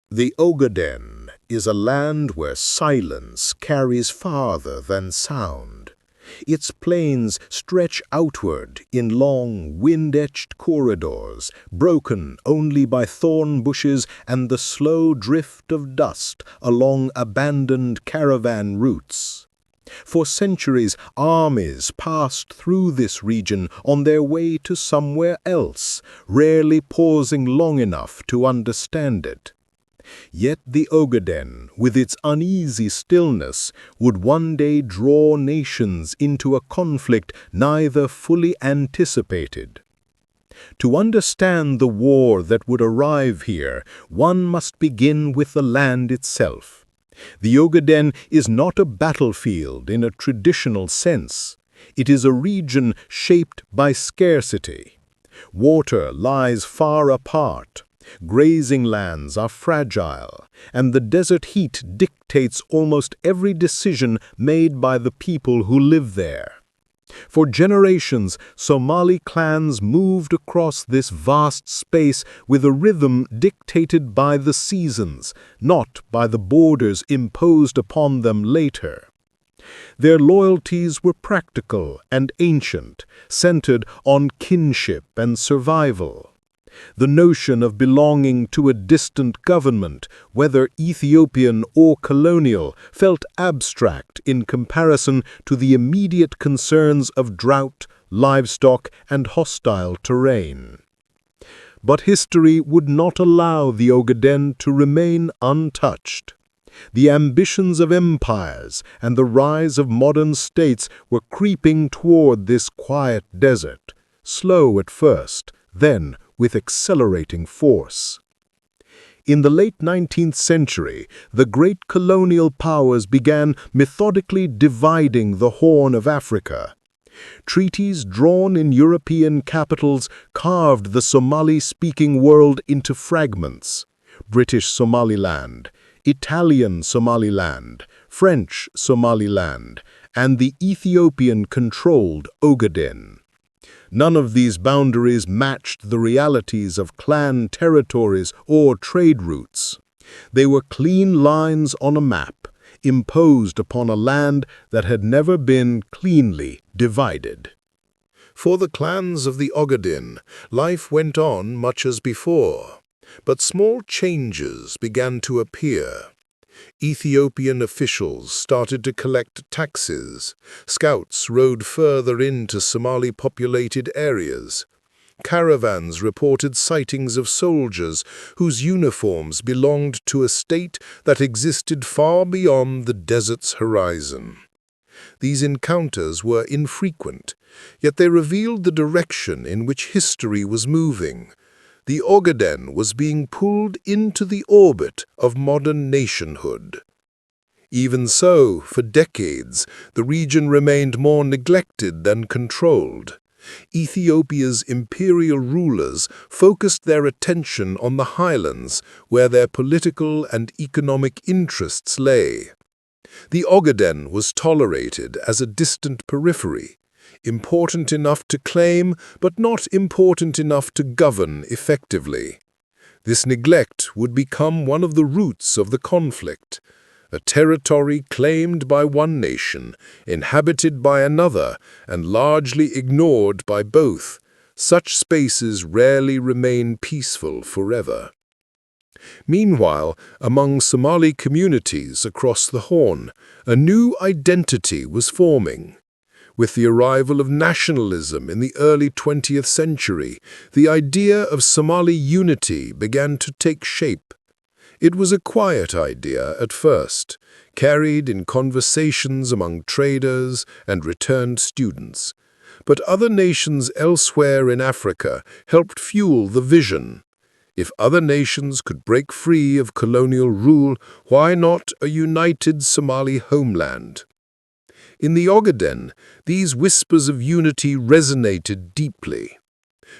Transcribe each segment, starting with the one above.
The Ogaden is a land where silence carries farther than sound. Its plains stretch outward in long, wind-etched corridors, broken only by thorn bushes and the slow drift of dust along abandoned caravan routes. For centuries, armies passed through this region on their way to somewhere else, rarely pausing long enough to understand it. Yet the Ogaden, with its uneasy stillness, would one day draw nations into a conflict neither fully anticipated. To understand the war that would arrive here, one must begin with the land itself. The Ogaden is not a battlefield in a traditional sense. It is a region shaped by scarcity. Water lies far apart. Grazing lands are fragile, and the desert heat dictates almost every decision made by the people who live there. For generations, Somali clans moved across this vast space with a rhythm dictated by the seasons, not by the borders imposed upon them later. Their loyalties were practical and ancient, centered on kinship and survival. The notion of belonging to a distant government, whether Ethiopian or colonial, felt abstract in comparison to the immediate concerns of drought, livestock, and hostile terrain. But history would not allow the Ogaden to remain untouched. The ambitions of empires and the rise of modern states were creeping toward this quiet desert, slow at first, then with accelerating force. In the late 19th century, the great colonial powers began methodically dividing the Horn of Africa. Treaties drawn in European capitals carved the Somali-speaking world into fragments: British Somaliland, Italian Somaliland, French Somaliland, and the Ethiopian-controlled Ogaden. None of these boundaries matched the realities of clan territories or trade routes. They were clean lines on a map, imposed upon a land that had never been cleanly divided. For the clans of the Ogaden, life went on much as before, but small changes began to appear. Ethiopian officials started to collect taxes. Scouts rode further into Somali-populated areas. Caravans reported sightings of soldiers whose uniforms belonged to a state that existed far beyond the desert's horizon. These encounters were infrequent, yet they revealed the direction in which history was moving. The Ogaden was being pulled into the orbit of modern nationhood. Even so, for decades, the region remained more neglected than controlled. Ethiopia's imperial rulers focused their attention on the highlands, where their political and economic interests lay. The Ogaden was tolerated as a distant periphery, important enough to claim, but not important enough to govern effectively. This neglect would become one of the roots of the conflict. A territory claimed by one nation, inhabited by another, and largely ignored by both. Such spaces rarely remain peaceful forever. Meanwhile, among Somali communities across the Horn, a new identity was forming. With the arrival of nationalism in the early 20th century, the idea of Somali unity began to take shape. It was a quiet idea at first, carried in conversations among traders and returned students. But other nations elsewhere in Africa helped fuel the vision. If other nations could break free of colonial rule, why not a united Somali homeland? In the Ogaden, these whispers of unity resonated deeply.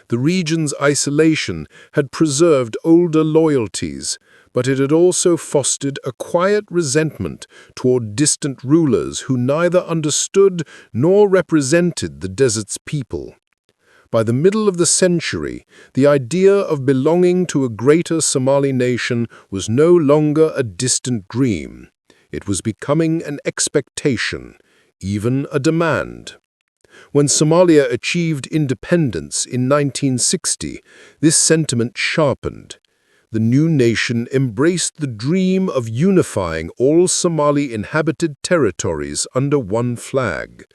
The region's isolation had preserved older loyalties, but it had also fostered a quiet resentment toward distant rulers who neither understood nor represented the desert's people. By the middle of the century, the idea of belonging to a greater Somali nation was no longer a distant dream. It was becoming an expectation, even a demand. When Somalia achieved independence in 1960, this sentiment sharpened. The new nation embraced the dream of unifying all Somali inhabited territories under one flag.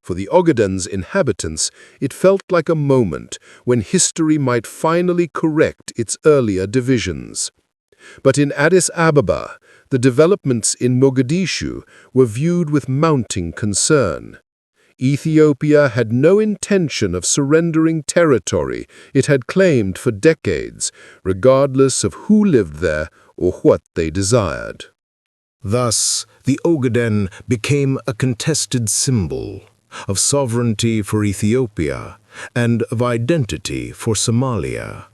For the Ogaden's inhabitants, it felt like a moment when history might finally correct its earlier divisions. But in Addis Ababa, the developments in Mogadishu were viewed with mounting concern. Ethiopia had no intention of surrendering territory it had claimed for decades, regardless of who lived there or what they desired. Thus, the Ogaden became a contested symbol of sovereignty for Ethiopia and of identity for Somalia.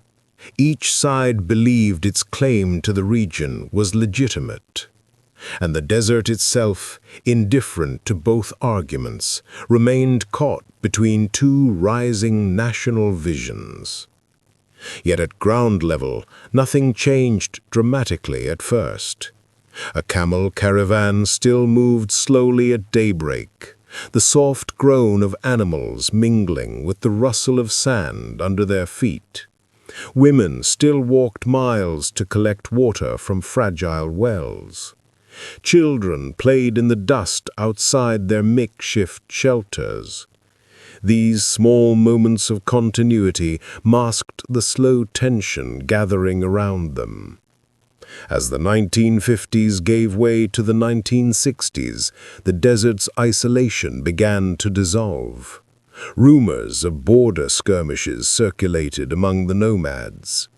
Each side believed its claim to the region was legitimate, and the desert itself, indifferent to both arguments, remained caught between two rising national visions. Yet at ground level, nothing changed dramatically at first. A camel caravan still moved slowly at daybreak, the soft groan of animals mingling with the rustle of sand under their feet. Women still walked miles to collect water from fragile wells. Children played in the dust outside their makeshift shelters. These small moments of continuity masked the slow tension gathering around them. As the 1950s gave way to the 1960s, the desert's isolation began to dissolve. Rumors of border skirmishes circulated among the nomads.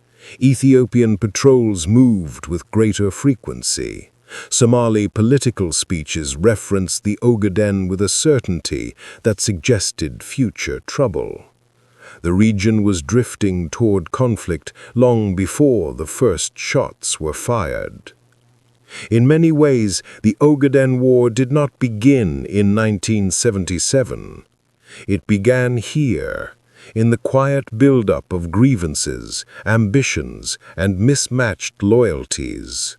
Ethiopian patrols moved with greater frequency. Somali political speeches referenced the Ogaden with a certainty that suggested future trouble. The region was drifting toward conflict long before the first shots were fired. In many ways, the Ogaden War did not begin in 1977. It began here, in the quiet buildup of grievances, ambitions, and mismatched loyalties.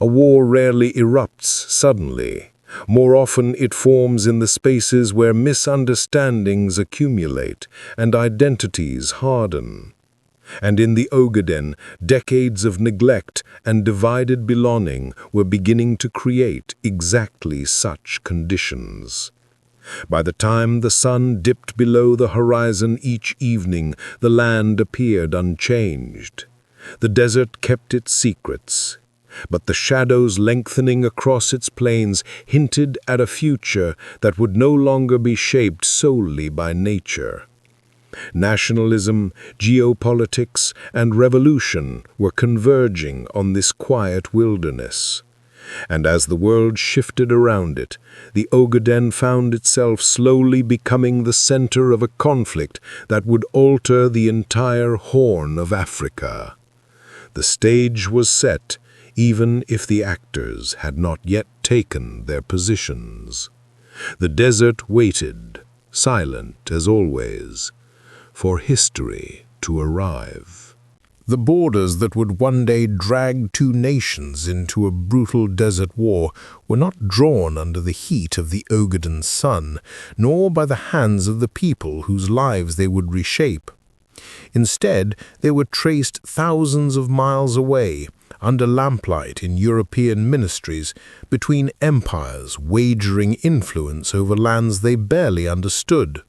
A war rarely erupts suddenly. More often it forms in the spaces where misunderstandings accumulate and identities harden. And in the Ogaden, decades of neglect and divided belonging were beginning to create exactly such conditions. By the time the sun dipped below the horizon each evening, the land appeared unchanged. The desert kept its secrets, but the shadows lengthening across its plains hinted at a future that would no longer be shaped solely by nature. Nationalism, geopolitics, and revolution were converging on this quiet wilderness. And as the world shifted around it, the Ogaden found itself slowly becoming the center of a conflict that would alter the entire Horn of Africa. The stage was set, even if the actors had not yet taken their positions. The desert waited, silent as always, for history to arrive. The borders that would one day drag two nations into a brutal desert war were not drawn under the heat of the Ogaden sun, nor by the hands of the people whose lives they would reshape. Instead, they were traced thousands of miles away, under lamplight in European ministries, between empires wagering influence over lands they barely understood.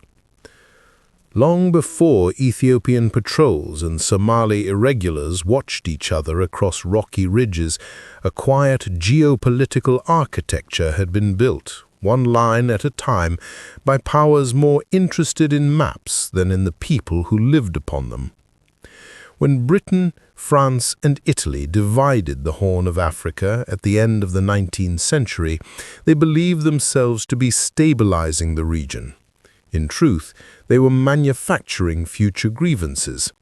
Long before Ethiopian patrols and Somali irregulars watched each other across rocky ridges, a quiet geopolitical architecture had been built, one line at a time, by powers more interested in maps than in the people who lived upon them. When Britain, France, and Italy divided the Horn of Africa at the end of the 19th century, they believed themselves to be stabilizing the region. In truth, they were manufacturing future grievances.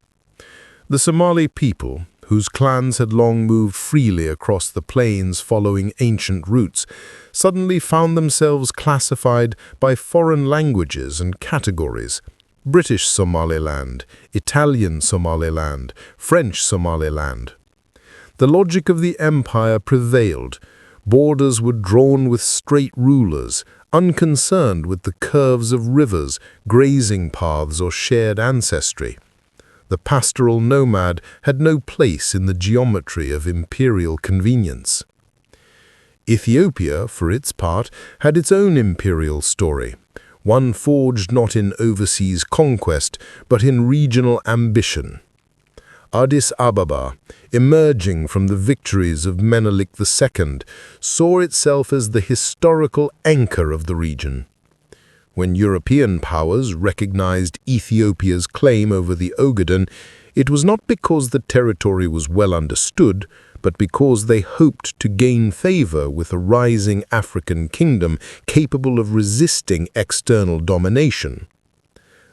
The Somali people, whose clans had long moved freely across the plains following ancient routes, suddenly found themselves classified by foreign languages and categories. British Somaliland, Italian Somaliland, French Somaliland. The logic of the empire prevailed. Borders were drawn with straight rulers, unconcerned with the curves of rivers, grazing paths, or shared ancestry. The pastoral nomad had no place in the geometry of imperial convenience. Ethiopia, for its part, had its own imperial story, one forged not in overseas conquest, but in regional ambition. Addis Ababa, emerging from the victories of Menelik II, saw itself as the historical anchor of the region. When European powers recognized Ethiopia's claim over the Ogaden, it was not because the territory was well understood, but because they hoped to gain favor with a rising African kingdom capable of resisting external domination.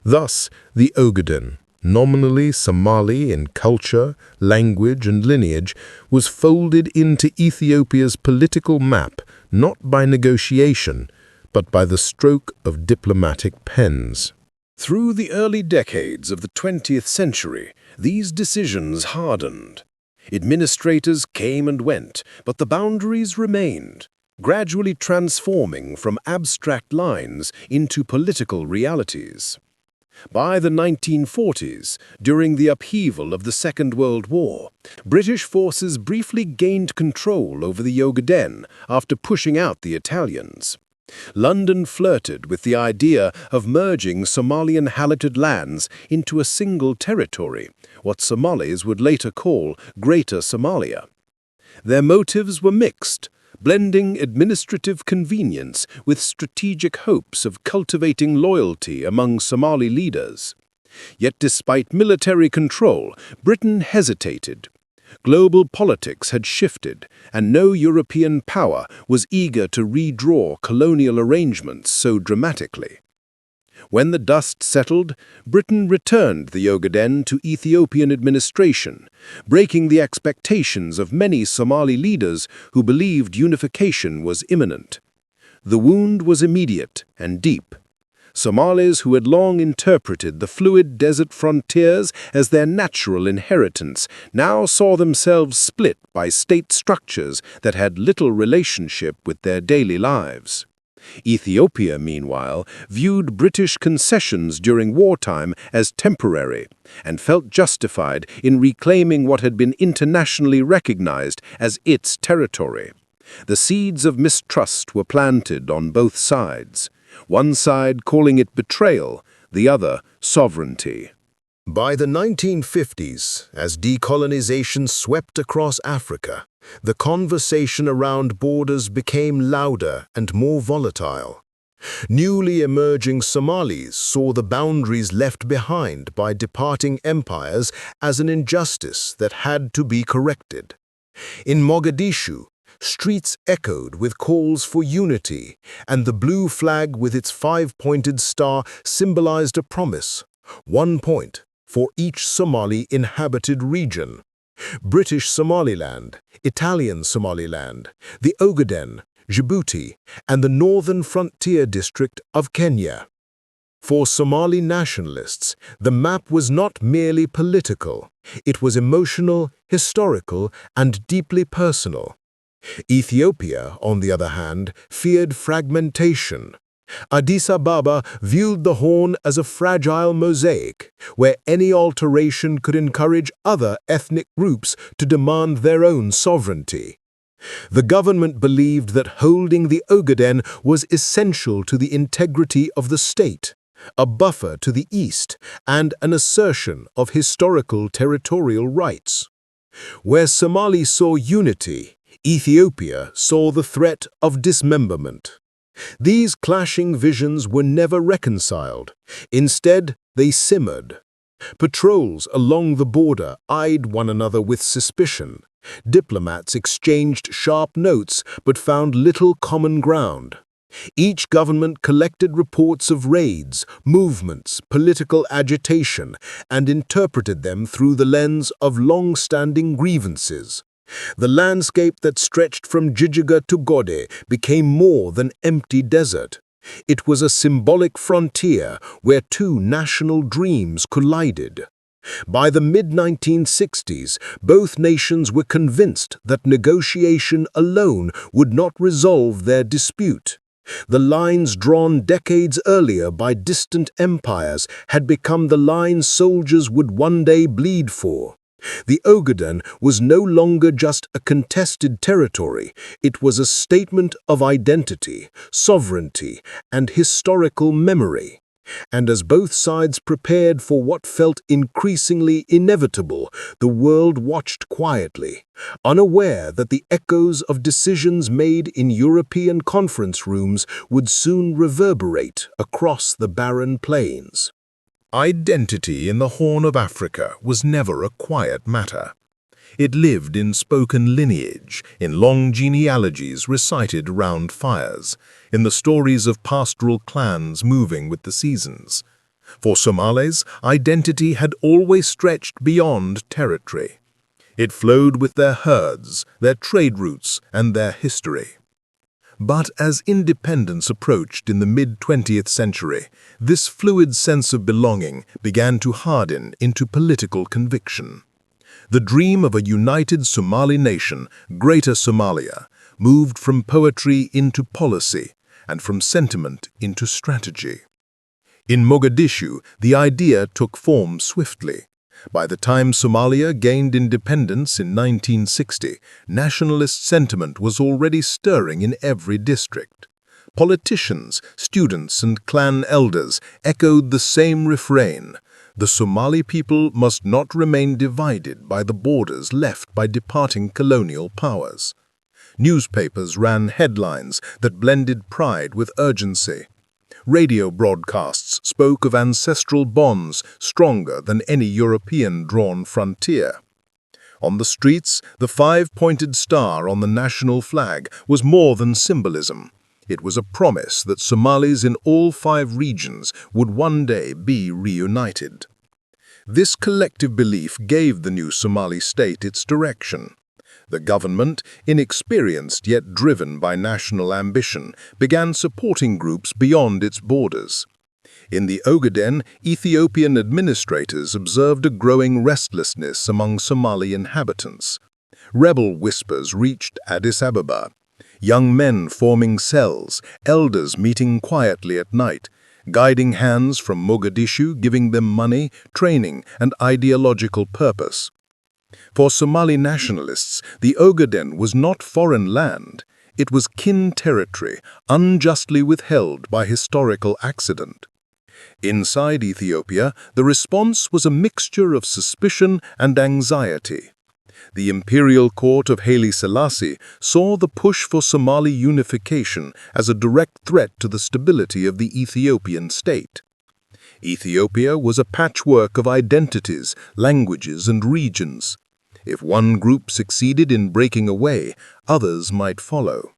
Thus, the Ogaden, nominally Somali in culture, language, and lineage, was folded into Ethiopia's political map not by negotiation, but by the stroke of diplomatic pens. Through the early decades of the 20th century, these decisions hardened. Administrators came and went, but the boundaries remained, gradually transforming from abstract lines into political realities. By the 1940s, during the upheaval of the Second World War, British forces briefly gained control over the Ogaden after pushing out the Italians. London flirted with the idea of merging Somalian Halited lands into a single territory, what Somalis would later call Greater Somalia. Their motives were mixed, blending administrative convenience with strategic hopes of cultivating loyalty among Somali leaders. Yet despite military control, Britain hesitated. Global politics had shifted, and no European power was eager to redraw colonial arrangements so dramatically. When the dust settled, Britain returned the Ogaden to Ethiopian administration, breaking the expectations of many Somali leaders who believed unification was imminent. The wound was immediate and deep. Somalis who had long interpreted the fluid desert frontiers as their natural inheritance now saw themselves split by state structures that had little relationship with their daily lives. Ethiopia, meanwhile, viewed British concessions during wartime as temporary and felt justified in reclaiming what had been internationally recognized as its territory. The seeds of mistrust were planted on both sides, one side calling it betrayal, the other sovereignty. By the 1950s, as decolonization swept across Africa, the conversation around borders became louder and more volatile. Newly emerging Somalis saw the boundaries left behind by departing empires as an injustice that had to be corrected. In Mogadishu, streets echoed with calls for unity, and the blue flag with its five-pointed star symbolized a promise, 1 point for each Somali inhabited region. British Somaliland, Italian Somaliland, the Ogaden, Djibouti, and the northern frontier district of Kenya. For Somali nationalists, the map was not merely political, it was emotional, historical, and deeply personal. Ethiopia, on the other hand, feared fragmentation. Addis Ababa viewed the Horn as a fragile mosaic, where any alteration could encourage other ethnic groups to demand their own sovereignty. The government believed that holding the Ogaden was essential to the integrity of the state, a buffer to the east, and an assertion of historical territorial rights. Where Somali saw unity, Ethiopia saw the threat of dismemberment. These clashing visions were never reconciled. Instead, they simmered. Patrols along the border eyed one another with suspicion. Diplomats exchanged sharp notes but found little common ground. Each government collected reports of raids, movements, political agitation, and interpreted them through the lens of long-standing grievances. The landscape that stretched from Jijiga to Gode became more than empty desert. It was a symbolic frontier where two national dreams collided. By the mid-1960s, both nations were convinced that negotiation alone would not resolve their dispute. The lines drawn decades earlier by distant empires had become the lines soldiers would one day bleed for. The Ogaden was no longer just a contested territory, it was a statement of identity, sovereignty, and historical memory. And as both sides prepared for what felt increasingly inevitable, the world watched quietly, unaware that the echoes of decisions made in European conference rooms would soon reverberate across the barren plains. Identity in the Horn of Africa was never a quiet matter. It lived in spoken lineage, in long genealogies recited round fires, in the stories of pastoral clans moving with the seasons. For Somalis, identity had always stretched beyond territory. It flowed with their herds, their trade routes, and their history. But as independence approached in the mid-20th century, this fluid sense of belonging began to harden into political conviction. The dream of a united Somali nation, Greater Somalia, moved from poetry into policy and from sentiment into strategy. In Mogadishu, the idea took form swiftly. By the time Somalia gained independence in 1960, nationalist sentiment was already stirring in every district. Politicians, students, and clan elders echoed the same refrain: the Somali people must not remain divided by the borders left by departing colonial powers. Newspapers ran headlines that blended pride with urgency. Radio broadcasts spoke of ancestral bonds stronger than any European-drawn frontier. On the streets, the five-pointed star on the national flag was more than symbolism. It was a promise that Somalis in all five regions would one day be reunited. This collective belief gave the new Somali state its direction. The government, inexperienced yet driven by national ambition, began supporting groups beyond its borders. In the Ogaden, Ethiopian administrators observed a growing restlessness among Somali inhabitants. Rebel whispers reached Addis Ababa. Young men forming cells, elders meeting quietly at night, guiding hands from Mogadishu giving them money, training, and ideological purpose. For Somali nationalists, the Ogaden was not foreign land. It was kin territory, unjustly withheld by historical accident. Inside Ethiopia, the response was a mixture of suspicion and anxiety. The imperial court of Haile Selassie saw the push for Somali unification as a direct threat to the stability of the Ethiopian state. Ethiopia was a patchwork of identities, languages, and regions. If one group succeeded in breaking away, others might follow.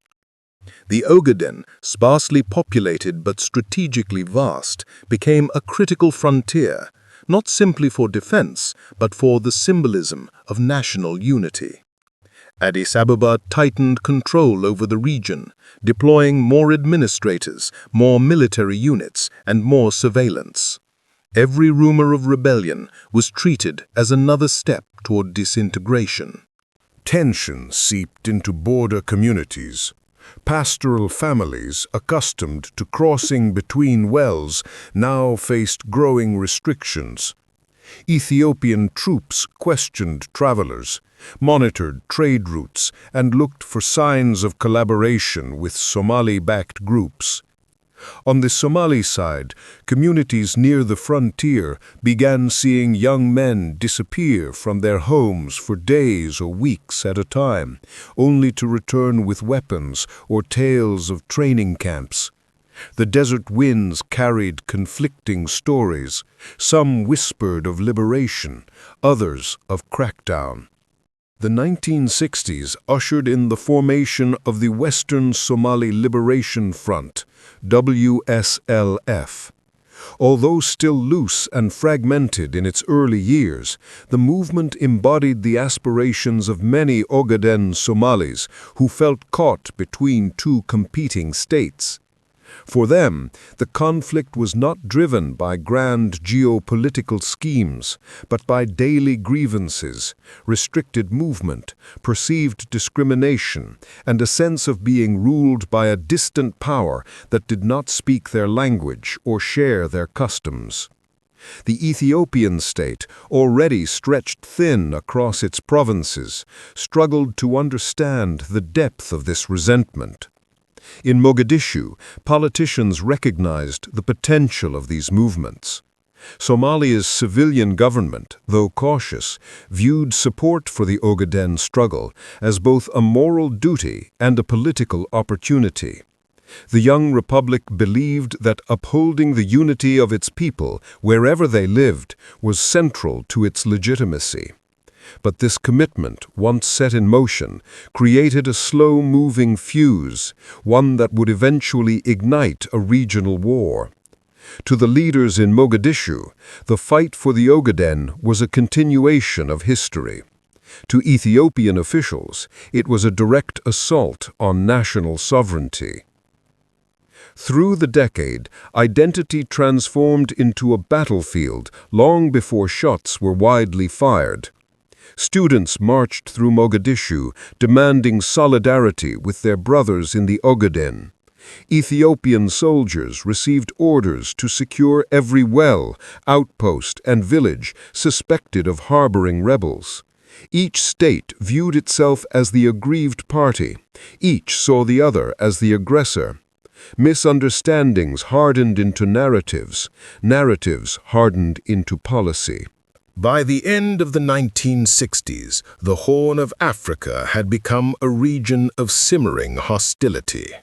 The Ogaden, sparsely populated but strategically vast, became a critical frontier, not simply for defense, but for the symbolism of national unity. Addis Ababa tightened control over the region, deploying more administrators, more military units, and more surveillance. Every rumor of rebellion was treated as another step toward disintegration. Tension seeped into border communities. Pastoral families, accustomed to crossing between wells, now faced growing restrictions. Ethiopian troops questioned travelers, monitored trade routes, and looked for signs of collaboration with Somali-backed groups. On the Somali side, communities near the frontier began seeing young men disappear from their homes for days or weeks at a time, only to return with weapons or tales of training camps. The desert winds carried conflicting stories. Some whispered of liberation, others of crackdown. The 1960s ushered in the formation of the Western Somali Liberation Front, WSLF. Although still loose and fragmented in its early years, the movement embodied the aspirations of many Ogaden Somalis who felt caught between two competing states. For them, the conflict was not driven by grand geopolitical schemes, but by daily grievances, restricted movement, perceived discrimination, and a sense of being ruled by a distant power that did not speak their language or share their customs. The Ethiopian state, already stretched thin across its provinces, struggled to understand the depth of this resentment. In Mogadishu, politicians recognized the potential of these movements. Somalia's civilian government, though cautious, viewed support for the Ogaden struggle as both a moral duty and a political opportunity. The young republic believed that upholding the unity of its people, wherever they lived, was central to its legitimacy. But this commitment, once set in motion, created a slow-moving fuse, one that would eventually ignite a regional war. To the leaders in Mogadishu, the fight for the Ogaden was a continuation of history. To Ethiopian officials, it was a direct assault on national sovereignty. Through the decade, identity transformed into a battlefield long before shots were widely fired. Students marched through Mogadishu, demanding solidarity with their brothers in the Ogaden. Ethiopian soldiers received orders to secure every well, outpost, and village suspected of harboring rebels. Each state viewed itself as the aggrieved party. Each saw the other as the aggressor. Misunderstandings hardened into narratives. Narratives hardened into policy. By the end of the 1960s, the Horn of Africa had become a region of simmering hostility.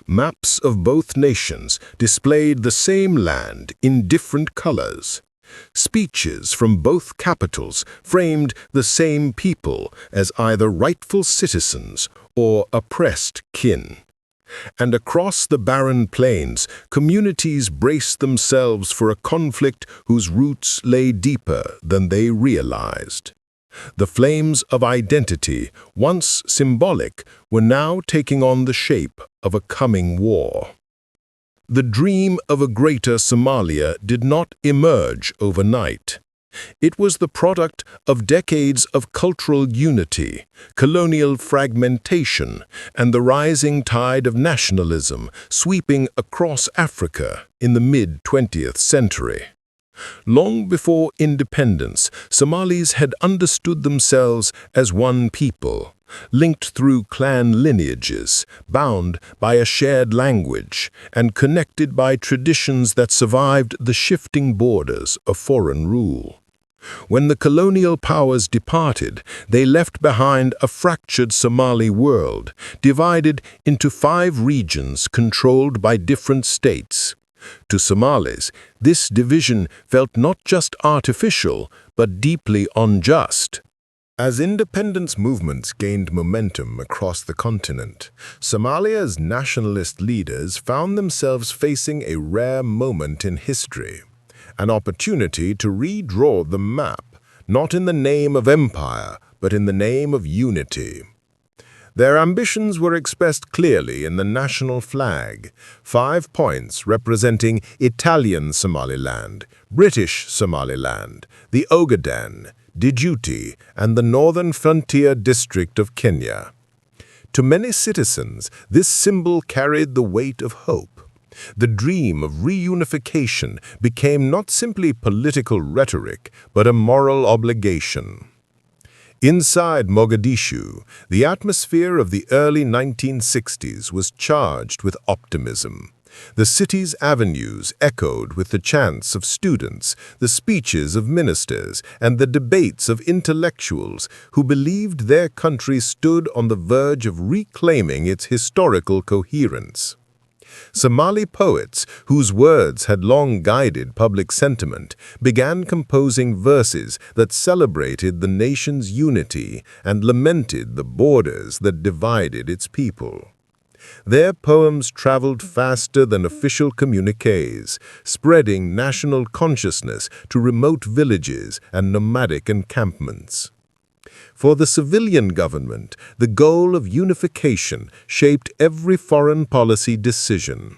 Maps of both nations displayed the same land in different colors. Speeches from both capitals framed the same people as either rightful citizens or oppressed kin. And across the barren plains, communities braced themselves for a conflict whose roots lay deeper than they realized. The flames of identity, once symbolic, were now taking on the shape of a coming war. The dream of a Greater Somalia did not emerge overnight. It was the product of decades of cultural unity, colonial fragmentation, and the rising tide of nationalism sweeping across Africa in the mid-20th century. Long before independence, Somalis had understood themselves as one people, linked through clan lineages, bound by a shared language, and connected by traditions that survived the shifting borders of foreign rule. When the colonial powers departed, they left behind a fractured Somali world, divided into 5 regions controlled by different states. To Somalis, this division felt not just artificial, but deeply unjust. As independence movements gained momentum across the continent, Somalia's nationalist leaders found themselves facing a rare moment in history. An opportunity to redraw the map, not in the name of empire, but in the name of unity. Their ambitions were expressed clearly in the national flag, 5 points representing Italian Somaliland, British Somaliland, the Ogaden, Djibouti, and the northern frontier district of Kenya. To many citizens, this symbol carried the weight of hope. The dream of reunification became not simply political rhetoric, but a moral obligation. Inside Mogadishu, the atmosphere of the early 1960s was charged with optimism. The city's avenues echoed with the chants of students, the speeches of ministers, and the debates of intellectuals who believed their country stood on the verge of reclaiming its historical coherence. Somali poets, whose words had long guided public sentiment, began composing verses that celebrated the nation's unity and lamented the borders that divided its people. Their poems traveled faster than official communiques, spreading national consciousness to remote villages and nomadic encampments. For the civilian government, the goal of unification shaped every foreign policy decision.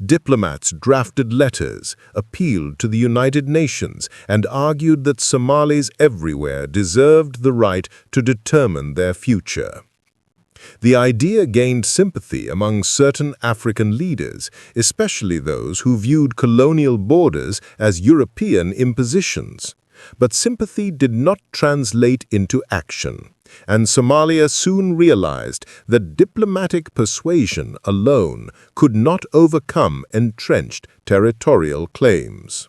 Diplomats drafted letters, appealed to the United Nations, and argued that Somalis everywhere deserved the right to determine their future. The idea gained sympathy among certain African leaders, especially those who viewed colonial borders as European impositions. But sympathy did not translate into action, and Somalia soon realized that diplomatic persuasion alone could not overcome entrenched territorial claims.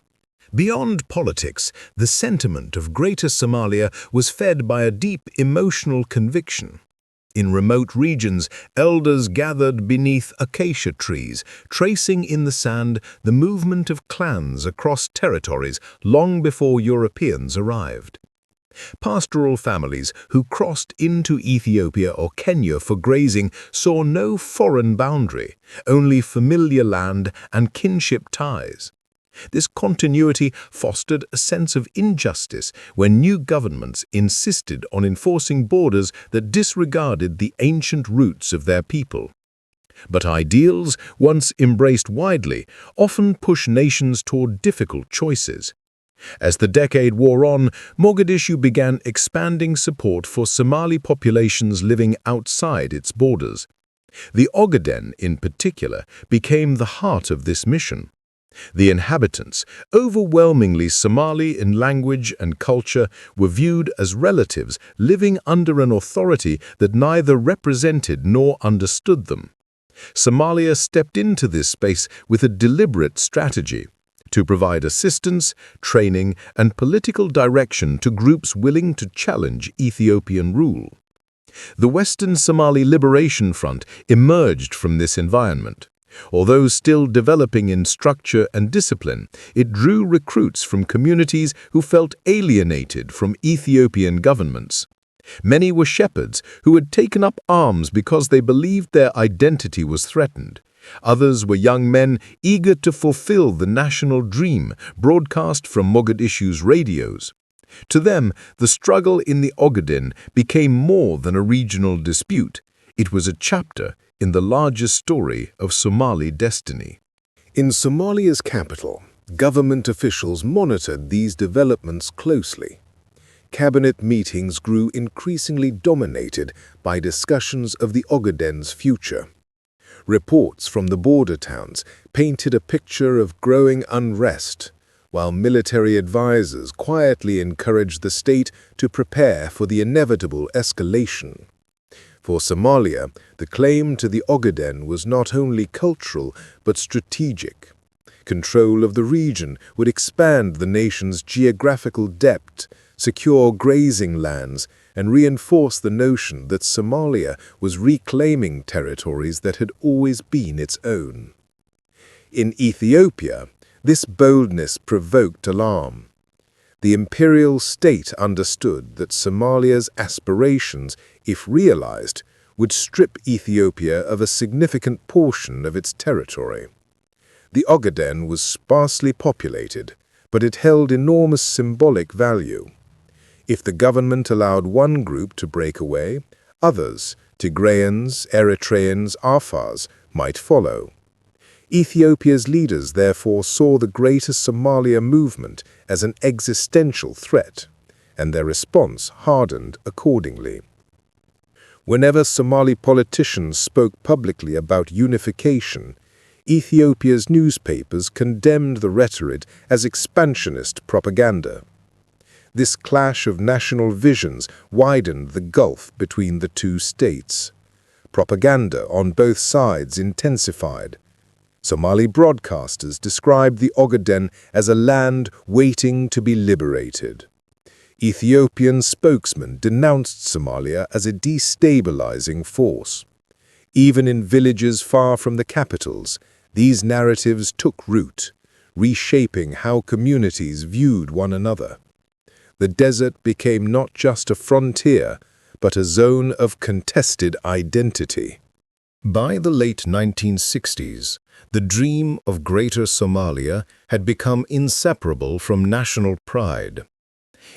Beyond politics, the sentiment of Greater Somalia was fed by a deep emotional conviction. In remote regions, elders gathered beneath acacia trees, tracing in the sand the movement of clans across territories long before Europeans arrived. Pastoral families who crossed into Ethiopia or Kenya for grazing saw no foreign boundary, only familiar land and kinship ties. This continuity fostered a sense of injustice when new governments insisted on enforcing borders that disregarded the ancient roots of their people. But ideals, once embraced widely, often push nations toward difficult choices. As the decade wore on, Mogadishu began expanding support for Somali populations living outside its borders. The Ogaden, in particular, became the heart of this mission. The inhabitants, overwhelmingly Somali in language and culture, were viewed as relatives living under an authority that neither represented nor understood them. Somalia stepped into this space with a deliberate strategy to provide assistance, training, and political direction to groups willing to challenge Ethiopian rule. The Western Somali Liberation Front emerged from this environment. Although still developing in structure and discipline, it drew recruits from communities who felt alienated from Ethiopian governments. Many were shepherds who had taken up arms because they believed their identity was threatened. Others were young men eager to fulfill the national dream broadcast from Mogadishu's radios. To them, the struggle in the Ogaden became more than a regional dispute. It was a chapter in the larger story of Somali destiny. In Somalia's capital, government officials monitored these developments closely. Cabinet meetings grew increasingly dominated by discussions of the Ogaden's future. Reports from the border towns painted a picture of growing unrest, while military advisors quietly encouraged the state to prepare for the inevitable escalation. For Somalia, the claim to the Ogaden was not only cultural but strategic. Control of the region would expand the nation's geographical depth, secure grazing lands, and reinforce the notion that Somalia was reclaiming territories that had always been its own. In Ethiopia, this boldness provoked alarm. The imperial state understood that Somalia's aspirations, if realized, would strip Ethiopia of a significant portion of its territory. The Ogaden was sparsely populated, but it held enormous symbolic value. If the government allowed one group to break away, others, Tigrayans, Eritreans, Afars, might follow. Ethiopia's leaders therefore saw the Greater Somalia movement as an existential threat, and their response hardened accordingly. Whenever Somali politicians spoke publicly about unification, Ethiopia's newspapers condemned the rhetoric as expansionist propaganda. This clash of national visions widened the gulf between the two states. Propaganda on both sides intensified. Somali broadcasters described the Ogaden as a land waiting to be liberated. Ethiopian spokesmen denounced Somalia as a destabilizing force. Even in villages far from the capitals, these narratives took root, reshaping how communities viewed one another. The desert became not just a frontier, but a zone of contested identity. By the late 1960s, the dream of Greater Somalia had become inseparable from national pride.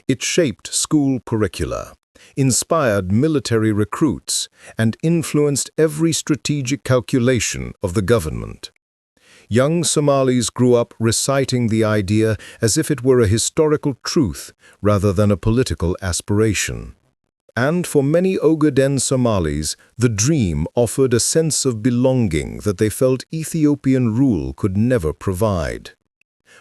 It shaped school curricula, inspired military recruits, and influenced every strategic calculation of the government. Young Somalis grew up reciting the idea as if it were a historical truth rather than a political aspiration. And for many Ogaden Somalis, the dream offered a sense of belonging that they felt Ethiopian rule could never provide.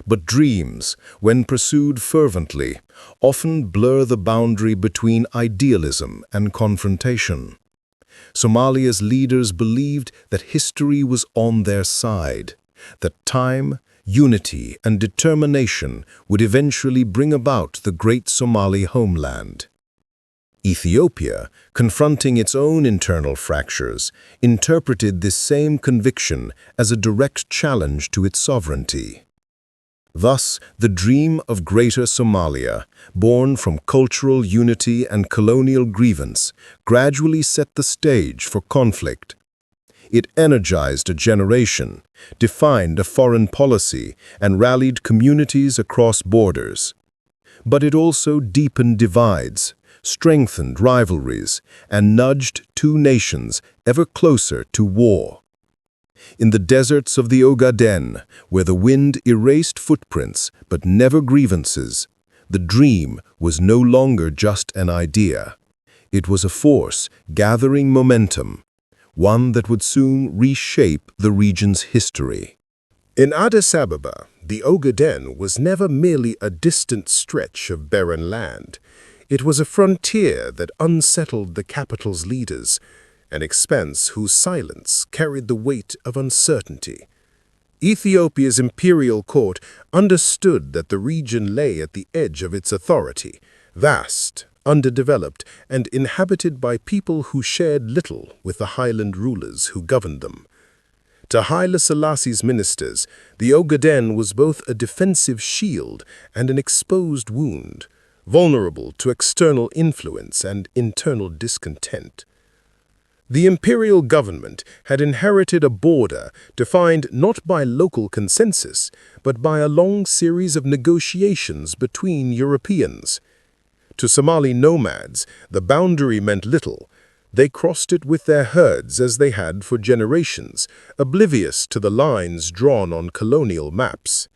But dreams, when pursued fervently, often blur the boundary between idealism and confrontation. Somalia's leaders believed that history was on their side, that time, unity, and determination would eventually bring about the great Somali homeland. Ethiopia, confronting its own internal fractures, interpreted this same conviction as a direct challenge to its sovereignty. Thus, the dream of Greater Somalia, born from cultural unity and colonial grievance, gradually set the stage for conflict. It energized a generation, defined a foreign policy, and rallied communities across borders. But it also deepened divides, strengthened rivalries, and nudged two nations ever closer to war. In the deserts of the Ogaden, where the wind erased footprints but never grievances, the dream was no longer just an idea. It was a force gathering momentum, one that would soon reshape the region's history. In Addis Ababa, the Ogaden was never merely a distant stretch of barren land. It was a frontier that unsettled the capital's leaders, an expanse whose silence carried the weight of uncertainty. Ethiopia's imperial court understood that the region lay at the edge of its authority, vast, underdeveloped, and inhabited by people who shared little with the highland rulers who governed them. To Haile Selassie's ministers, the Ogaden was both a defensive shield and an exposed wound, vulnerable to external influence and internal discontent. The imperial government had inherited a border defined not by local consensus, but by a long series of negotiations between Europeans. To Somali nomads, the boundary meant little. They crossed it with their herds as they had for generations, oblivious to the lines drawn on colonial maps.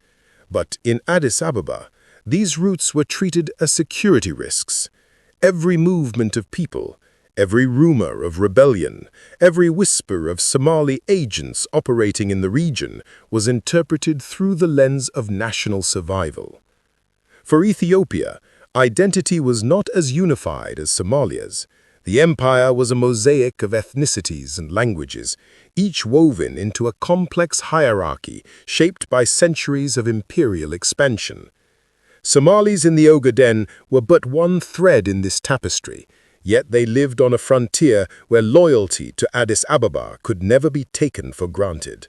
But in Addis Ababa, these routes were treated as security risks. Every movement of people, every rumor of rebellion, every whisper of Somali agents operating in the region was interpreted through the lens of national survival. For Ethiopia, identity was not as unified as Somalia's. The empire was a mosaic of ethnicities and languages, each woven into a complex hierarchy shaped by centuries of imperial expansion. Somalis in the Ogaden were but one thread in this tapestry, yet they lived on a frontier where loyalty to Addis Ababa could never be taken for granted.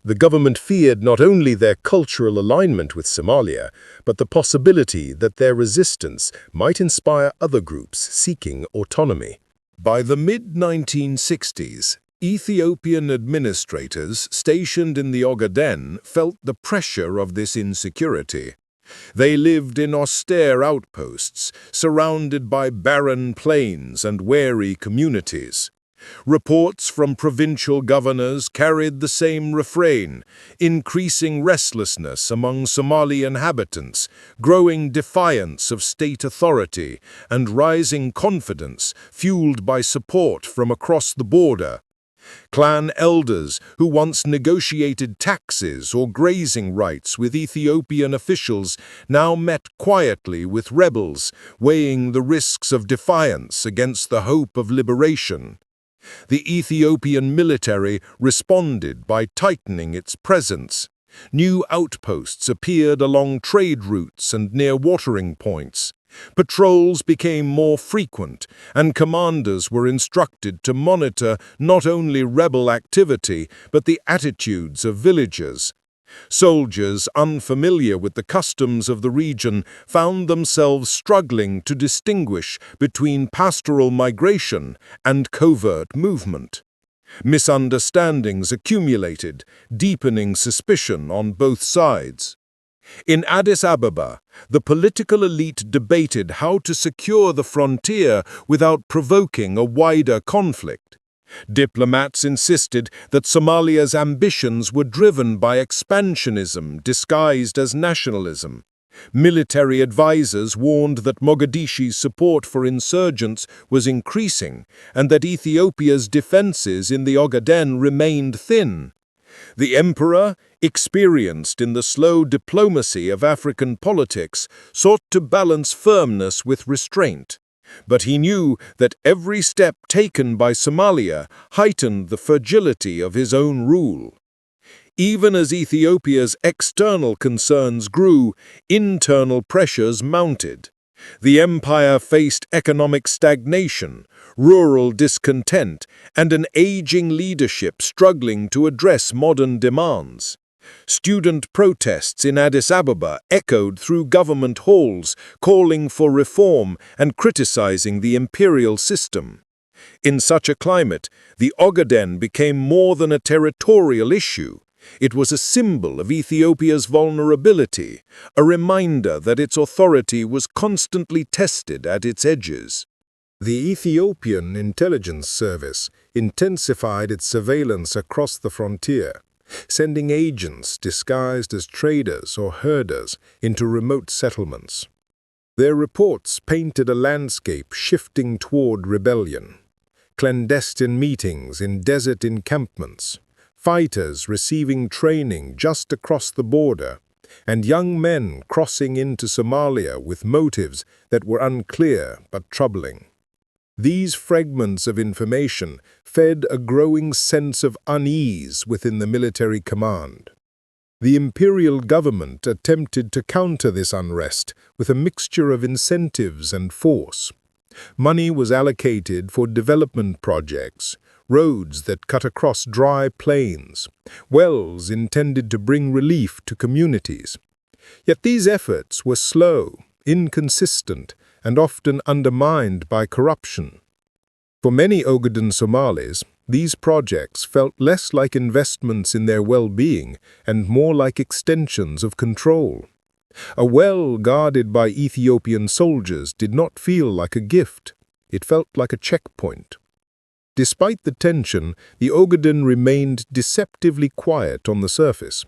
The government feared not only their cultural alignment with Somalia, but the possibility that their resistance might inspire other groups seeking autonomy. By the mid-1960s, Ethiopian administrators stationed in the Ogaden felt the pressure of this insecurity. They lived in austere outposts, surrounded by barren plains and wary communities. Reports from provincial governors carried the same refrain: increasing restlessness among Somali inhabitants, growing defiance of state authority, and rising confidence fueled by support from across the border. Clan elders who once negotiated taxes or grazing rights with Ethiopian officials now met quietly with rebels, weighing the risks of defiance against the hope of liberation. The Ethiopian military responded by tightening its presence. New outposts appeared along trade routes and near watering points. Patrols became more frequent, and commanders were instructed to monitor not only rebel activity, but the attitudes of villagers. Soldiers unfamiliar with the customs of the region found themselves struggling to distinguish between pastoral migration and covert movement. Misunderstandings accumulated, deepening suspicion on both sides. In Addis Ababa, the political elite debated how to secure the frontier without provoking a wider conflict. Diplomats insisted that Somalia's ambitions were driven by expansionism disguised as nationalism. Military advisors warned that Mogadishu's support for insurgents was increasing and that Ethiopia's defenses in the Ogaden remained thin. The emperor, experienced in the slow diplomacy of African politics, sought to balance firmness with restraint. But he knew that every step taken by Somalia heightened the fragility of his own rule. Even as Ethiopia's external concerns grew, internal pressures mounted. The empire faced economic stagnation, rural discontent, and an aging leadership struggling to address modern demands. Student protests in Addis Ababa echoed through government halls, calling for reform and criticizing the imperial system. In such a climate, the Ogaden became more than a territorial issue. It was a symbol of Ethiopia's vulnerability, a reminder that its authority was constantly tested at its edges. The Ethiopian Intelligence Service intensified its surveillance across the frontier, sending agents disguised as traders or herders into remote settlements. Their reports painted a landscape shifting toward rebellion. Clandestine meetings in desert encampments, fighters receiving training just across the border, and young men crossing into Somalia with motives that were unclear but troubling. These fragments of information fed a growing sense of unease within the military command. The imperial government attempted to counter this unrest with a mixture of incentives and force. Money was allocated for development projects, roads that cut across dry plains, wells intended to bring relief to communities. Yet these efforts were slow, inconsistent, and often undermined by corruption. For many Ogaden Somalis, these projects felt less like investments in their well-being and more like extensions of control. A well guarded by Ethiopian soldiers did not feel like a gift. It felt like a checkpoint. Despite the tension, the Ogaden remained deceptively quiet on the surface.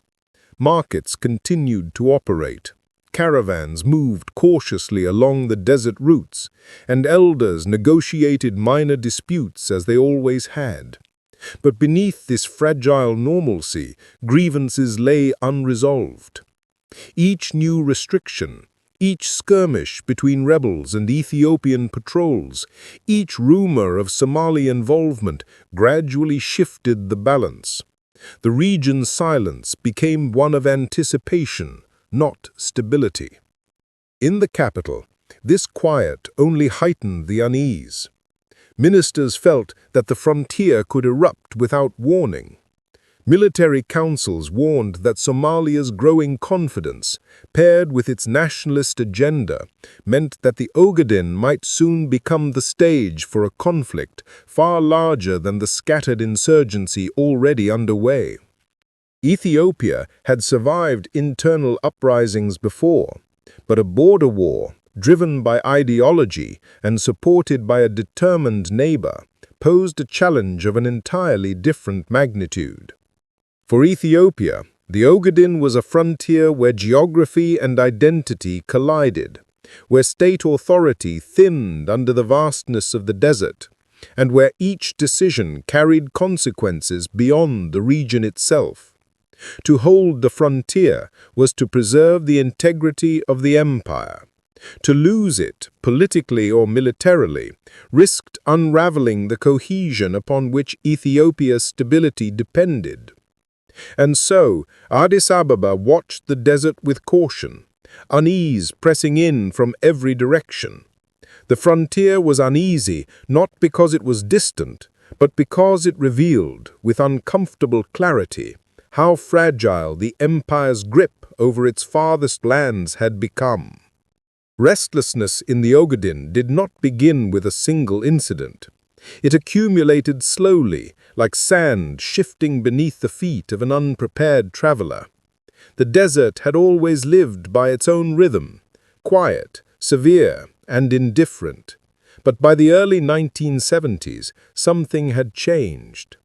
Markets continued to operate. Caravans moved cautiously along the desert routes, and elders negotiated minor disputes as they always had. But beneath this fragile normalcy, grievances lay unresolved. Each new restriction, each skirmish between rebels and Ethiopian patrols, each rumor of Somali involvement gradually shifted the balance. The region's silence became one of anticipation, not stability. In the capital, this quiet only heightened the unease. Ministers felt that the frontier could erupt without warning. Military councils warned that Somalia's growing confidence, paired with its nationalist agenda, meant that the Ogaden might soon become the stage for a conflict far larger than the scattered insurgency already underway. Ethiopia had survived internal uprisings before, but a border war, driven by ideology and supported by a determined neighbor, posed a challenge of an entirely different magnitude. For Ethiopia, the Ogaden was a frontier where geography and identity collided, where state authority thinned under the vastness of the desert, and where each decision carried consequences beyond the region itself. To hold the frontier was to preserve the integrity of the empire. To lose it, politically or militarily, risked unraveling the cohesion upon which Ethiopia's stability depended. And so, Addis Ababa watched the desert with caution, unease pressing in from every direction. The frontier was uneasy not because it was distant, but because it revealed, with uncomfortable clarity, how fragile the empire's grip over its farthest lands had become. Restlessness in the Ogaden did not begin with a single incident. It accumulated slowly, like sand shifting beneath the feet of an unprepared traveler. The desert had always lived by its own rhythm, quiet, severe, and indifferent. But by the early 1970s, something had changed.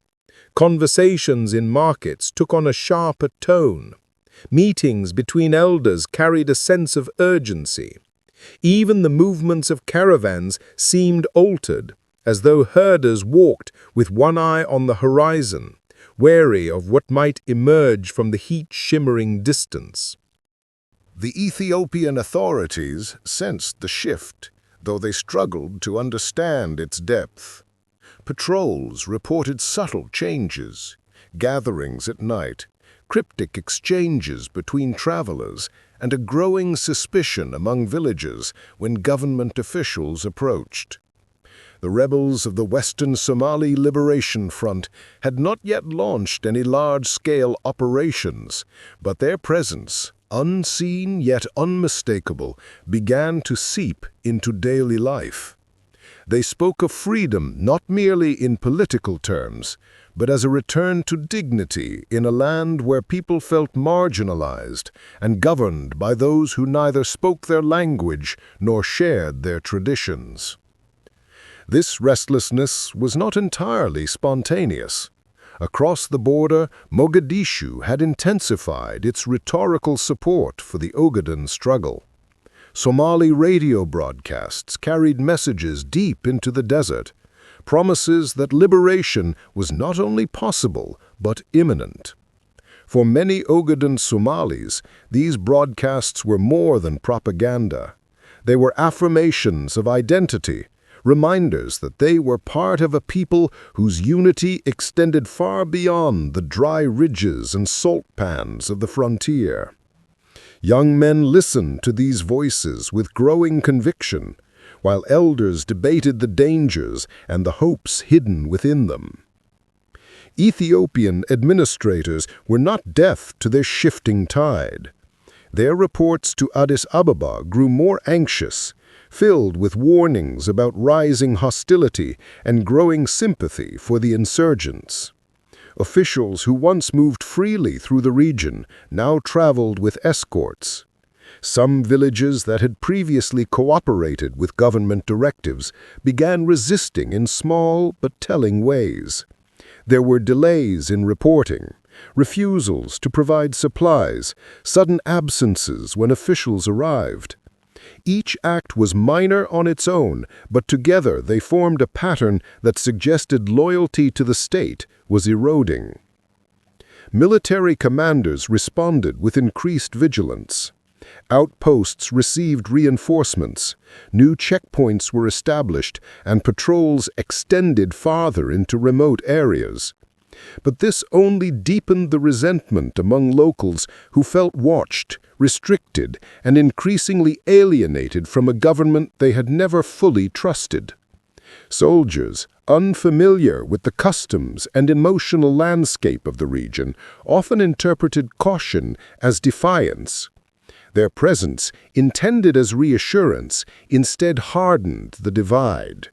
Conversations in markets took on a sharper tone. Meetings between elders carried a sense of urgency. Even the movements of caravans seemed altered, as though herders walked with one eye on the horizon, wary of what might emerge from the heat-shimmering distance. The Ethiopian authorities sensed the shift, though they struggled to understand its depth. Patrols reported subtle changes, gatherings at night, cryptic exchanges between travelers, and a growing suspicion among villagers when government officials approached. The rebels of the Western Somali Liberation Front had not yet launched any large-scale operations, but their presence, unseen yet unmistakable, began to seep into daily life. They spoke of freedom not merely in political terms, but as a return to dignity in a land where people felt marginalized and governed by those who neither spoke their language nor shared their traditions. This restlessness was not entirely spontaneous. Across the border, Mogadishu had intensified its rhetorical support for the Ogaden struggle. Somali radio broadcasts carried messages deep into the desert, promises that liberation was not only possible, but imminent. For many Ogaden Somalis, these broadcasts were more than propaganda. They were affirmations of identity, reminders that they were part of a people whose unity extended far beyond the dry ridges and salt pans of the frontier. Young men listened to these voices with growing conviction, while elders debated the dangers and the hopes hidden within them. Ethiopian administrators were not deaf to this shifting tide. Their reports to Addis Ababa grew more anxious, filled with warnings about rising hostility and growing sympathy for the insurgents. Officials who once moved freely through the region now traveled with escorts. Some villages that had previously cooperated with government directives began resisting in small but telling ways. There were delays in reporting, refusals to provide supplies, sudden absences when officials arrived. Each act was minor on its own, but together they formed a pattern that suggested loyalty to the state was eroding. Military commanders responded with increased vigilance. Outposts received reinforcements, new checkpoints were established, and patrols extended farther into remote areas. But this only deepened the resentment among locals who felt watched, restricted, and increasingly alienated from a government they had never fully trusted. Soldiers, unfamiliar with the customs and emotional landscape of the region, often interpreted caution as defiance. Their presence, intended as reassurance, instead hardened the divide.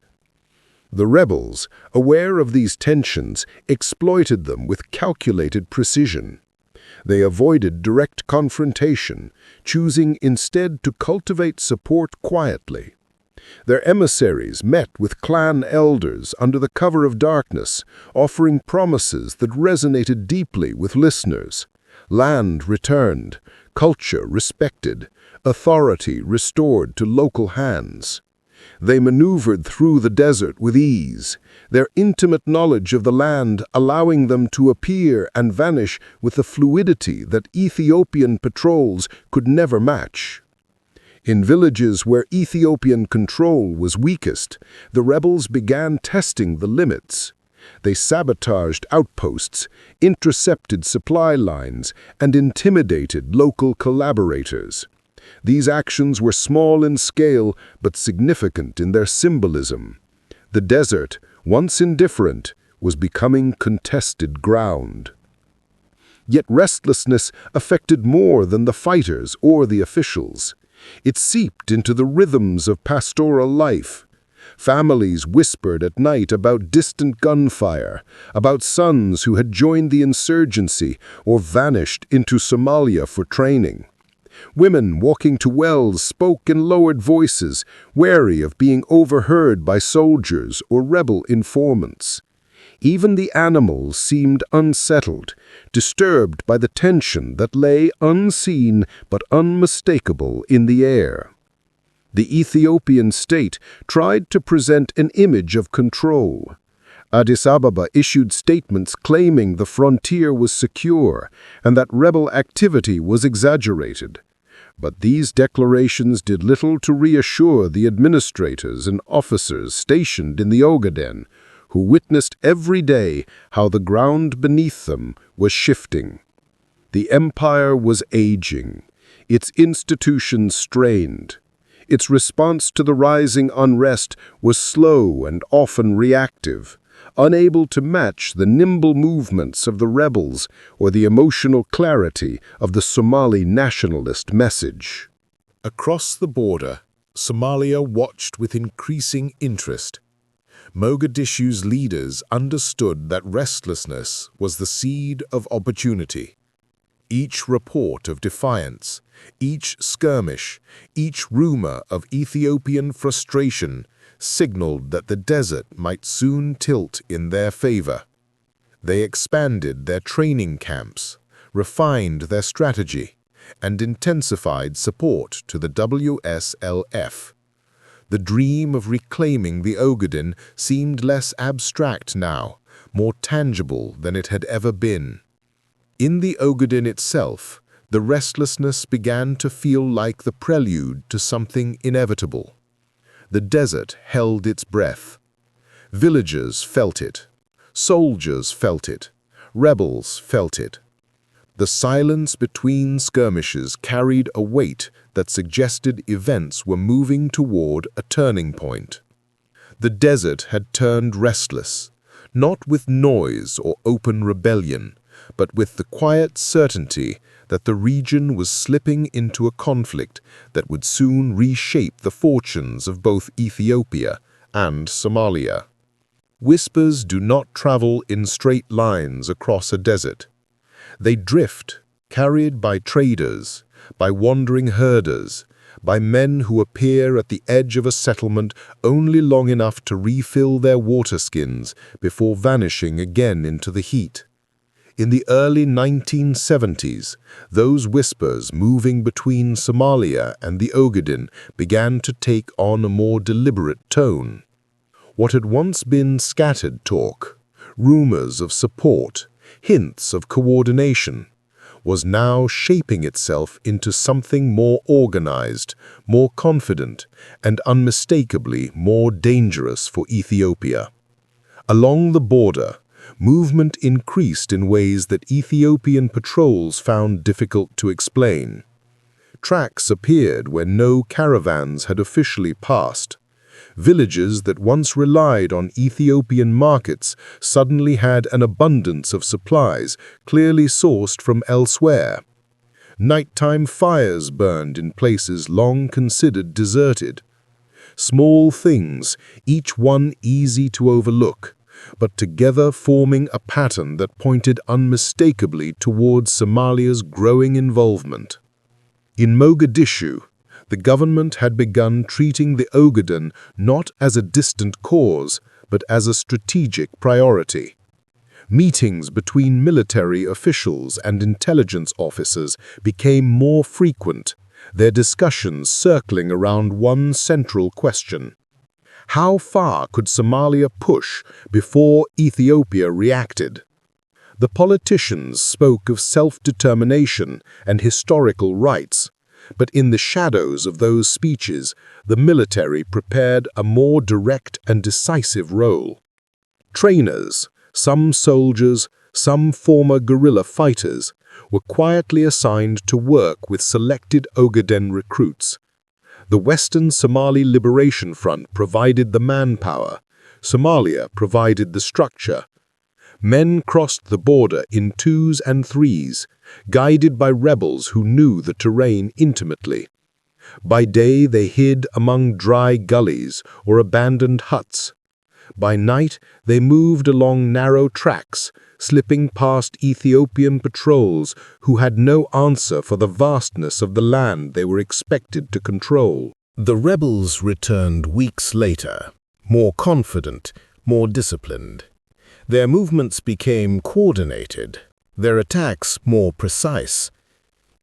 The rebels, aware of these tensions, exploited them with calculated precision. They avoided direct confrontation, choosing instead to cultivate support quietly. Their emissaries met with clan elders under the cover of darkness, offering promises that resonated deeply with listeners. Land returned, culture respected, authority restored to local hands. They maneuvered through the desert with ease, their intimate knowledge of the land allowing them to appear and vanish with a fluidity that Ethiopian patrols could never match. In villages where Ethiopian control was weakest, the rebels began testing the limits. They sabotaged outposts, intercepted supply lines, and intimidated local collaborators. These actions were small in scale but significant in their symbolism. The desert, once indifferent, was becoming contested ground. Yet restlessness affected more than the fighters or the officials. It seeped into the rhythms of pastoral life. Families whispered at night about distant gunfire, about sons who had joined the insurgency or vanished into Somalia for training. Women walking to wells spoke in lowered voices, wary of being overheard by soldiers or rebel informants. Even the animals seemed unsettled, disturbed by the tension that lay unseen but unmistakable in the air. The Ethiopian state tried to present an image of control. Addis Ababa issued statements claiming the frontier was secure and that rebel activity was exaggerated. But these declarations did little to reassure the administrators and officers stationed in the Ogaden, who witnessed every day how the ground beneath them was shifting. The empire was aging, its institutions strained. Its response to the rising unrest was slow and often reactive, unable to match the nimble movements of the rebels or the emotional clarity of the Somali nationalist message. Across the border, Somalia watched with increasing interest. Mogadishu's leaders understood that restlessness was the seed of opportunity. Each report of defiance, each skirmish, each rumor of Ethiopian frustration signaled that the desert might soon tilt in their favor. They expanded their training camps, refined their strategy, and intensified support to the WSLF. The dream of reclaiming the Ogaden seemed less abstract now, more tangible than it had ever been. In the Ogaden itself, the restlessness began to feel like the prelude to something inevitable. The desert held its breath. Villagers felt it. Soldiers felt it. Rebels felt it. The silence between skirmishes carried a weight that suggested events were moving toward a turning point. The desert had turned restless, not with noise or open rebellion, but with the quiet certainty that the region was slipping into a conflict that would soon reshape the fortunes of both Ethiopia and Somalia. Whispers do not travel in straight lines across a desert. They drift, carried by traders, by wandering herders, by men who appear at the edge of a settlement only long enough to refill their water skins before vanishing again into the heat. In the early 1970s, those whispers moving between Somalia and the Ogaden began to take on a more deliberate tone. What had once been scattered talk, rumors of support, hints of coordination, was now shaping itself into something more organized, more confident, and unmistakably more dangerous for Ethiopia. Along the border, movement increased in ways that Ethiopian patrols found difficult to explain. Tracks appeared where no caravans had officially passed. Villages that once relied on Ethiopian markets suddenly had an abundance of supplies clearly sourced from elsewhere. Nighttime fires burned in places long considered deserted. Small things, each one easy to overlook, but together forming a pattern that pointed unmistakably towards Somalia's growing involvement. In Mogadishu, the government had begun treating the Ogaden not as a distant cause, but as a strategic priority. Meetings between military officials and intelligence officers became more frequent, their discussions circling around one central question. How far could Somalia push before Ethiopia reacted? The politicians spoke of self-determination and historical rights, but in the shadows of those speeches, the military prepared a more direct and decisive role. Trainers, some soldiers, some former guerrilla fighters, were quietly assigned to work with selected Ogaden recruits. The Western Somali Liberation Front provided the manpower. Somalia provided the structure. Men crossed the border in twos and threes, guided by rebels who knew the terrain intimately. By day they hid among dry gullies or abandoned huts. By night, they moved along narrow tracks, slipping past Ethiopian patrols who had no answer for the vastness of the land they were expected to control. The rebels returned weeks later, more confident, more disciplined. Their movements became coordinated, their attacks more precise.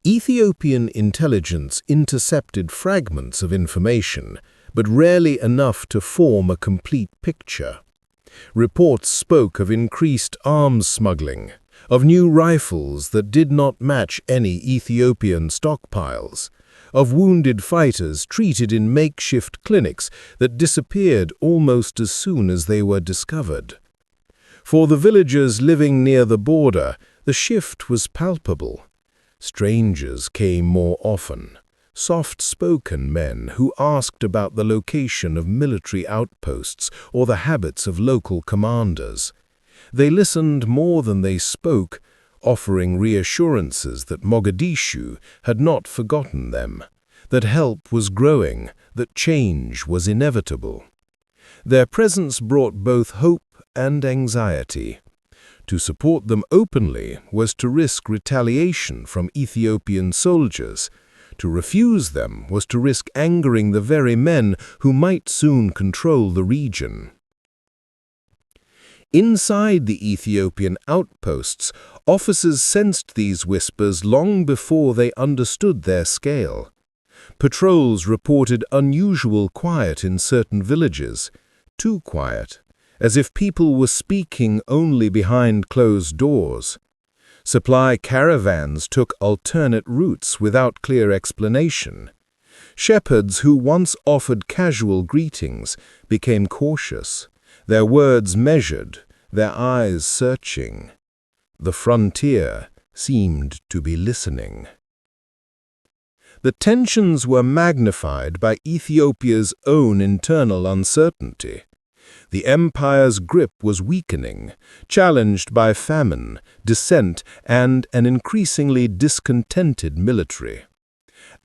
Ethiopian intelligence intercepted fragments of information, but rarely enough to form a complete picture. Reports spoke of increased arms smuggling, of new rifles that did not match any Ethiopian stockpiles, of wounded fighters treated in makeshift clinics that disappeared almost as soon as they were discovered. For the villagers living near the border, the shift was palpable. Strangers came more often, soft-spoken men who asked about the location of military outposts or the habits of local commanders. They listened more than they spoke, offering reassurances that Mogadishu had not forgotten them, that help was growing, that change was inevitable. Their presence brought both hope and anxiety. To support them openly was to risk retaliation from Ethiopian soldiers. To refuse them was to risk angering the very men who might soon control the region. Inside the Ethiopian outposts, officers sensed these whispers long before they understood their scale. Patrols reported unusual quiet in certain villages, too quiet, as if people were speaking only behind closed doors. Supply caravans took alternate routes without clear explanation. Shepherds who once offered casual greetings became cautious, their words measured, their eyes searching. The frontier seemed to be listening. The tensions were magnified by Ethiopia's own internal uncertainty. The empire's grip was weakening, challenged by famine, dissent, and an increasingly discontented military.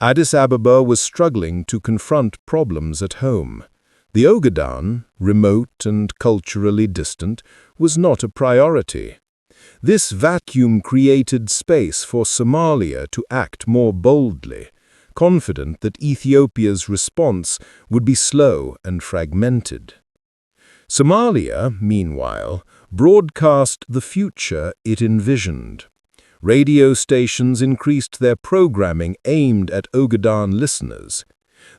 Addis Ababa was struggling to confront problems at home. The Ogaden, remote and culturally distant, was not a priority. This vacuum created space for Somalia to act more boldly, confident that Ethiopia's response would be slow and fragmented. Somalia, meanwhile, broadcast the future it envisioned. Radio stations increased their programming aimed at Ogaden listeners.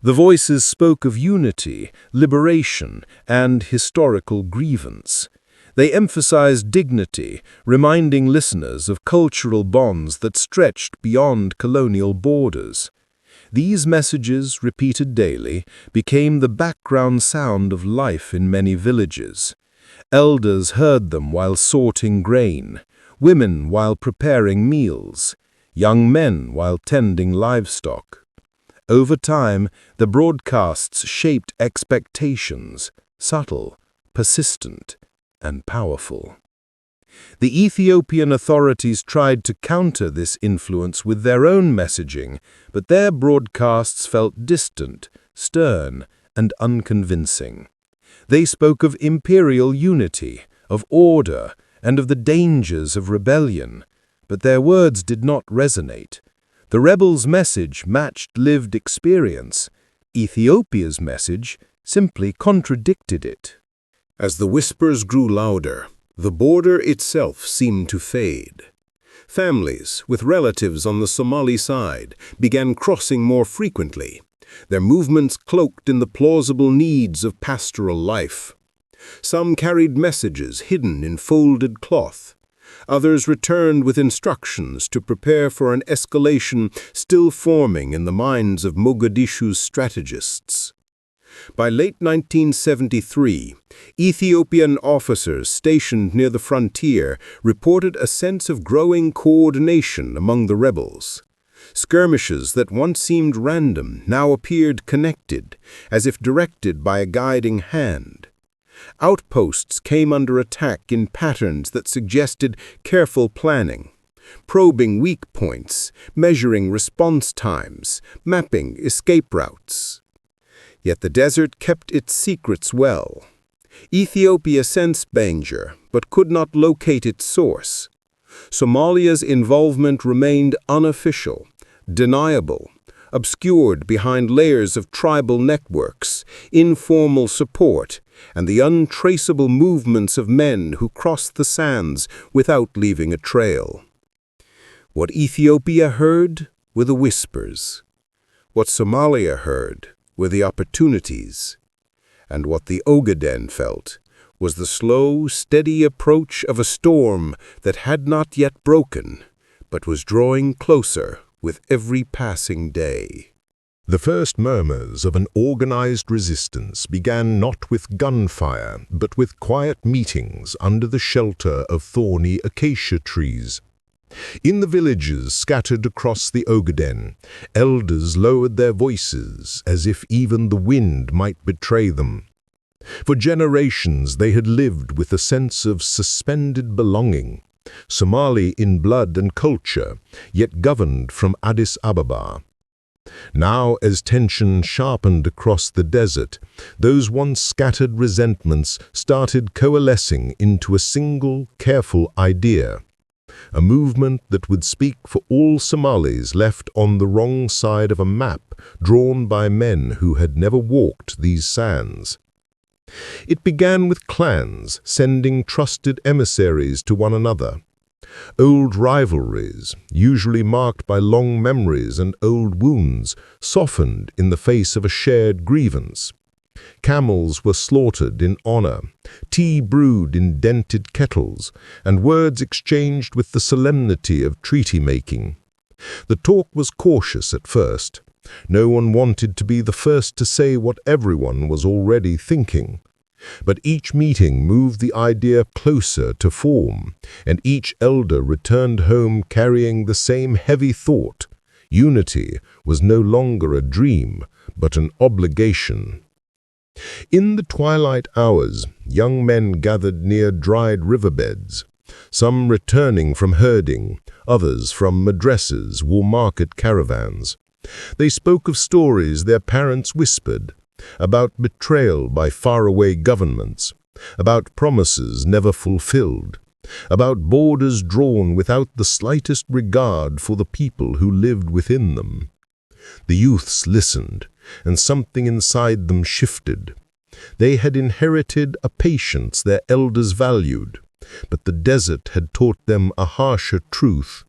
The voices spoke of unity, liberation, and historical grievance. They emphasized dignity, reminding listeners of cultural bonds that stretched beyond colonial borders. These messages, repeated daily, became the background sound of life in many villages. Elders heard them while sorting grain, women while preparing meals, young men while tending livestock. Over time, the broadcasts shaped expectations, subtle, persistent, and powerful. The Ethiopian authorities tried to counter this influence with their own messaging, but their broadcasts felt distant, stern, and unconvincing. They spoke of imperial unity, of order, and of the dangers of rebellion, but their words did not resonate. The rebels' message matched lived experience. Ethiopia's message simply contradicted it. As the whispers grew louder, the border itself seemed to fade. Families with relatives on the Somali side began crossing more frequently, their movements cloaked in the plausible needs of pastoral life. Some carried messages hidden in folded cloth. Others returned with instructions to prepare for an escalation still forming in the minds of Mogadishu's strategists. By late 1973, Ethiopian officers stationed near the frontier reported a sense of growing coordination among the rebels. Skirmishes that once seemed random now appeared connected, as if directed by a guiding hand. Outposts came under attack in patterns that suggested careful planning, probing weak points, measuring response times, mapping escape routes. Yet the desert kept its secrets well. Ethiopia sensed danger, but could not locate its source. Somalia's involvement remained unofficial, deniable, obscured behind layers of tribal networks, informal support, and the untraceable movements of men who crossed the sands without leaving a trail. What Ethiopia heard were the whispers. What Somalia heard were the opportunities. And what the Ogaden felt was the slow, steady approach of a storm that had not yet broken, but was drawing closer with every passing day. The first murmurs of an organized resistance began not with gunfire, but with quiet meetings under the shelter of thorny acacia trees. In the villages scattered across the Ogaden, elders lowered their voices as if even the wind might betray them. For generations they had lived with a sense of suspended belonging, Somali in blood and culture, yet governed from Addis Ababa. Now, as tension sharpened across the desert, those once scattered resentments started coalescing into a single, careful idea. A movement that would speak for all Somalis left on the wrong side of a map drawn by men who had never walked these sands. It began with clans sending trusted emissaries to one another. Old rivalries, usually marked by long memories and old wounds, softened in the face of a shared grievance. Camels were slaughtered in honor, tea brewed in dented kettles, and words exchanged with the solemnity of treaty-making. The talk was cautious at first. No one wanted to be the first to say what everyone was already thinking. But each meeting moved the idea closer to form, and each elder returned home carrying the same heavy thought. Unity was no longer a dream, but an obligation. In the twilight hours, young men gathered near dried riverbeds. Some returning from herding, others from madrasas or market caravans. They spoke of stories their parents whispered, about betrayal by faraway governments, about promises never fulfilled, about borders drawn without the slightest regard for the people who lived within them. The youths listened, and something inside them shifted. They had inherited a patience their elders valued, but the desert had taught them a harsher truth.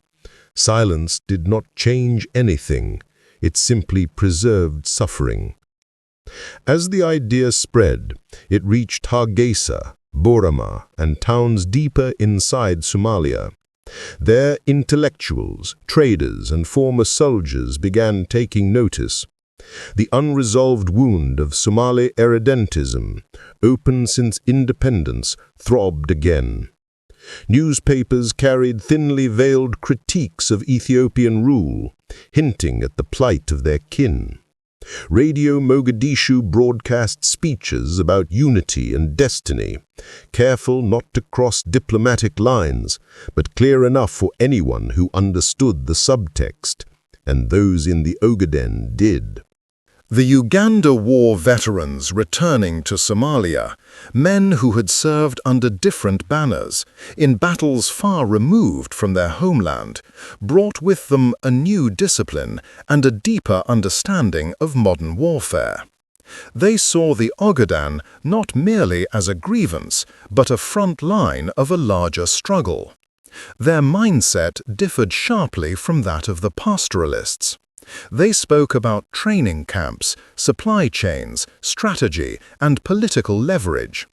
Silence did not change anything, it simply preserved suffering. As the idea spread, it reached Hargeisa, Borama, and towns deeper inside Somalia. There, intellectuals, traders, and former soldiers began taking notice. The unresolved wound of Somali irredentism, open since independence, throbbed again. Newspapers carried thinly veiled critiques of Ethiopian rule, hinting at the plight of their kin. Radio Mogadishu broadcast speeches about unity and destiny, careful not to cross diplomatic lines, but clear enough for anyone who understood the subtext, and those in the Ogaden did. The Uganda War veterans returning to Somalia, men who had served under different banners, in battles far removed from their homeland, brought with them a new discipline and a deeper understanding of modern warfare. They saw the Ogaden not merely as a grievance, but a front line of a larger struggle. Their mindset differed sharply from that of the pastoralists. They spoke about training camps, supply chains, strategy, and political leverage.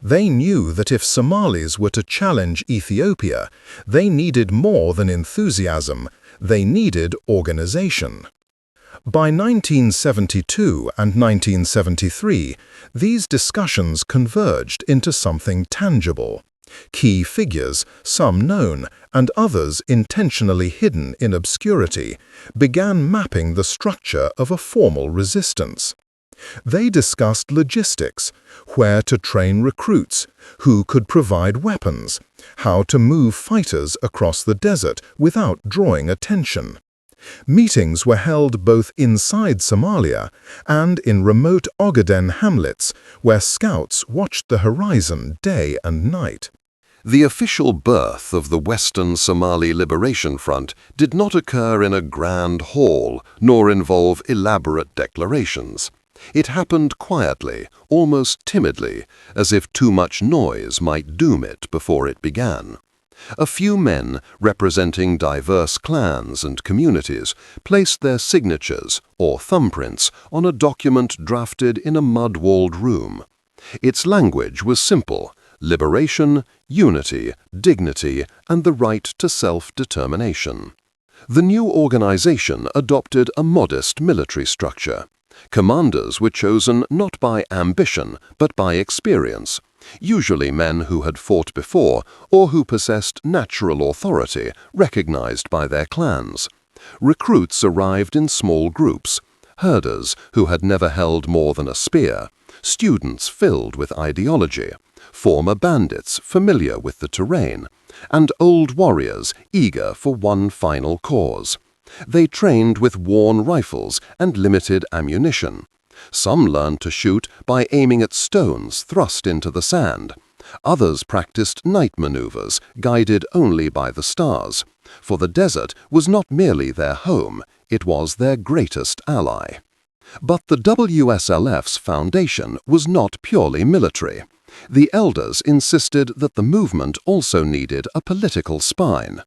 They knew that if Somalis were to challenge Ethiopia, they needed more than enthusiasm, they needed organization. By 1972 and 1973, these discussions converged into something tangible. Key figures, some known and others intentionally hidden in obscurity, began mapping the structure of a formal resistance. They discussed logistics, where to train recruits, who could provide weapons, how to move fighters across the desert without drawing attention. Meetings were held both inside Somalia and in remote Ogaden hamlets, where scouts watched the horizon day and night. The official birth of the Western Somali Liberation Front did not occur in a grand hall nor involve elaborate declarations. It happened quietly, almost timidly, as if too much noise might doom it before it began. A few men, representing diverse clans and communities, placed their signatures, or thumbprints, on a document drafted in a mud-walled room. Its language was simple: liberation, unity, dignity, and the right to self-determination. The new organization adopted a modest military structure. Commanders were chosen not by ambition, but by experience, usually men who had fought before or who possessed natural authority recognized by their clans. Recruits arrived in small groups: herders who had never held more than a spear, students filled with ideology, former bandits familiar with the terrain, and old warriors eager for one final cause. They trained with worn rifles and limited ammunition. Some learned to shoot by aiming at stones thrust into the sand. Others practiced night maneuvers, guided only by the stars. For the desert was not merely their home, it was their greatest ally. But the WSLF's foundation was not purely military. The elders insisted that the movement also needed a political spine.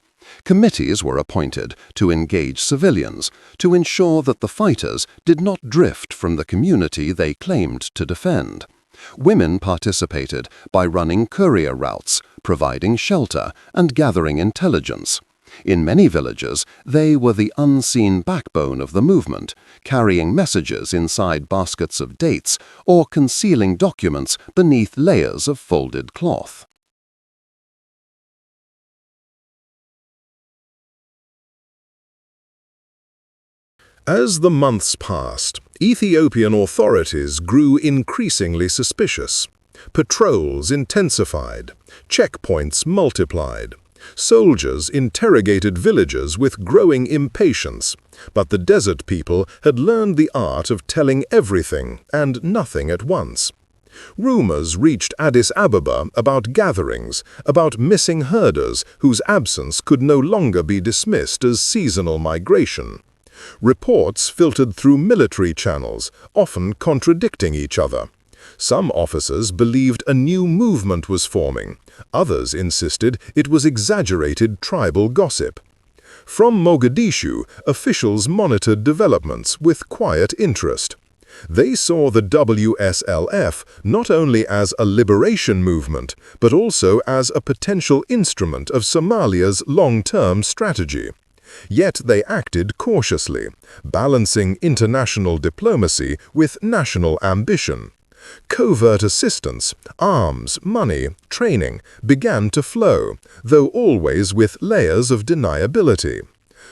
Committees were appointed to engage civilians, to ensure that the fighters did not drift from the community they claimed to defend. Women participated by running courier routes, providing shelter, and gathering intelligence. In many villages, they were the unseen backbone of the movement, carrying messages inside baskets of dates or concealing documents beneath layers of folded cloth. As the months passed, Ethiopian authorities grew increasingly suspicious. Patrols intensified, checkpoints multiplied. Soldiers interrogated villagers with growing impatience, but the desert people had learned the art of telling everything and nothing at once. Rumors reached Addis Ababa about gatherings, about missing herders whose absence could no longer be dismissed as seasonal migration. Reports filtered through military channels, often contradicting each other. Some officers believed a new movement was forming. Others insisted it was exaggerated tribal gossip. From Mogadishu, officials monitored developments with quiet interest. They saw the WSLF not only as a liberation movement, but also as a potential instrument of Somalia's long-term strategy. Yet they acted cautiously, balancing international diplomacy with national ambition. Covert assistance, arms, money, training began to flow, though always with layers of deniability.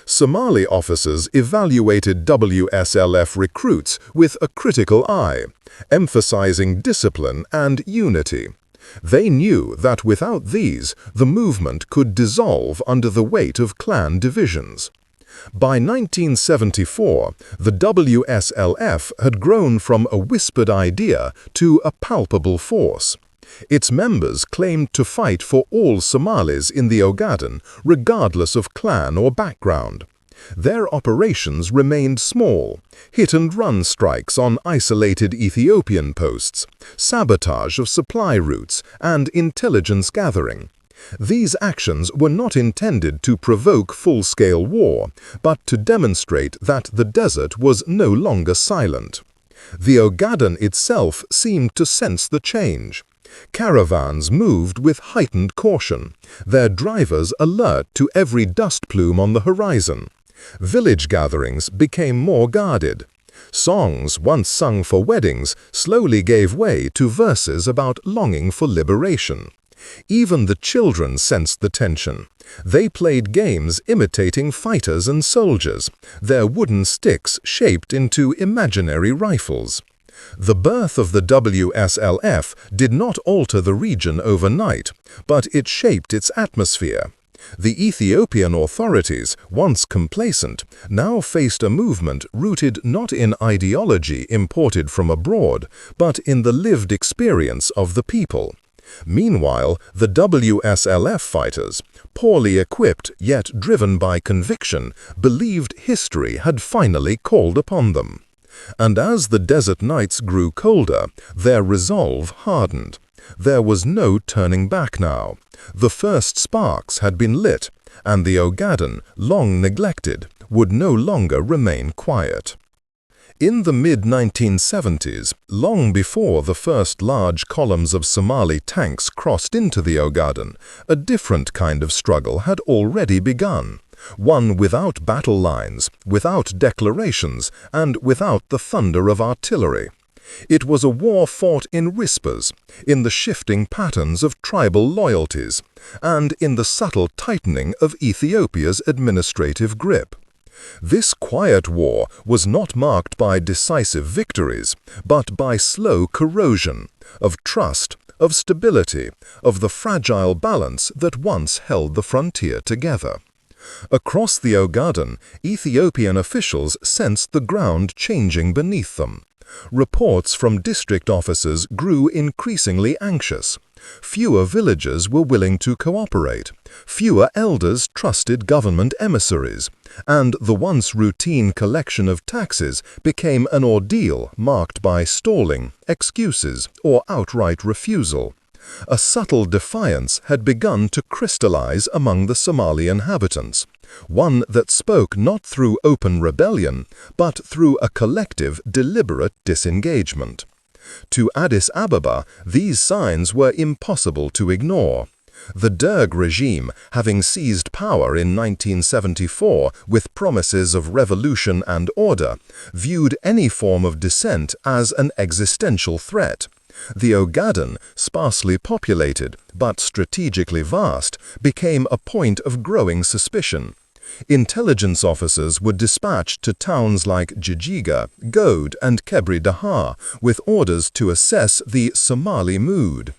Somali officers evaluated WSLF recruits with a critical eye, emphasizing discipline and unity. They knew that without these, the movement could dissolve under the weight of clan divisions. By 1974, the WSLF had grown from a whispered idea to a palpable force. Its members claimed to fight for all Somalis in the Ogaden, regardless of clan or background. Their operations remained small: hit-and-run strikes on isolated Ethiopian posts, sabotage of supply routes, and intelligence gathering. These actions were not intended to provoke full-scale war, but to demonstrate that the desert was no longer silent. The Ogaden itself seemed to sense the change. Caravans moved with heightened caution, their drivers alert to every dust plume on the horizon. Village gatherings became more guarded. Songs once sung for weddings slowly gave way to verses about longing for liberation. Even the children sensed the tension. They played games imitating fighters and soldiers, their wooden sticks shaped into imaginary rifles. The birth of the WSLF did not alter the region overnight, but it shaped its atmosphere. The Ethiopian authorities, once complacent, now faced a movement rooted not in ideology imported from abroad, but in the lived experience of the people. Meanwhile, the WSLF fighters, poorly equipped yet driven by conviction, believed history had finally called upon them. And as the desert nights grew colder, their resolve hardened. There was no turning back now. The first sparks had been lit, and the Ogaden, long neglected, would no longer remain quiet. In the mid-1970s, long before the first large columns of Somali tanks crossed into the Ogaden, a different kind of struggle had already begun. One without battle lines, without declarations, and without the thunder of artillery. It was a war fought in whispers, in the shifting patterns of tribal loyalties, and in the subtle tightening of Ethiopia's administrative grip. This quiet war was not marked by decisive victories, but by slow corrosion of trust, of stability, of the fragile balance that once held the frontier together. Across the Ogaden, Ethiopian officials sensed the ground changing beneath them. Reports from district officers grew increasingly anxious. Fewer villagers were willing to cooperate. Fewer elders trusted government emissaries. And the once routine collection of taxes became an ordeal marked by stalling, excuses, or outright refusal. A subtle defiance had begun to crystallize among the Somali inhabitants, one that spoke not through open rebellion, but through a collective, deliberate disengagement. To Addis Ababa, these signs were impossible to ignore. The Derg regime, having seized power in 1974 with promises of revolution and order, viewed any form of dissent as an existential threat. The Ogaden, sparsely populated but strategically vast, became a point of growing suspicion. Intelligence officers were dispatched to towns like Jijiga, Gode, and Kebri Dahar with orders to assess the Somali mood.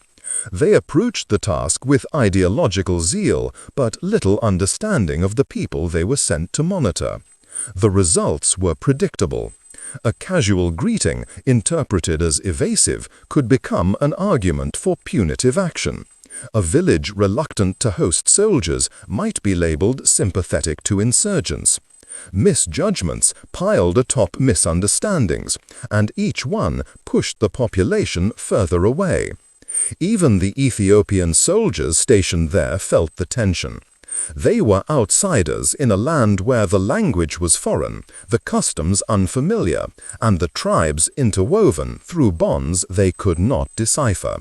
They approached the task with ideological zeal, but little understanding of the people they were sent to monitor. The results were predictable. A casual greeting, interpreted as evasive, could become an argument for punitive action. A village reluctant to host soldiers might be labeled sympathetic to insurgents. Misjudgments piled atop misunderstandings, and each one pushed the population further away. Even the Ethiopian soldiers stationed there felt the tension. They were outsiders in a land where the language was foreign, the customs unfamiliar, and the tribes interwoven through bonds they could not decipher.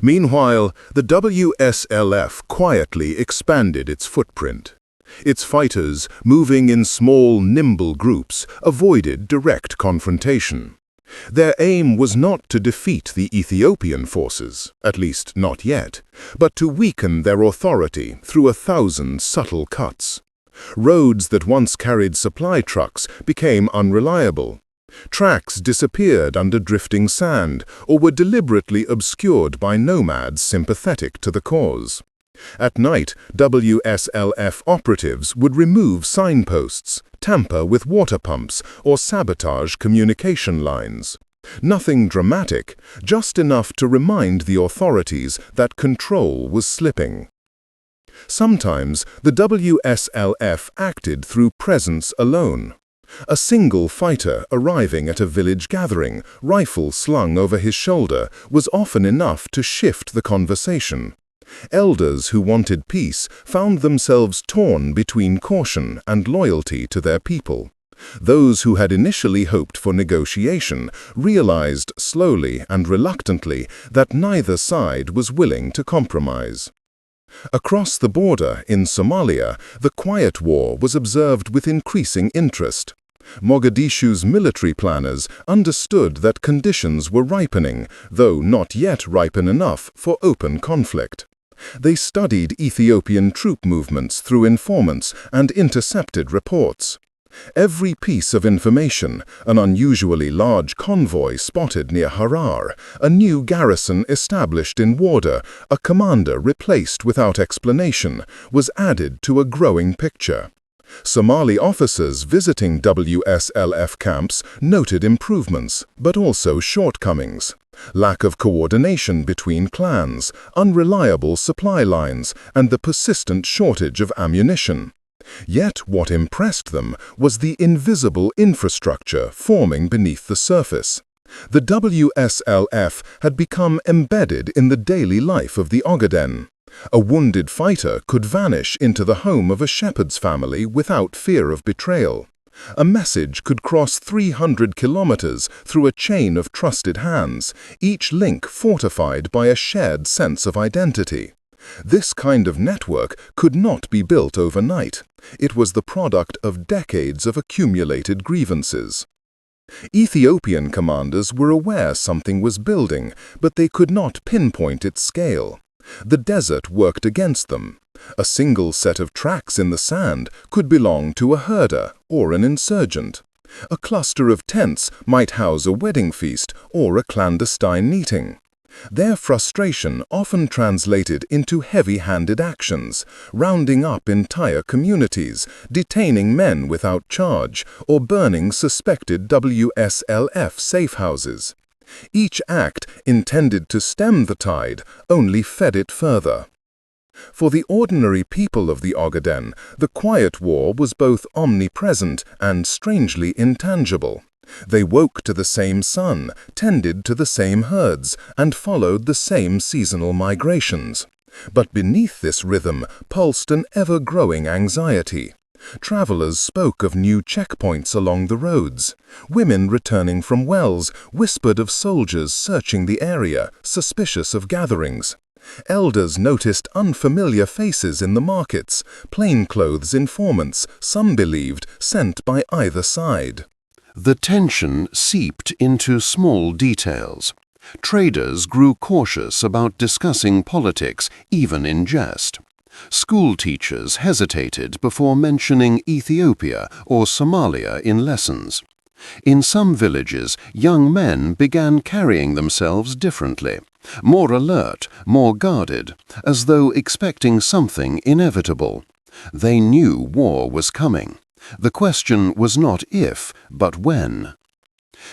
Meanwhile, the WSLF quietly expanded its footprint. Its fighters, moving in small, nimble groups, avoided direct confrontation. Their aim was not to defeat the Ethiopian forces, at least not yet, but to weaken their authority through 1,000 subtle cuts. Roads that once carried supply trucks became unreliable. Tracks disappeared under drifting sand or were deliberately obscured by nomads sympathetic to the cause. At night, WSLF operatives would remove signposts, tamper with water pumps, or sabotage communication lines. Nothing dramatic, just enough to remind the authorities that control was slipping. Sometimes the WSLF acted through presence alone. A single fighter arriving at a village gathering, rifle slung over his shoulder, was often enough to shift the conversation. Elders who wanted peace found themselves torn between caution and loyalty to their people. Those who had initially hoped for negotiation realized slowly and reluctantly that neither side was willing to compromise. Across the border in Somalia, the quiet war was observed with increasing interest. Mogadishu's military planners understood that conditions were ripening, though not yet ripen enough for open conflict. They studied Ethiopian troop movements through informants and intercepted reports. Every piece of information, an unusually large convoy spotted near Harar, a new garrison established in Warda, a commander replaced without explanation, was added to a growing picture. Somali officers visiting WSLF camps noted improvements, but also shortcomings. Lack of coordination between clans, unreliable supply lines, and the persistent shortage of ammunition. Yet what impressed them was the invisible infrastructure forming beneath the surface. The WSLF had become embedded in the daily life of the Ogaden. A wounded fighter could vanish into the home of a shepherd's family without fear of betrayal. A message could cross 300 kilometers through a chain of trusted hands, each link fortified by a shared sense of identity. This kind of network could not be built overnight. It was the product of decades of accumulated grievances. Ethiopian commanders were aware something was building, but they could not pinpoint its scale. The desert worked against them. A single set of tracks in the sand could belong to a herder or an insurgent. A cluster of tents might house a wedding feast or a clandestine meeting. Their frustration often translated into heavy-handed actions, rounding up entire communities, detaining men without charge, or burning suspected WSLF safe houses. Each act, intended to stem the tide, only fed it further. For the ordinary people of the Ogaden, the quiet war was both omnipresent and strangely intangible. They woke to the same sun, tended to the same herds, and followed the same seasonal migrations. But beneath this rhythm pulsed an ever-growing anxiety. Travelers spoke of new checkpoints along the roads. Women returning from wells whispered of soldiers searching the area, suspicious of gatherings. Elders noticed unfamiliar faces in the markets, plainclothes informants, some believed, sent by either side. The tension seeped into small details. Traders grew cautious about discussing politics, even in jest. School teachers hesitated before mentioning Ethiopia or Somalia in lessons. In some villages, young men began carrying themselves differently, more alert, more guarded, as though expecting something inevitable. They knew war was coming. The question was not if, but when.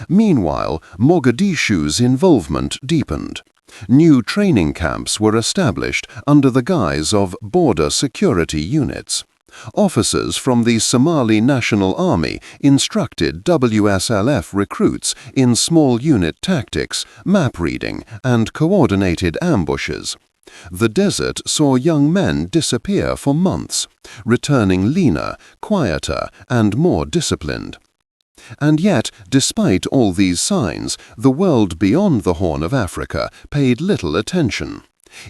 Meanwhile, Mogadishu's involvement deepened. New training camps were established under the guise of border security units. Officers from the Somali National Army instructed WSLF recruits in small unit tactics, map reading, and coordinated ambushes. The desert saw young men disappear for months, returning leaner, quieter, and more disciplined. And yet, despite all these signs, the world beyond the Horn of Africa paid little attention.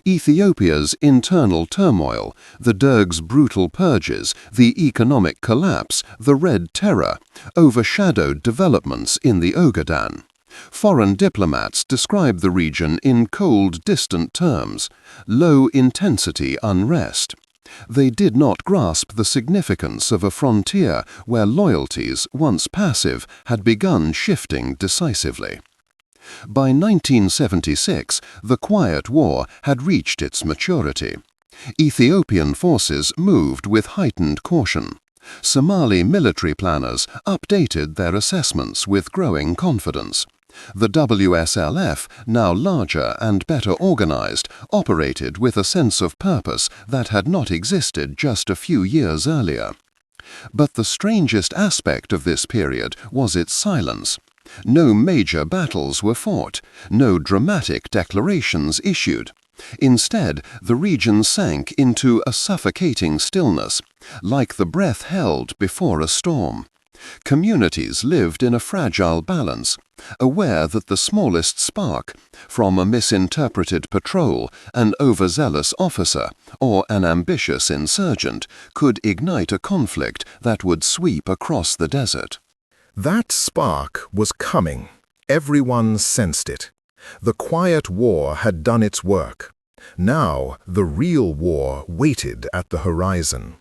Ethiopia's internal turmoil, the Derg's brutal purges, the economic collapse, the Red Terror, overshadowed developments in the Ogaden. Foreign diplomats describe the region in cold, distant terms, low-intensity unrest. They did not grasp the significance of a frontier where loyalties, once passive, had begun shifting decisively. By 1976, the Quiet War had reached its maturity. Ethiopian forces moved with heightened caution. Somali military planners updated their assessments with growing confidence. The WSLF, now larger and better organized, operated with a sense of purpose that had not existed just a few years earlier. But the strangest aspect of this period was its silence. No major battles were fought, no dramatic declarations issued. Instead, the region sank into a suffocating stillness, like the breath held before a storm. Communities lived in a fragile balance, aware that the smallest spark, from a misinterpreted patrol, an overzealous officer, or an ambitious insurgent, could ignite a conflict that would sweep across the desert. That spark was coming. Everyone sensed it. The Quiet War had done its work. Now the real war waited at the horizon.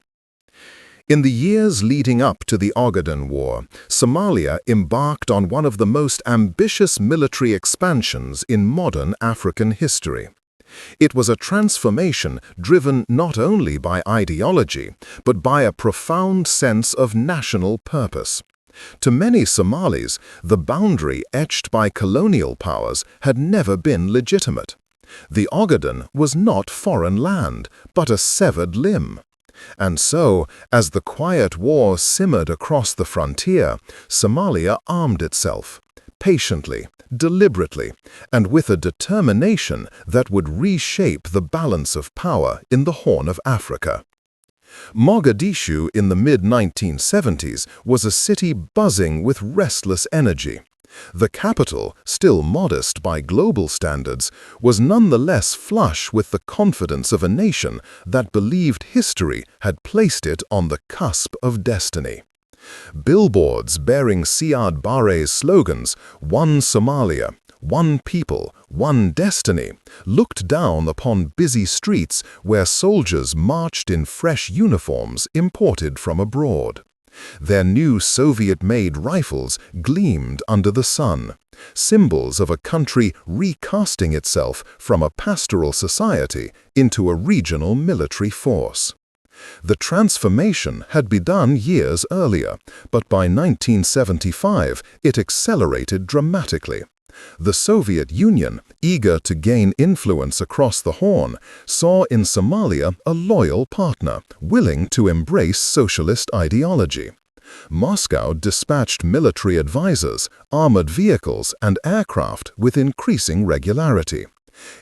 In the years leading up to the Ogaden War, Somalia embarked on one of the most ambitious military expansions in modern African history. It was a transformation driven not only by ideology, but by a profound sense of national purpose. To many Somalis, the boundary etched by colonial powers had never been legitimate. The Ogaden was not foreign land, but a severed limb. And so, as the quiet war simmered across the frontier, Somalia armed itself, patiently, deliberately, and with a determination that would reshape the balance of power in the Horn of Africa. Mogadishu in the mid-1970s was a city buzzing with restless energy. The capital, still modest by global standards, was nonetheless flush with the confidence of a nation that believed history had placed it on the cusp of destiny. Billboards bearing Siad Barre's slogans, "One Somalia, One People, One Destiny," looked down upon busy streets where soldiers marched in fresh uniforms imported from abroad. Their new Soviet-made rifles gleamed under the sun, symbols of a country recasting itself from a pastoral society into a regional military force. The transformation had begun years earlier, but by 1975 it accelerated dramatically. The Soviet Union, eager to gain influence across the Horn, saw in Somalia a loyal partner, willing to embrace socialist ideology. Moscow dispatched military advisors, armored vehicles, and aircraft with increasing regularity.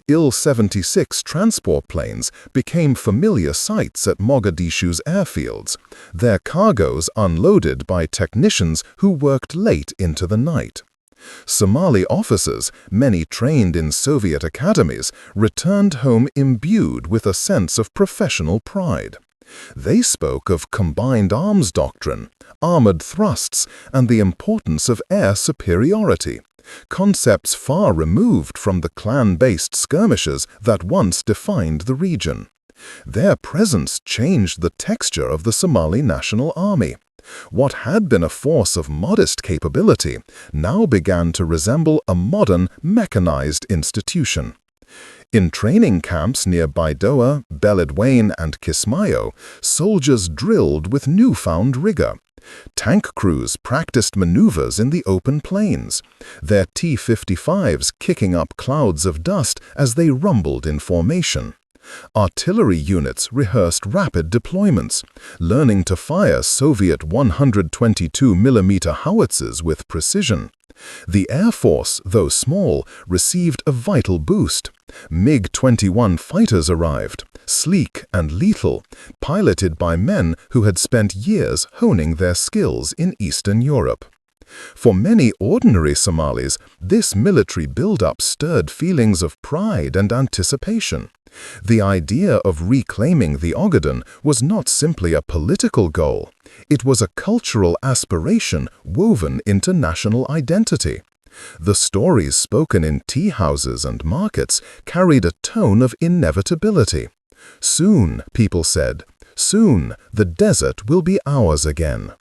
Il-76 transport planes became familiar sights at Mogadishu's airfields, their cargoes unloaded by technicians who worked late into the night. Somali officers, many trained in Soviet academies, returned home imbued with a sense of professional pride. They spoke of combined arms doctrine, armored thrusts, and the importance of air superiority, concepts far removed from the clan-based skirmishes that once defined the region. Their presence changed the texture of the Somali National Army. What had been a force of modest capability now began to resemble a modern, mechanized institution. In training camps near Baidoa, Beledweyne, and Kismayo, soldiers drilled with newfound rigor. Tank crews practiced maneuvers in the open plains, their T-55s kicking up clouds of dust as they rumbled in formation. Artillery units rehearsed rapid deployments, learning to fire Soviet 122mm howitzers with precision. The Air Force, though small, received a vital boost. MiG-21 fighters arrived, sleek and lethal, piloted by men who had spent years honing their skills in Eastern Europe. For many ordinary Somalis, this military build-up stirred feelings of pride and anticipation. The idea of reclaiming the Ogaden was not simply a political goal. It was a cultural aspiration woven into national identity. The stories spoken in tea houses and markets carried a tone of inevitability. Soon, people said, soon the desert will be ours again.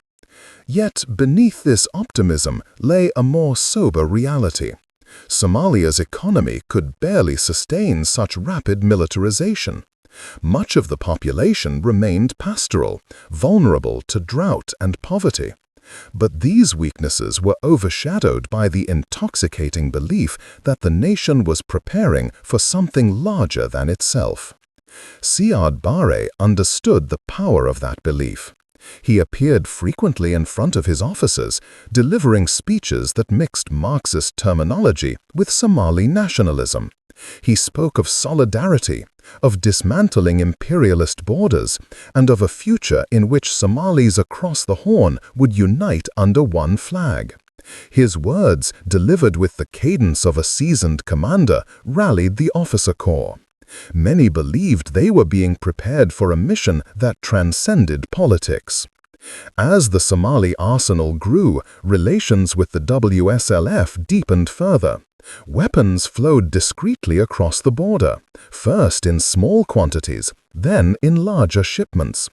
Yet beneath this optimism lay a more sober reality. Somalia's economy could barely sustain such rapid militarization. Much of the population remained pastoral, vulnerable to drought and poverty. But these weaknesses were overshadowed by the intoxicating belief that the nation was preparing for something larger than itself. Siad Barre understood the power of that belief. He appeared frequently in front of his officers, delivering speeches that mixed Marxist terminology with Somali nationalism. He spoke of solidarity, of dismantling imperialist borders, and of a future in which Somalis across the Horn would unite under one flag. His words, delivered with the cadence of a seasoned commander, rallied the officer corps. Many believed they were being prepared for a mission that transcended politics. As the Somali arsenal grew, relations with the WSLF deepened further. Weapons flowed discreetly across the border, first in small quantities, then in larger shipments.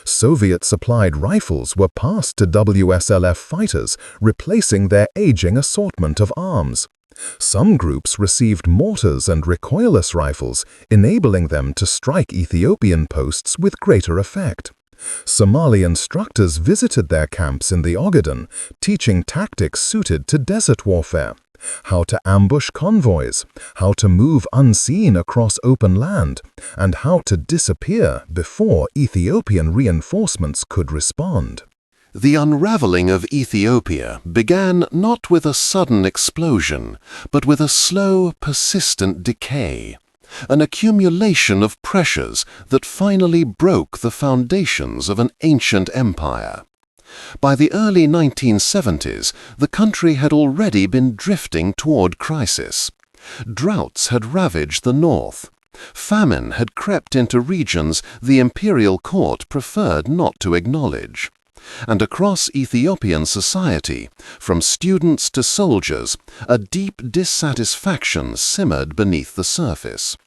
Soviet-supplied rifles were passed to WSLF fighters, replacing their aging assortment of arms. Some groups received mortars and recoilless rifles, enabling them to strike Ethiopian posts with greater effect. Somali instructors visited their camps in the Ogaden, teaching tactics suited to desert warfare. How to ambush convoys, how to move unseen across open land, and how to disappear before Ethiopian reinforcements could respond. The unraveling of Ethiopia began not with a sudden explosion, but with a slow, persistent decay, an accumulation of pressures that finally broke the foundations of an ancient empire. By the early 1970s, the country had already been drifting toward crisis. Droughts had ravaged the north. Famine had crept into regions the imperial court preferred not to acknowledge. And across Ethiopian society, from students to soldiers, a deep dissatisfaction simmered beneath the surface.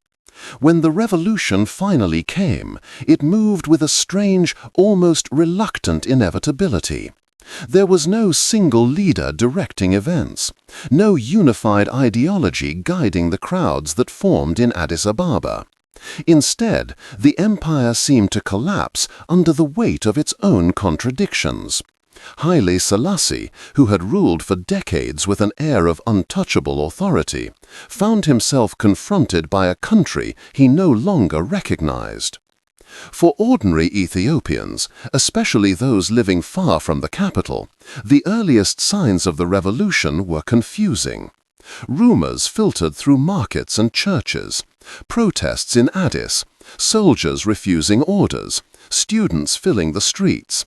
When the revolution finally came, it moved with a strange, almost reluctant inevitability. There was no single leader directing events, no unified ideology guiding the crowds that formed in Addis Ababa. Instead, the empire seemed to collapse under the weight of its own contradictions. Haile Selassie, who had ruled for decades with an air of untouchable authority, found himself confronted by a country he no longer recognized. For ordinary Ethiopians, especially those living far from the capital, the earliest signs of the revolution were confusing. Rumors filtered through markets and churches, protests in Addis, soldiers refusing orders, students filling the streets.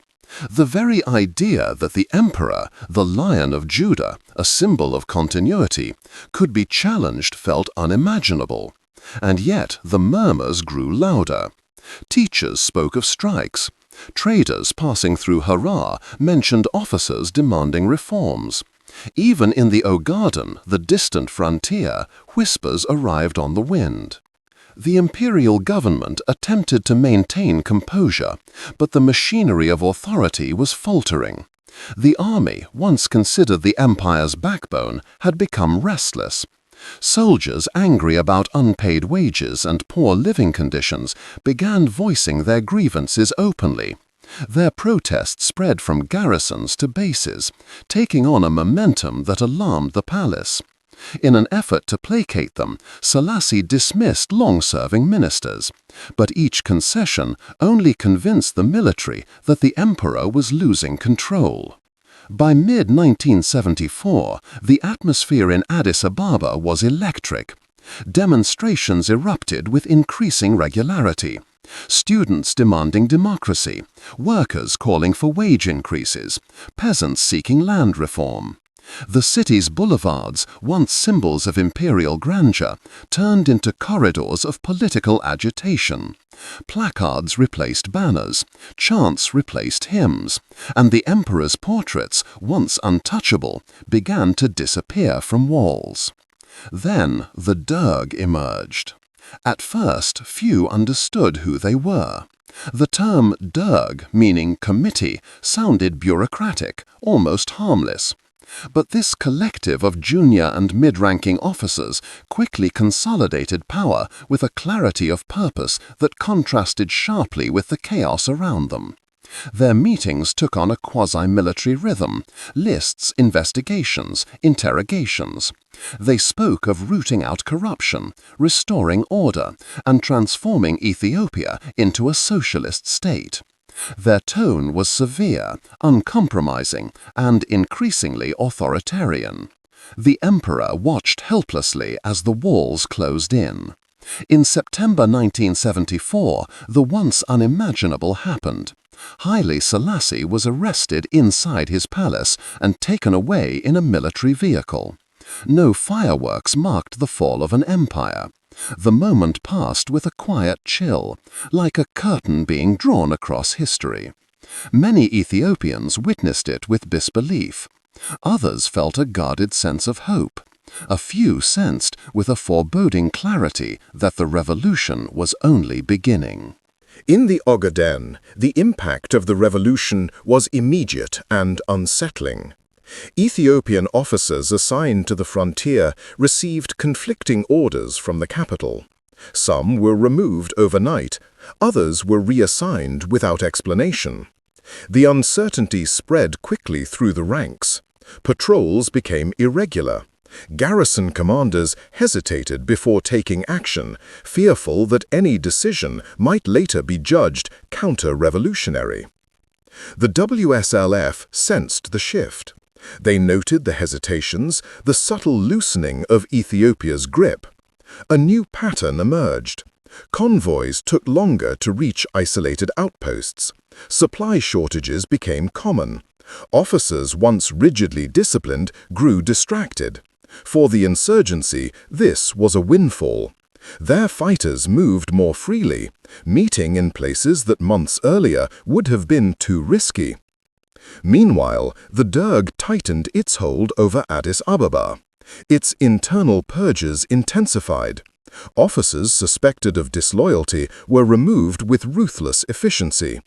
The very idea that the emperor, the Lion of Judah, a symbol of continuity, could be challenged felt unimaginable. And yet the murmurs grew louder. Teachers spoke of strikes. Traders passing through Harar mentioned officers demanding reforms. Even in the Ogaden, the distant frontier, whispers arrived on the wind. The imperial government attempted to maintain composure, but the machinery of authority was faltering. The army, once considered the empire's backbone, had become restless. Soldiers angry about unpaid wages and poor living conditions began voicing their grievances openly. Their protests spread from garrisons to bases, taking on a momentum that alarmed the palace. In an effort to placate them, Selassie dismissed long-serving ministers, but each concession only convinced the military that the emperor was losing control. By mid-1974, the atmosphere in Addis Ababa was electric. Demonstrations erupted with increasing regularity. Students demanding democracy, workers calling for wage increases, peasants seeking land reform. The city's boulevards, once symbols of imperial grandeur, turned into corridors of political agitation. Placards replaced banners, chants replaced hymns, and the emperor's portraits, once untouchable, began to disappear from walls. Then the Derg emerged. At first, few understood who they were. The term Derg, meaning committee, sounded bureaucratic, almost harmless. But this collective of junior and mid-ranking officers quickly consolidated power with a clarity of purpose that contrasted sharply with the chaos around them. Their meetings took on a quasi-military rhythm: lists, investigations, interrogations. They spoke of rooting out corruption, restoring order, and transforming Ethiopia into a socialist state. Their tone was severe, uncompromising, and increasingly authoritarian. The emperor watched helplessly as the walls closed in. In September 1974, the once unimaginable happened. Haile Selassie was arrested inside his palace and taken away in a military vehicle. No fireworks marked the fall of an empire. The moment passed with a quiet chill, like a curtain being drawn across history. Many Ethiopians witnessed it with disbelief. Others felt a guarded sense of hope. A few sensed with a foreboding clarity that the revolution was only beginning. In the Ogaden, the impact of the revolution was immediate and unsettling. Ethiopian officers assigned to the frontier received conflicting orders from the capital. Some were removed overnight, others were reassigned without explanation. The uncertainty spread quickly through the ranks. Patrols became irregular. Garrison commanders hesitated before taking action, fearful that any decision might later be judged counter-revolutionary. The WSLF sensed the shift. They noted the hesitations, the subtle loosening of Ethiopia's grip. A new pattern emerged. Convoys took longer to reach isolated outposts. Supply shortages became common. Officers once rigidly disciplined grew distracted. For the insurgency, this was a windfall. Their fighters moved more freely, meeting in places that months earlier would have been too risky. Meanwhile, the Derg tightened its hold over Addis Ababa. Its internal purges intensified. Officers suspected of disloyalty were removed with ruthless efficiency.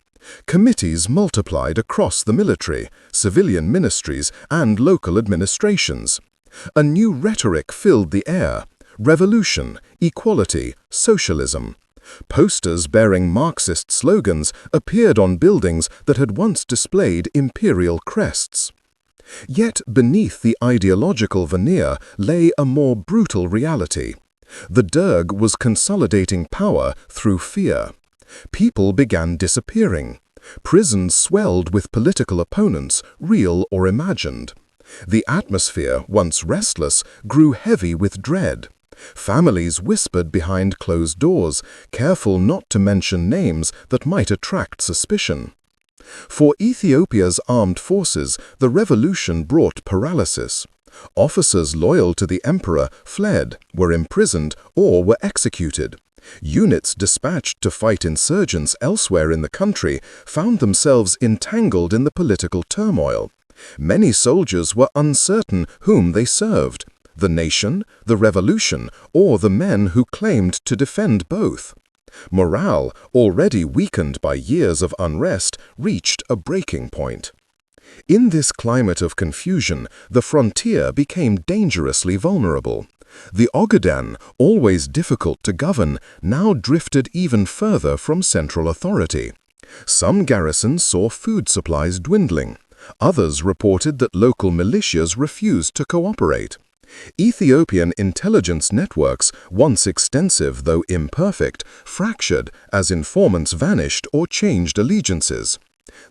Committees multiplied across the military, civilian ministries, and local administrations. A new rhetoric filled the air: revolution, equality, socialism. Posters bearing Marxist slogans appeared on buildings that had once displayed imperial crests. Yet beneath the ideological veneer lay a more brutal reality. The Derg was consolidating power through fear. People began disappearing. Prisons swelled with political opponents, real or imagined. The atmosphere, once restless, grew heavy with dread. Families whispered behind closed doors, careful not to mention names that might attract suspicion. For Ethiopia's armed forces, the revolution brought paralysis. Officers loyal to the emperor fled, were imprisoned, or were executed. Units dispatched to fight insurgents elsewhere in the country found themselves entangled in the political turmoil. Many soldiers were uncertain whom they served: the nation, the revolution, or the men who claimed to defend both. Morale, already weakened by years of unrest, reached a breaking point. In this climate of confusion, the frontier became dangerously vulnerable. The Ogaden, always difficult to govern, now drifted even further from central authority. Some garrisons saw food supplies dwindling. Others reported that local militias refused to cooperate. Ethiopian intelligence networks, once extensive though imperfect, fractured as informants vanished or changed allegiances.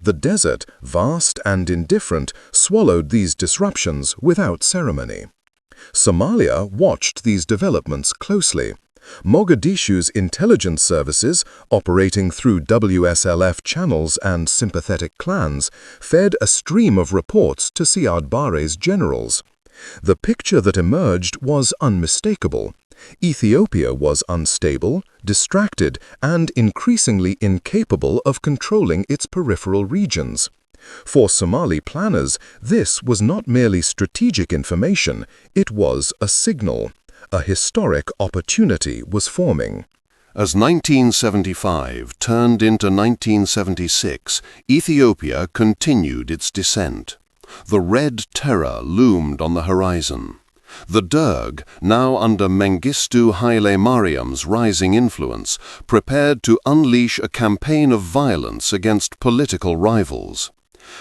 The desert, vast and indifferent, swallowed these disruptions without ceremony. Somalia watched these developments closely. Mogadishu's intelligence services, operating through WSLF channels and sympathetic clans, fed a stream of reports to Siad Barre's generals. The picture that emerged was unmistakable. Ethiopia was unstable, distracted, and increasingly incapable of controlling its peripheral regions. For Somali planners, this was not merely strategic information, it was a signal. A historic opportunity was forming. As 1975 turned into 1976, Ethiopia continued its descent. The Red Terror loomed on the horizon. The Derg, now under Mengistu Haile Mariam's rising influence, prepared to unleash a campaign of violence against political rivals.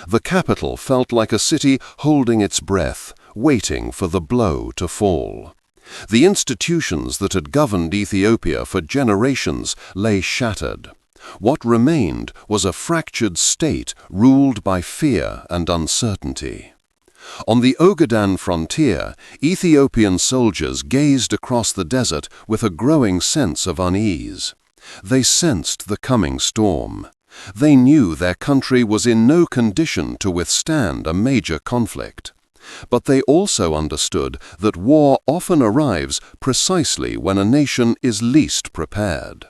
The capital felt like a city holding its breath, waiting for the blow to fall. The institutions that had governed Ethiopia for generations lay shattered. What remained was a fractured state ruled by fear and uncertainty. On the Ogaden frontier, Ethiopian soldiers gazed across the desert with a growing sense of unease. They sensed the coming storm. They knew their country was in no condition to withstand a major conflict. But they also understood that war often arrives precisely when a nation is least prepared.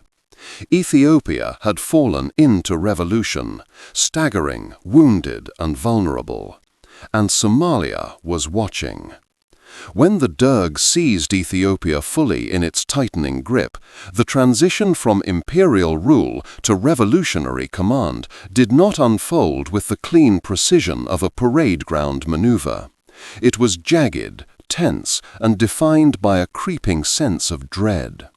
Ethiopia had fallen into revolution, staggering, wounded, and vulnerable. And Somalia was watching. When the Derg seized Ethiopia fully in its tightening grip, the transition from imperial rule to revolutionary command did not unfold with the clean precision of a parade ground maneuver. It was jagged, tense, and defined by a creeping sense of dread.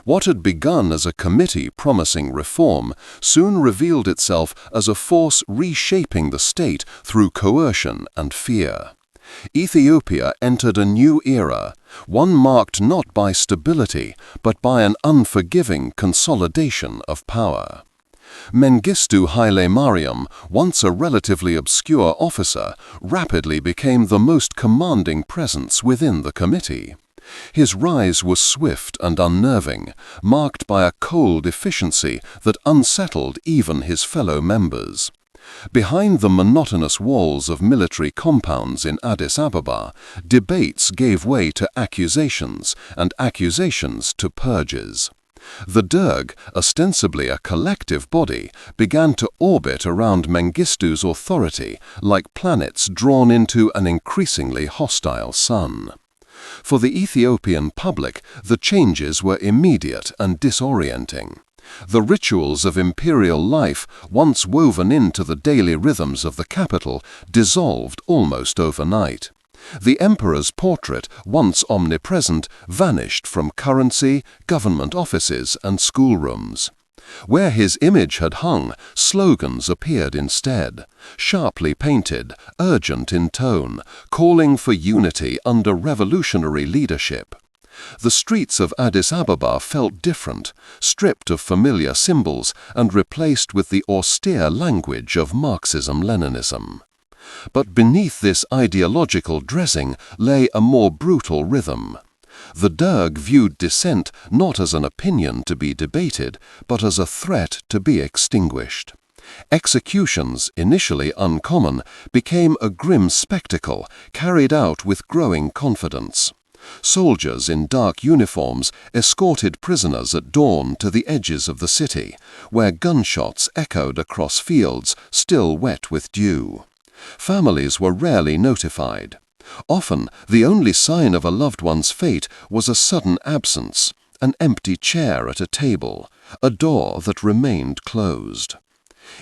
What had begun as a committee promising reform soon revealed itself as a force reshaping the state through coercion and fear. Ethiopia entered a new era, one marked not by stability, but by an unforgiving consolidation of power. Mengistu Haile Mariam, once a relatively obscure officer, rapidly became the most commanding presence within the committee. His rise was swift and unnerving, marked by a cold efficiency that unsettled even his fellow members. Behind the monotonous walls of military compounds in Addis Ababa, debates gave way to accusations, and accusations to purges. The Derg, ostensibly a collective body, began to orbit around Mengistu's authority like planets drawn into an increasingly hostile sun. For the Ethiopian public, the changes were immediate and disorienting. The rituals of imperial life, once woven into the daily rhythms of the capital, dissolved almost overnight. The emperor's portrait, once omnipresent, vanished from currency, government offices, and schoolrooms. Where his image had hung, slogans appeared instead, sharply painted, urgent in tone, calling for unity under revolutionary leadership. The streets of Addis Ababa felt different, stripped of familiar symbols and replaced with the austere language of Marxism-Leninism. But beneath this ideological dressing lay a more brutal rhythm. The Derg viewed dissent not as an opinion to be debated, but as a threat to be extinguished. Executions, initially uncommon, became a grim spectacle carried out with growing confidence. Soldiers in dark uniforms escorted prisoners at dawn to the edges of the city, where gunshots echoed across fields still wet with dew. Families were rarely notified. Often, the only sign of a loved one's fate was a sudden absence, an empty chair at a table, a door that remained closed.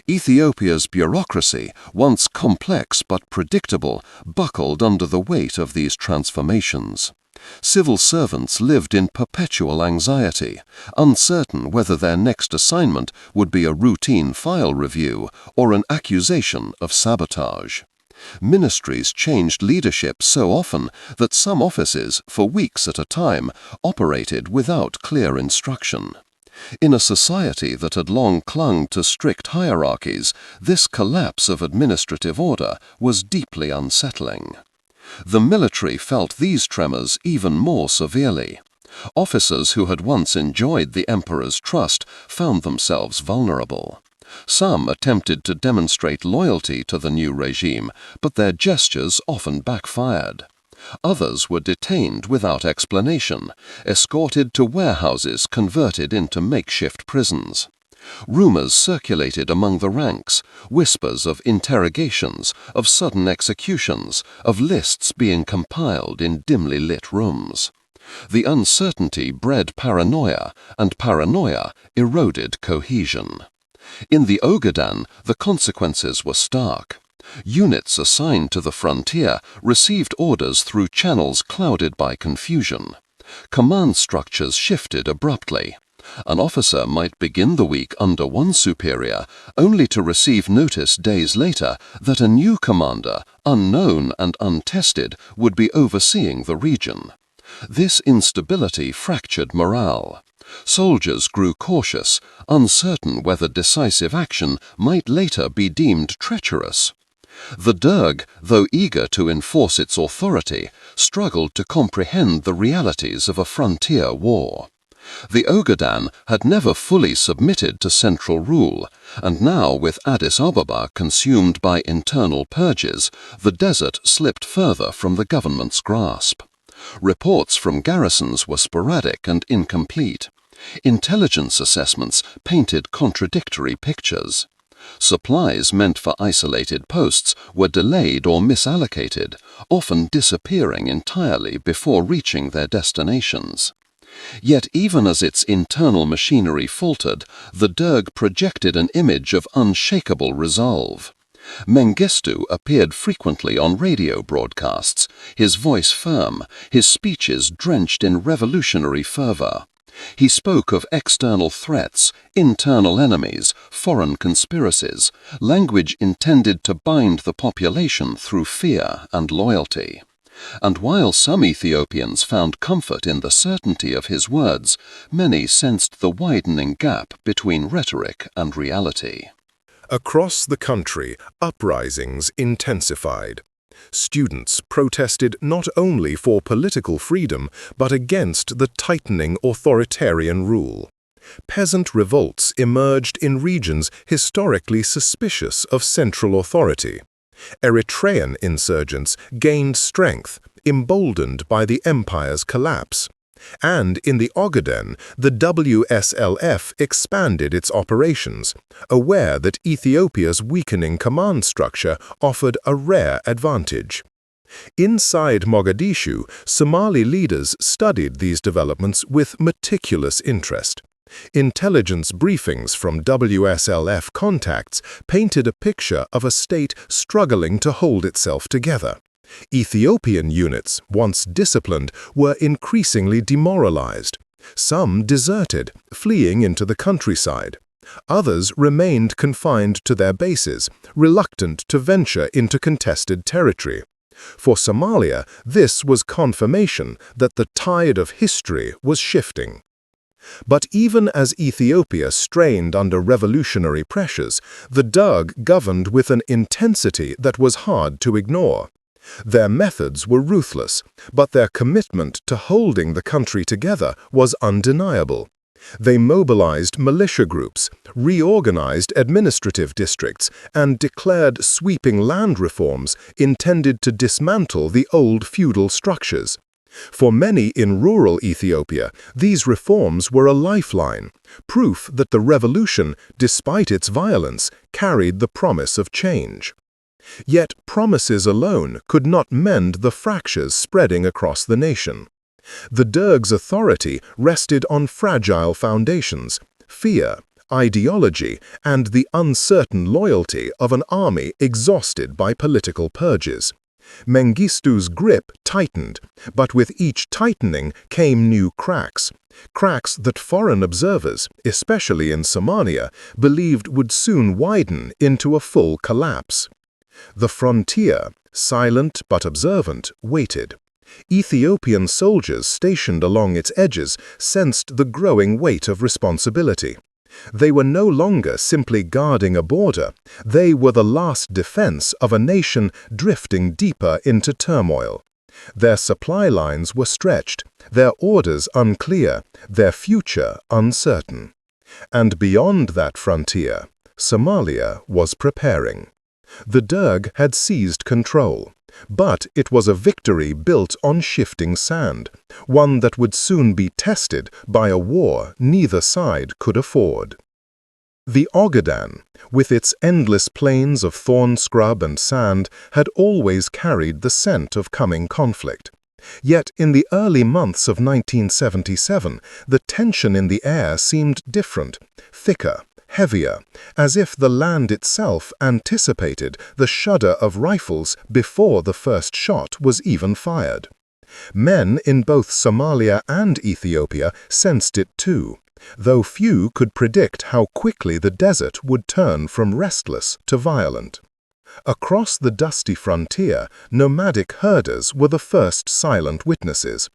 Ethiopia's bureaucracy, once complex but predictable, buckled under the weight of these transformations. Civil servants lived in perpetual anxiety, uncertain whether their next assignment would be a routine file review or an accusation of sabotage. Ministries changed leadership so often that some offices, for weeks at a time, operated without clear instruction. In a society that had long clung to strict hierarchies, this collapse of administrative order was deeply unsettling. The military felt these tremors even more severely. Officers who had once enjoyed the emperor's trust found themselves vulnerable. Some attempted to demonstrate loyalty to the new regime, but their gestures often backfired. Others were detained without explanation, escorted to warehouses converted into makeshift prisons. Rumors circulated among the ranks, whispers of interrogations, of sudden executions, of lists being compiled in dimly lit rooms. The uncertainty bred paranoia, and paranoia eroded cohesion. In the Ogaden, the consequences were stark. Units assigned to the frontier received orders through channels clouded by confusion. Command structures shifted abruptly. An officer might begin the week under one superior, only to receive notice days later that a new commander, unknown and untested, would be overseeing the region. This instability fractured morale. Soldiers grew cautious, uncertain whether decisive action might later be deemed treacherous. The Derg, though eager to enforce its authority, struggled to comprehend the realities of a frontier war. The Ogaden had never fully submitted to central rule, and now, with Addis Ababa consumed by internal purges, the desert slipped further from the government's grasp. Reports from garrisons were sporadic and incomplete. Intelligence assessments painted contradictory pictures. Supplies meant for isolated posts were delayed or misallocated, often disappearing entirely before reaching their destinations. Yet even as its internal machinery faltered, the Derg projected an image of unshakable resolve. Mengistu appeared frequently on radio broadcasts, his voice firm, his speeches drenched in revolutionary fervor. He spoke of external threats, internal enemies, foreign conspiracies, language intended to bind the population through fear and loyalty. And while some Ethiopians found comfort in the certainty of his words, many sensed the widening gap between rhetoric and reality. Across the country, uprisings intensified. Students protested not only for political freedom, but against the tightening authoritarian rule. Peasant revolts emerged in regions historically suspicious of central authority. Eritrean insurgents gained strength, emboldened by the empire's collapse. And in the Ogaden, the WSLF expanded its operations, aware that Ethiopia's weakening command structure offered a rare advantage. Inside Mogadishu, Somali leaders studied these developments with meticulous interest. Intelligence briefings from WSLF contacts painted a picture of a state struggling to hold itself together. Ethiopian units, once disciplined, were increasingly demoralized. Some deserted, fleeing into the countryside. Others remained confined to their bases, reluctant to venture into contested territory. For Somalia, this was confirmation that the tide of history was shifting. But even as Ethiopia strained under revolutionary pressures, the Derg governed with an intensity that was hard to ignore. Their methods were ruthless, but their commitment to holding the country together was undeniable. They mobilized militia groups, reorganized administrative districts, and declared sweeping land reforms intended to dismantle the old feudal structures. For many in rural Ethiopia, these reforms were a lifeline, proof that the revolution, despite its violence, carried the promise of change. Yet promises alone could not mend the fractures spreading across the nation. The Derg's authority rested on fragile foundations: fear, ideology, and the uncertain loyalty of an army exhausted by political purges. Mengistu's grip tightened, but with each tightening came new cracks that foreign observers, especially in Somalia, believed would soon widen into a full collapse. The frontier, silent but observant, waited. Ethiopian soldiers stationed along its edges sensed the growing weight of responsibility. They were no longer simply guarding a border, they were the last defense of a nation drifting deeper into turmoil. Their supply lines were stretched, their orders unclear, their future uncertain. And beyond that frontier, Somalia was preparing. The Derg had seized control, but it was a victory built on shifting sand, one that would soon be tested by a war neither side could afford. The Ogaden, with its endless plains of thorn scrub and sand, had always carried the scent of coming conflict. Yet in the early months of 1977, the tension in the air seemed different, thicker, heavier, as if the land itself anticipated the shudder of rifles before the first shot was even fired. Men in both Somalia and Ethiopia sensed it too, though few could predict how quickly the desert would turn from restless to violent. Across the dusty frontier, nomadic herders were the first silent witnesses.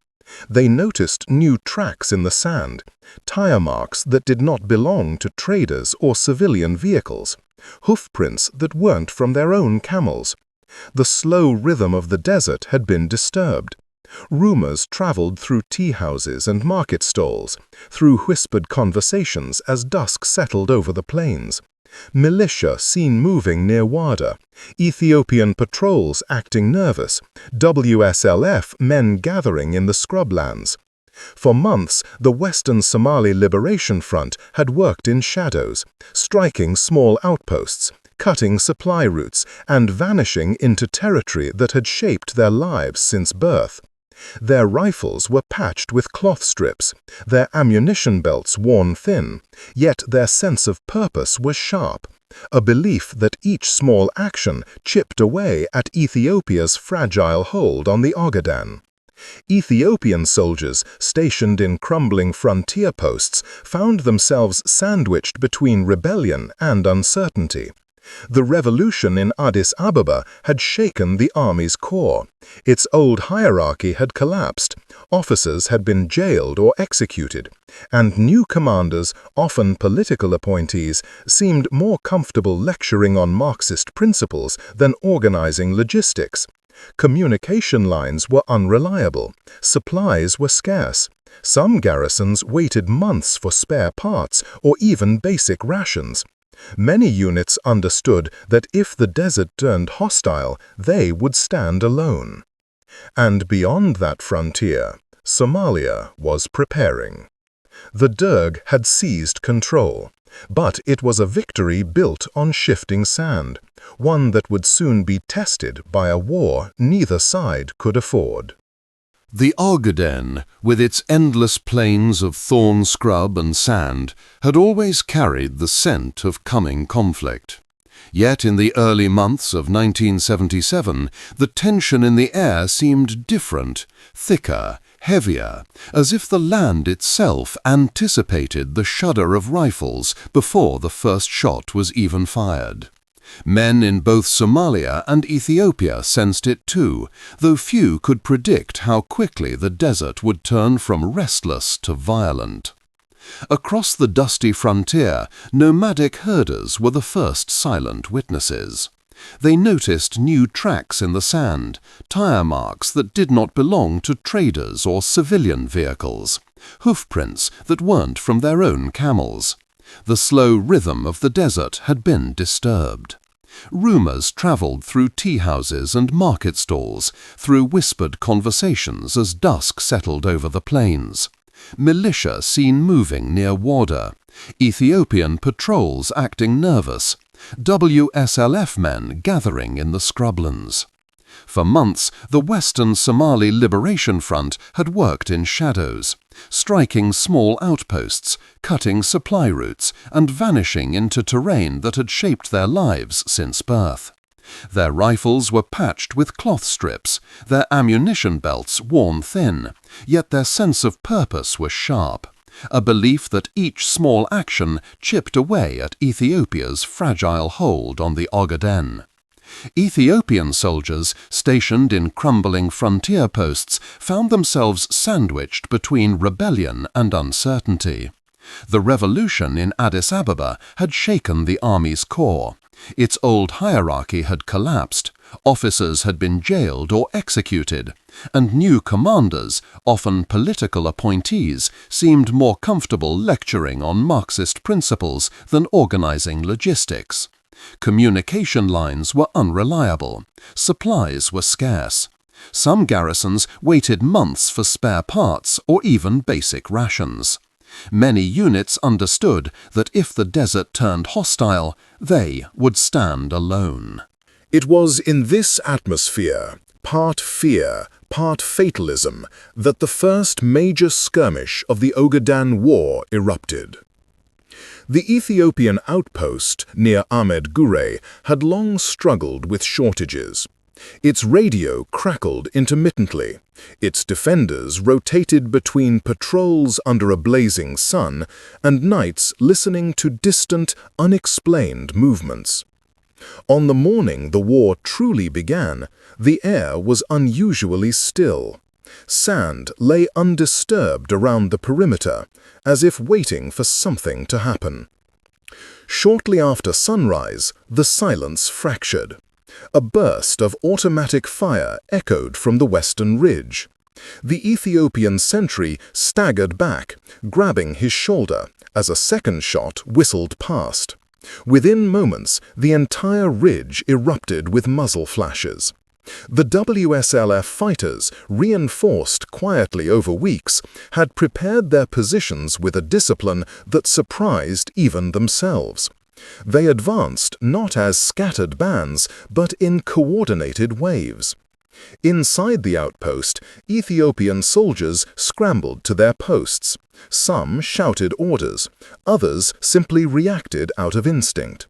They noticed new tracks in the sand, tire marks that did not belong to traders or civilian vehicles, hoofprints that weren't from their own camels. The slow rhythm of the desert had been disturbed. Rumors traveled through tea houses and market stalls, through whispered conversations as dusk settled over the plains. Militia seen moving near Wada, Ethiopian patrols acting nervous, WSLF men gathering in the scrublands. For months, the Western Somali Liberation Front had worked in shadows, striking small outposts, cutting supply routes, and vanishing into territory that had shaped their lives since birth. Their rifles were patched with cloth strips, their ammunition belts worn thin, yet their sense of purpose was sharp, a belief that each small action chipped away at Ethiopia's fragile hold on the Ogaden. Ethiopian soldiers stationed in crumbling frontier posts found themselves sandwiched between rebellion and uncertainty. The revolution in Addis Ababa had shaken the army's core. Its old hierarchy had collapsed, officers had been jailed or executed, and new commanders, often political appointees, seemed more comfortable lecturing on Marxist principles than organizing logistics. Communication lines were unreliable, supplies were scarce. Some garrisons waited months for spare parts or even basic rations. Many units understood that if the desert turned hostile, they would stand alone. And beyond that frontier, Somalia was preparing. The Derg had seized control, but it was a victory built on shifting sand, one that would soon be tested by a war neither side could afford. The Ogaden, with its endless plains of thorn scrub and sand, had always carried the scent of coming conflict. Yet in the early months of 1977, the tension in the air seemed different, thicker, heavier, as if the land itself anticipated the shudder of rifles before the first shot was even fired. Men in both Somalia and Ethiopia sensed it too, though few could predict how quickly the desert would turn from restless to violent. Across the dusty frontier, nomadic herders were the first silent witnesses. They noticed new tracks in the sand, tire marks that did not belong to traders or civilian vehicles, hoofprints that weren't from their own camels. The slow rhythm of the desert had been disturbed. Rumors traveled through tea houses and market stalls, through whispered conversations as dusk settled over the plains. Militia seen moving near Warda, Ethiopian patrols acting nervous, WSLF men gathering in the scrublands. For months, the Western Somali Liberation Front had worked in shadows, striking small outposts, cutting supply routes, and vanishing into terrain that had shaped their lives since birth. Their rifles were patched with cloth strips, their ammunition belts worn thin, yet their sense of purpose was sharp, a belief that each small action chipped away at Ethiopia's fragile hold on the Ogaden. Ethiopian soldiers stationed in crumbling frontier posts found themselves sandwiched between rebellion and uncertainty. The revolution in Addis Ababa had shaken the army's core. Its old hierarchy had collapsed, officers had been jailed or executed, and new commanders, often political appointees, seemed more comfortable lecturing on Marxist principles than organizing logistics. Communication lines were unreliable. Supplies were scarce. Some garrisons waited months for spare parts or even basic rations. Many units understood that if the desert turned hostile, they would stand alone. It was in this atmosphere, part fear, part fatalism, that the first major skirmish of the Ogaden War erupted. The Ethiopian outpost near Ahmed Gure had long struggled with shortages. Its radio crackled intermittently. Its defenders rotated between patrols under a blazing sun and nights listening to distant, unexplained movements. On the morning the war truly began, the air was unusually still. Sand lay undisturbed around the perimeter, as if waiting for something to happen. Shortly after sunrise, the silence fractured. A burst of automatic fire echoed from the western ridge. The Ethiopian sentry staggered back, grabbing his shoulder, as a second shot whistled past. Within moments, the entire ridge erupted with muzzle flashes. The WSLF fighters, reinforced quietly over weeks, had prepared their positions with a discipline that surprised even themselves. They advanced not as scattered bands, but in coordinated waves. Inside the outpost, Ethiopian soldiers scrambled to their posts. Some shouted orders, others simply reacted out of instinct.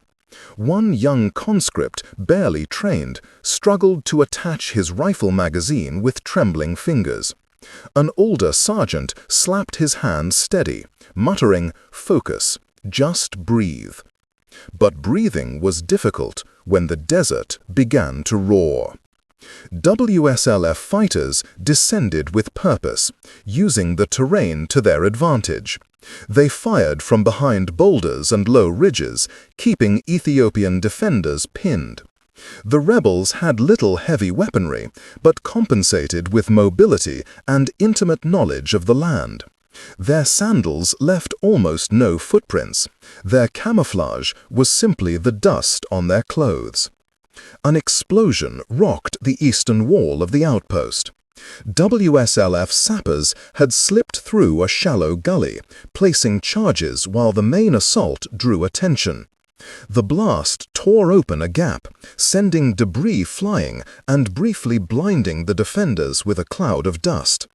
One young conscript, barely trained, struggled to attach his rifle magazine with trembling fingers. An older sergeant slapped his hand steady, muttering, "Focus, just breathe." But breathing was difficult when the desert began to roar. WSLF fighters descended with purpose, using the terrain to their advantage. They fired from behind boulders and low ridges, keeping Ethiopian defenders pinned. The rebels had little heavy weaponry, but compensated with mobility and intimate knowledge of the land. Their sandals left almost no footprints. Their camouflage was simply the dust on their clothes. An explosion rocked the eastern wall of the outpost. WSLF sappers had slipped through a shallow gully, placing charges while the main assault drew attention. The blast tore open a gap, sending debris flying and briefly blinding the defenders with a cloud of dust.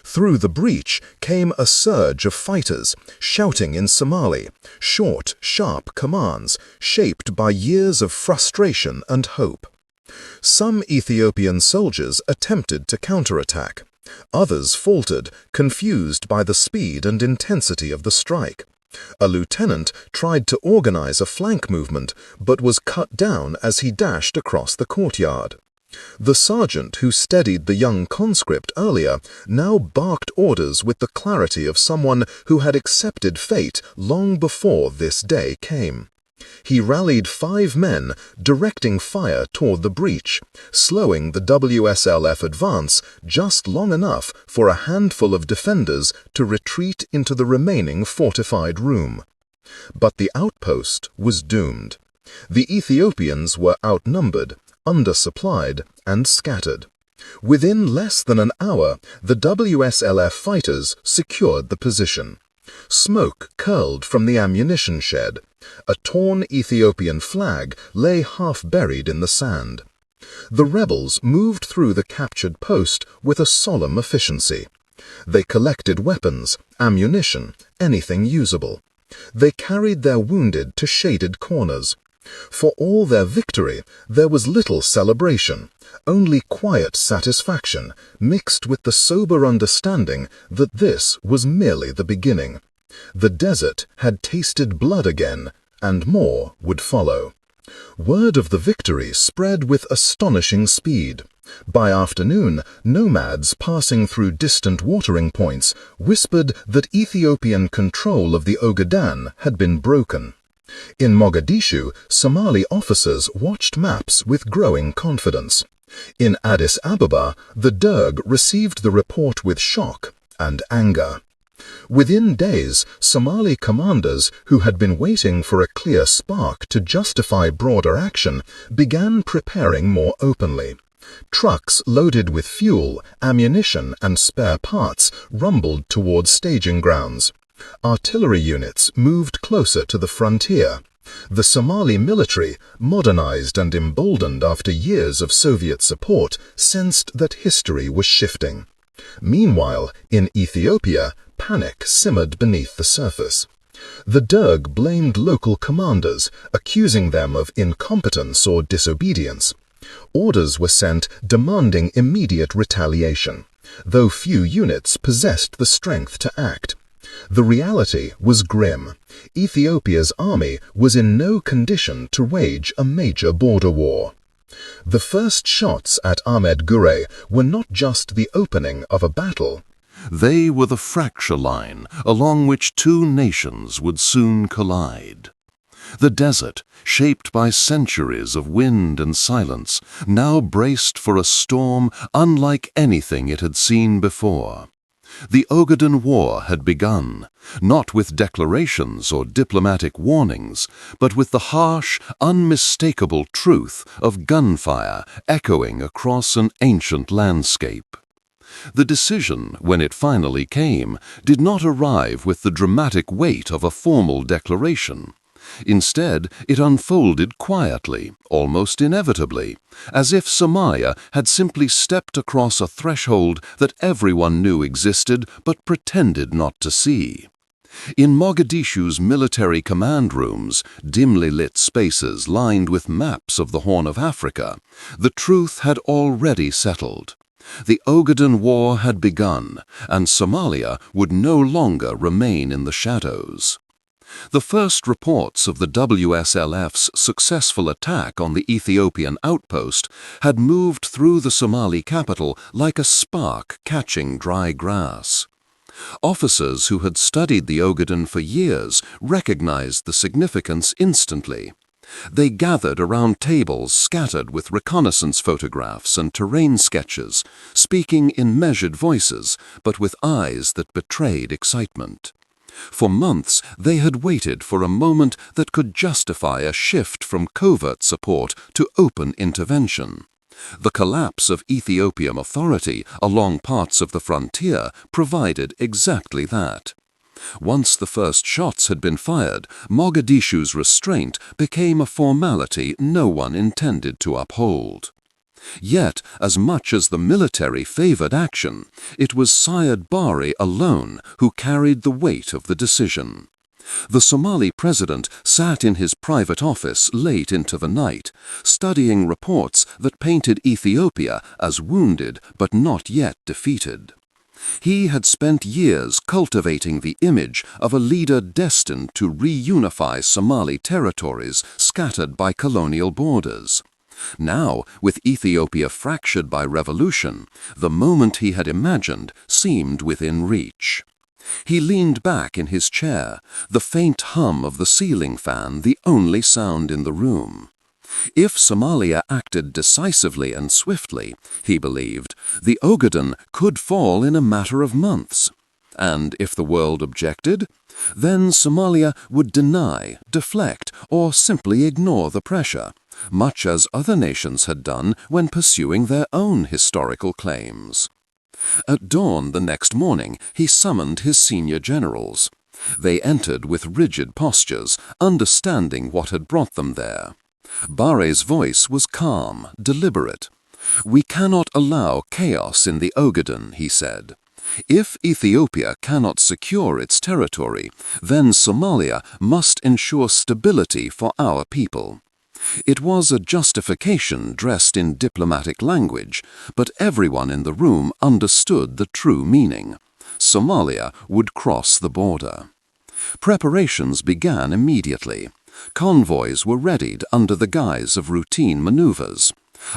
Through the breach came a surge of fighters, shouting in Somali, short, sharp commands shaped by years of frustration and hope. Some Ethiopian soldiers attempted to counterattack. Others faltered, confused by the speed and intensity of the strike. A lieutenant tried to organize a flank movement, but was cut down as he dashed across the courtyard. The sergeant who steadied the young conscript earlier now barked orders with the clarity of someone who had accepted fate long before this day came. He rallied 5 men, directing fire toward the breach, slowing the WSLF advance just long enough for a handful of defenders to retreat into the remaining fortified room. But the outpost was doomed. The Ethiopians were outnumbered, undersupplied, and scattered. Within less than an hour, the WSLF fighters secured the position. Smoke curled from the ammunition shed. A torn Ethiopian flag lay half-buried in the sand. The rebels moved through the captured post with a solemn efficiency. They collected weapons, ammunition, anything usable. They carried their wounded to shaded corners. For all their victory, there was little celebration, only quiet satisfaction, mixed with the sober understanding that this was merely the beginning. The desert had tasted blood again, and more would follow. Word of the victory spread with astonishing speed. By afternoon, nomads passing through distant watering points whispered that Ethiopian control of the Ogaden had been broken. In Mogadishu, Somali officers watched maps with growing confidence. In Addis Ababa, the Derg received the report with shock and anger. Within days, Somali commanders who had been waiting for a clear spark to justify broader action began preparing more openly. Trucks loaded with fuel, ammunition, and spare parts rumbled toward staging grounds. Artillery units moved closer to the frontier. The Somali military, modernized and emboldened after years of Soviet support, sensed that history was shifting. Meanwhile, in Ethiopia, panic simmered beneath the surface. The Derg blamed local commanders, accusing them of incompetence or disobedience. Orders were sent demanding immediate retaliation, though few units possessed the strength to act. The reality was grim. Ethiopia's army was in no condition to wage a major border war. The first shots at Ahmed Gure were not just the opening of a battle. They were the fracture line along which 2 nations would soon collide. The desert, shaped by centuries of wind and silence, now braced for a storm unlike anything it had seen before. The Ogaden War had begun, not with declarations or diplomatic warnings, but with the harsh, unmistakable truth of gunfire echoing across an ancient landscape. The decision, when it finally came, did not arrive with the dramatic weight of a formal declaration. Instead, it unfolded quietly, almost inevitably, as if Somalia had simply stepped across a threshold that everyone knew existed but pretended not to see. In Mogadishu's military command rooms, dimly lit spaces lined with maps of the Horn of Africa, the truth had already settled. The Ogaden War had begun, and Somalia would no longer remain in the shadows. The first reports of the WSLF's successful attack on the Ethiopian outpost had moved through the Somali capital like a spark catching dry grass. Officers who had studied the Ogaden for years recognized the significance instantly. They gathered around tables scattered with reconnaissance photographs and terrain sketches, speaking in measured voices, but with eyes that betrayed excitement. For months, they had waited for a moment that could justify a shift from covert support to open intervention. The collapse of Ethiopian authority along parts of the frontier provided exactly that. Once the first shots had been fired, Mogadishu's restraint became a formality no one intended to uphold. Yet, as much as the military favored action, it was Syed Barre alone who carried the weight of the decision. The Somali president sat in his private office late into the night, studying reports that painted Ethiopia as wounded but not yet defeated. He had spent years cultivating the image of a leader destined to reunify Somali territories scattered by colonial borders. Now, with Ethiopia fractured by revolution, the moment he had imagined seemed within reach. He leaned back in his chair, the faint hum of the ceiling fan the only sound in the room. If Somalia acted decisively and swiftly, he believed, the Ogaden could fall in a matter of months. And if the world objected, then Somalia would deny, deflect, or simply ignore the pressure, much as other nations had done when pursuing their own historical claims. At dawn the next morning, he summoned his senior generals. They entered with rigid postures, understanding what had brought them there. Barre's voice was calm, deliberate. "We cannot allow chaos in the Ogaden," he said. "If Ethiopia cannot secure its territory, then Somalia must ensure stability for our people." It was a justification dressed in diplomatic language, but everyone in the room understood the true meaning. Somalia would cross the border. Preparations began immediately. Convoys were readied under the guise of routine maneuvers.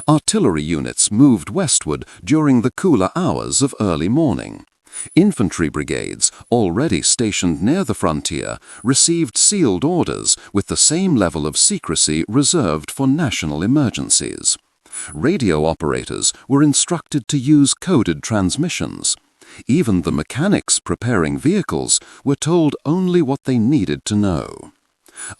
Artillery units moved westward during the cooler hours of early morning. Infantry brigades, already stationed near the frontier, received sealed orders with the same level of secrecy reserved for national emergencies. Radio operators were instructed to use coded transmissions. Even the mechanics preparing vehicles were told only what they needed to know.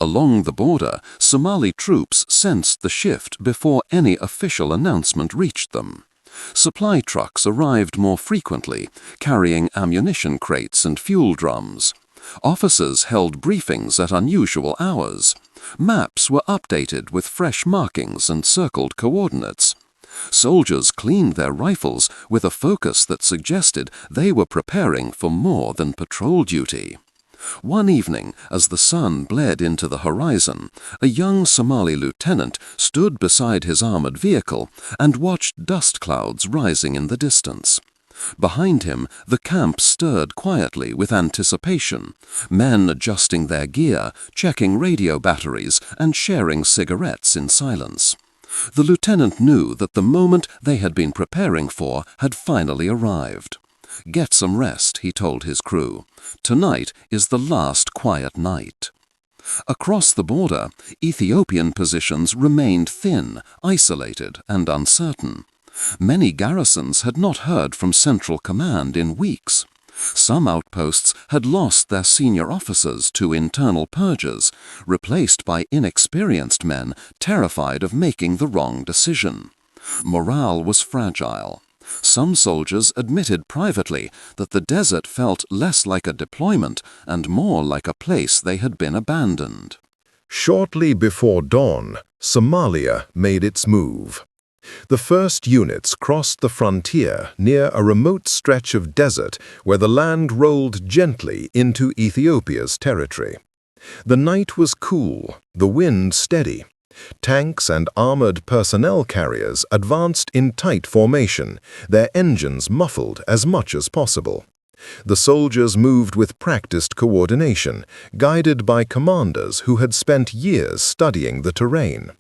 Along the border, Somali troops sensed the shift before any official announcement reached them. Supply trucks arrived more frequently, carrying ammunition crates and fuel drums. Officers held briefings at unusual hours. Maps were updated with fresh markings and circled coordinates. Soldiers cleaned their rifles with a focus that suggested they were preparing for more than patrol duty. One evening, as the sun bled into the horizon, a young Somali lieutenant stood beside his armored vehicle and watched dust clouds rising in the distance. Behind him, the camp stirred quietly with anticipation, men adjusting their gear, checking radio batteries, and sharing cigarettes in silence. The lieutenant knew that the moment they had been preparing for had finally arrived. "Get some rest," he told his crew. "Tonight is the last quiet night." Across the border, Ethiopian positions remained thin, isolated, and uncertain. Many garrisons had not heard from Central Command in weeks. Some outposts had lost their senior officers to internal purges, replaced by inexperienced men terrified of making the wrong decision. Morale was fragile. Some soldiers admitted privately that the desert felt less like a deployment and more like a place they had been abandoned. Shortly before dawn, Somalia made its move. The first units crossed the frontier near a remote stretch of desert where the land rolled gently into Ethiopia's territory. The night was cool, the wind steady. Tanks and armored personnel carriers advanced in tight formation, their engines muffled as much as possible. The soldiers moved with practiced coordination, guided by commanders who had spent years studying the terrain.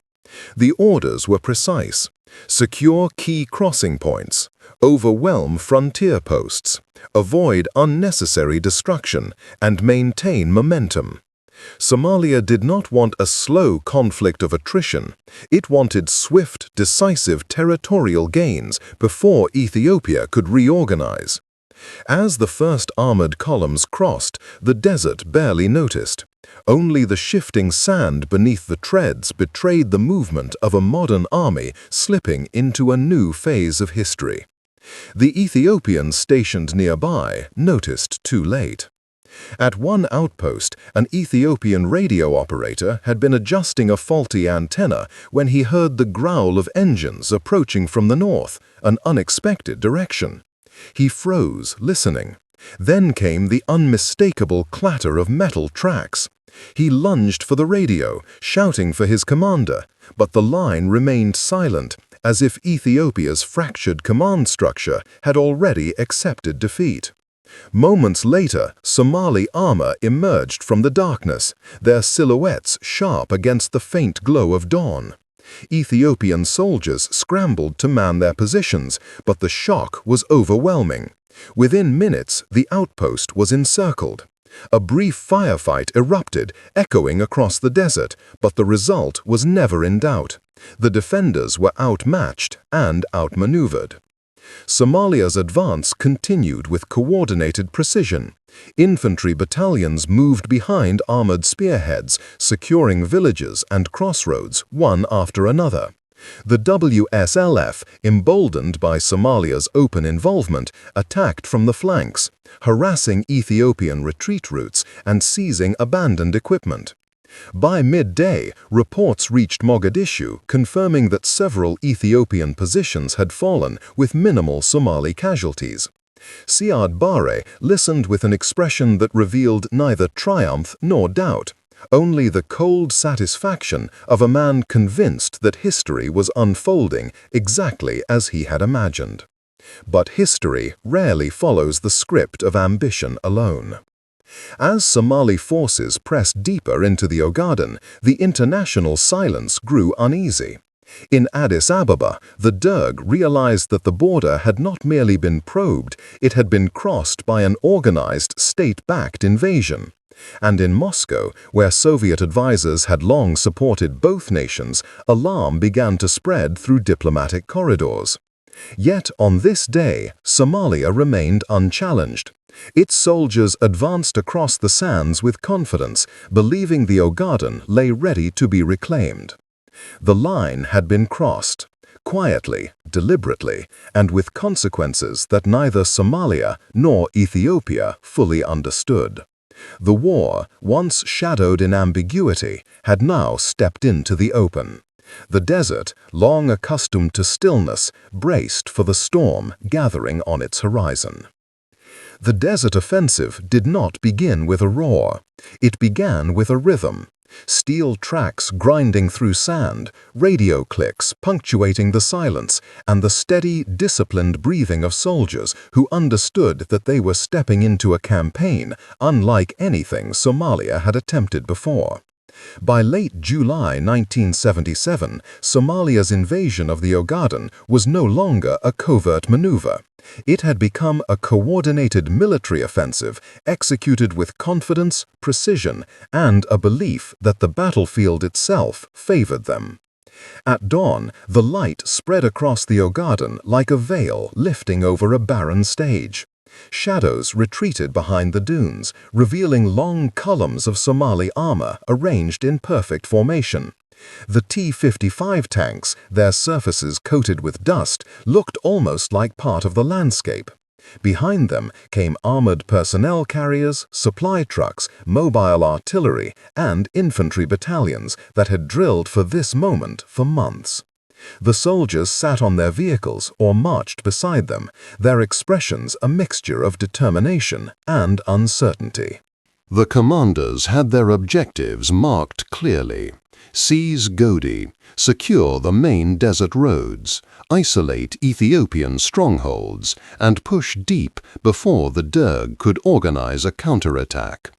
The orders were precise: secure key crossing points, overwhelm frontier posts, avoid unnecessary destruction, and maintain momentum. Somalia did not want a slow conflict of attrition. It wanted swift, decisive territorial gains before Ethiopia could reorganize. As the first armored columns crossed, the desert barely noticed. Only the shifting sand beneath the treads betrayed the movement of a modern army slipping into a new phase of history. The Ethiopians stationed nearby noticed too late. At one outpost, an Ethiopian radio operator had been adjusting a faulty antenna when he heard the growl of engines approaching from the north, an unexpected direction. He froze, listening. Then came the unmistakable clatter of metal tracks. He lunged for the radio, shouting for his commander, but the line remained silent, as if Ethiopia's fractured command structure had already accepted defeat. Moments later, Somali armor emerged from the darkness, their silhouettes sharp against the faint glow of dawn. Ethiopian soldiers scrambled to man their positions, but the shock was overwhelming. Within minutes, the outpost was encircled. A brief firefight erupted, echoing across the desert, but the result was never in doubt. The defenders were outmatched and outmaneuvered. Somalia's advance continued with coordinated precision. Infantry battalions moved behind armored spearheads, securing villages and crossroads one after another. The WSLF, emboldened by Somalia's open involvement, attacked from the flanks, harassing Ethiopian retreat routes and seizing abandoned equipment. By midday, reports reached Mogadishu confirming that several Ethiopian positions had fallen with minimal Somali casualties. Siad Barre listened with an expression that revealed neither triumph nor doubt, only the cold satisfaction of a man convinced that history was unfolding exactly as he had imagined. But history rarely follows the script of ambition alone. As Somali forces pressed deeper into the Ogaden, the international silence grew uneasy. In Addis Ababa, the Derg realized that the border had not merely been probed, it had been crossed by an organized, state-backed invasion. And in Moscow, where Soviet advisors had long supported both nations, alarm began to spread through diplomatic corridors. Yet on this day, Somalia remained unchallenged. Its soldiers advanced across the sands with confidence, believing the Ogaden lay ready to be reclaimed. The line had been crossed, quietly, deliberately, and with consequences that neither Somalia nor Ethiopia fully understood. The war, once shadowed in ambiguity, had now stepped into the open. The desert, long accustomed to stillness, braced for the storm gathering on its horizon. The desert offensive did not begin with a roar. It began with a rhythm. Steel tracks grinding through sand, radio clicks punctuating the silence, and the steady, disciplined breathing of soldiers who understood that they were stepping into a campaign unlike anything Somalia had attempted before. By late July 1977, Somalia's invasion of the Ogaden was no longer a covert maneuver. It had become a coordinated military offensive executed with confidence, precision, and a belief that the battlefield itself favored them. At dawn, the light spread across the Ogaden like a veil lifting over a barren stage. Shadows retreated behind the dunes, revealing long columns of Somali armor arranged in perfect formation. The T-55 tanks, their surfaces coated with dust, looked almost like part of the landscape. Behind them came armored personnel carriers, supply trucks, mobile artillery, and infantry battalions that had drilled for this moment for months. The soldiers sat on their vehicles or marched beside them, their expressions a mixture of determination and uncertainty. The commanders had their objectives marked clearly. Seize Godi, secure the main desert roads, isolate Ethiopian strongholds, and push deep before the Derg could organize a counterattack.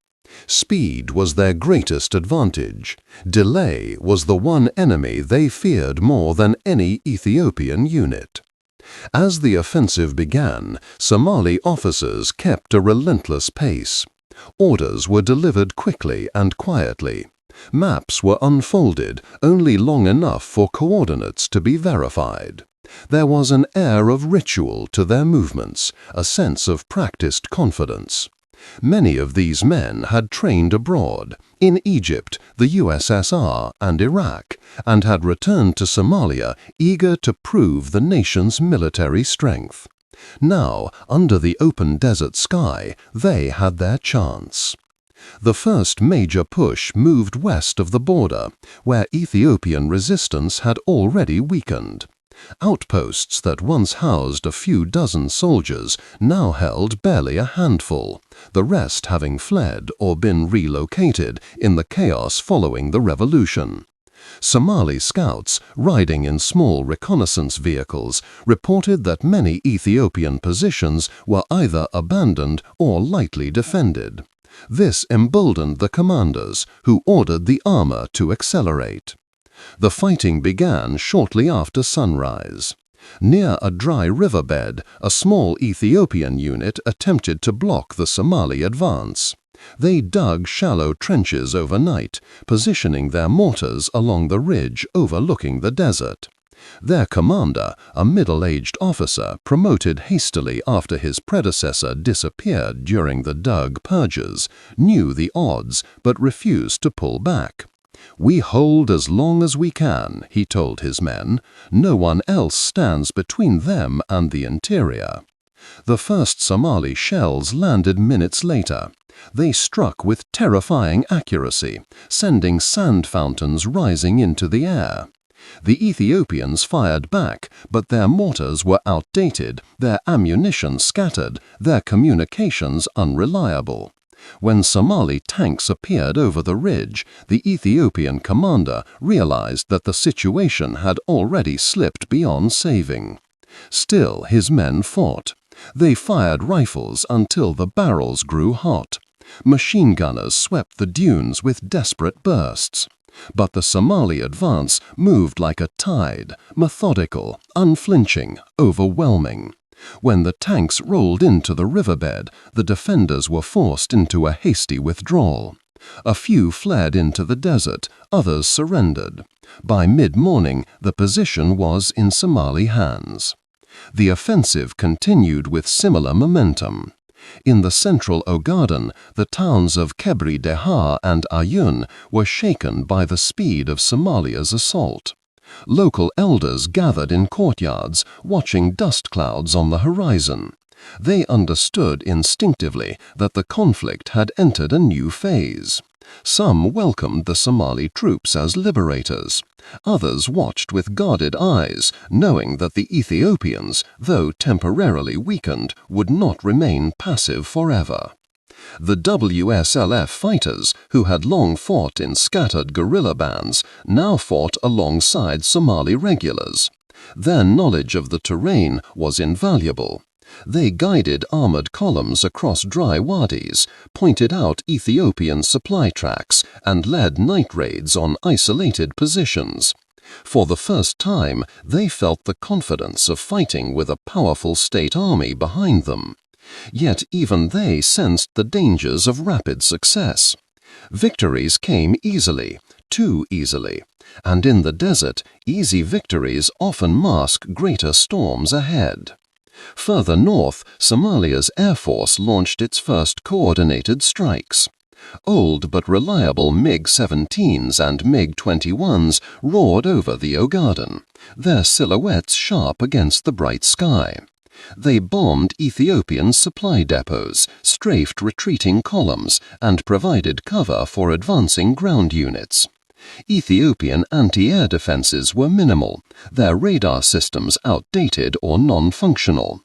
Speed was their greatest advantage. Delay was the one enemy they feared more than any Ethiopian unit. As the offensive began, Somali officers kept a relentless pace. Orders were delivered quickly and quietly. Maps were unfolded only long enough for coordinates to be verified. There was an air of ritual to their movements, a sense of practiced confidence. Many of these men had trained abroad, in Egypt, the USSR, and Iraq, and had returned to Somalia eager to prove the nation's military strength. Now, under the open desert sky, they had their chance. The first major push moved west of the border, where Ethiopian resistance had already weakened. Outposts that once housed a few dozen soldiers now held barely a handful, the rest having fled or been relocated in the chaos following the revolution. Somali scouts, riding in small reconnaissance vehicles, reported that many Ethiopian positions were either abandoned or lightly defended. This emboldened the commanders, who ordered the armor to accelerate. The fighting began shortly after sunrise. Near a dry riverbed, a small Ethiopian unit attempted to block the Somali advance. They dug shallow trenches overnight, positioning their mortars along the ridge overlooking the desert. Their commander, a middle-aged officer promoted hastily after his predecessor disappeared during the Derg purges, knew the odds but refused to pull back. "We hold as long as we can," he told his men. "No one else stands between them and the interior." The first Somali shells landed minutes later. They struck with terrifying accuracy, sending sand fountains rising into the air. The Ethiopians fired back, but their mortars were outdated, their ammunition scattered, their communications unreliable. When Somali tanks appeared over the ridge, the Ethiopian commander realized that the situation had already slipped beyond saving. Still, his men fought. They fired rifles until the barrels grew hot. Machine gunners swept the dunes with desperate bursts. But the Somali advance moved like a tide, methodical, unflinching, overwhelming. When the tanks rolled into the riverbed, the defenders were forced into a hasty withdrawal. A few fled into the desert, others surrendered. By mid-morning, the position was in Somali hands. The offensive continued with similar momentum. In the central Ogaden, the towns of Kebri Dehar and Ayun were shaken by the speed of Somalia's assault. Local elders gathered in courtyards, watching dust clouds on the horizon. They understood instinctively that the conflict had entered a new phase. Some welcomed the Somali troops as liberators. Others watched with guarded eyes, knowing that the Ethiopians, though temporarily weakened, would not remain passive forever. The WSLF fighters, who had long fought in scattered guerrilla bands, now fought alongside Somali regulars. Their knowledge of the terrain was invaluable. They guided armored columns across dry wadis, pointed out Ethiopian supply tracks, and led night raids on isolated positions. For the first time, they felt the confidence of fighting with a powerful state army behind them. Yet even they sensed the dangers of rapid success. Victories came easily, too easily, and in the desert, easy victories often mask greater storms ahead. Further north, Somalia's Air Force launched its first coordinated strikes. Old but reliable MiG-17s and MiG-21s roared over the Ogaden, their silhouettes sharp against the bright sky. They bombed Ethiopian supply depots, strafed retreating columns, and provided cover for advancing ground units. Ethiopian anti-air defenses were minimal, their radar systems outdated or non-functional.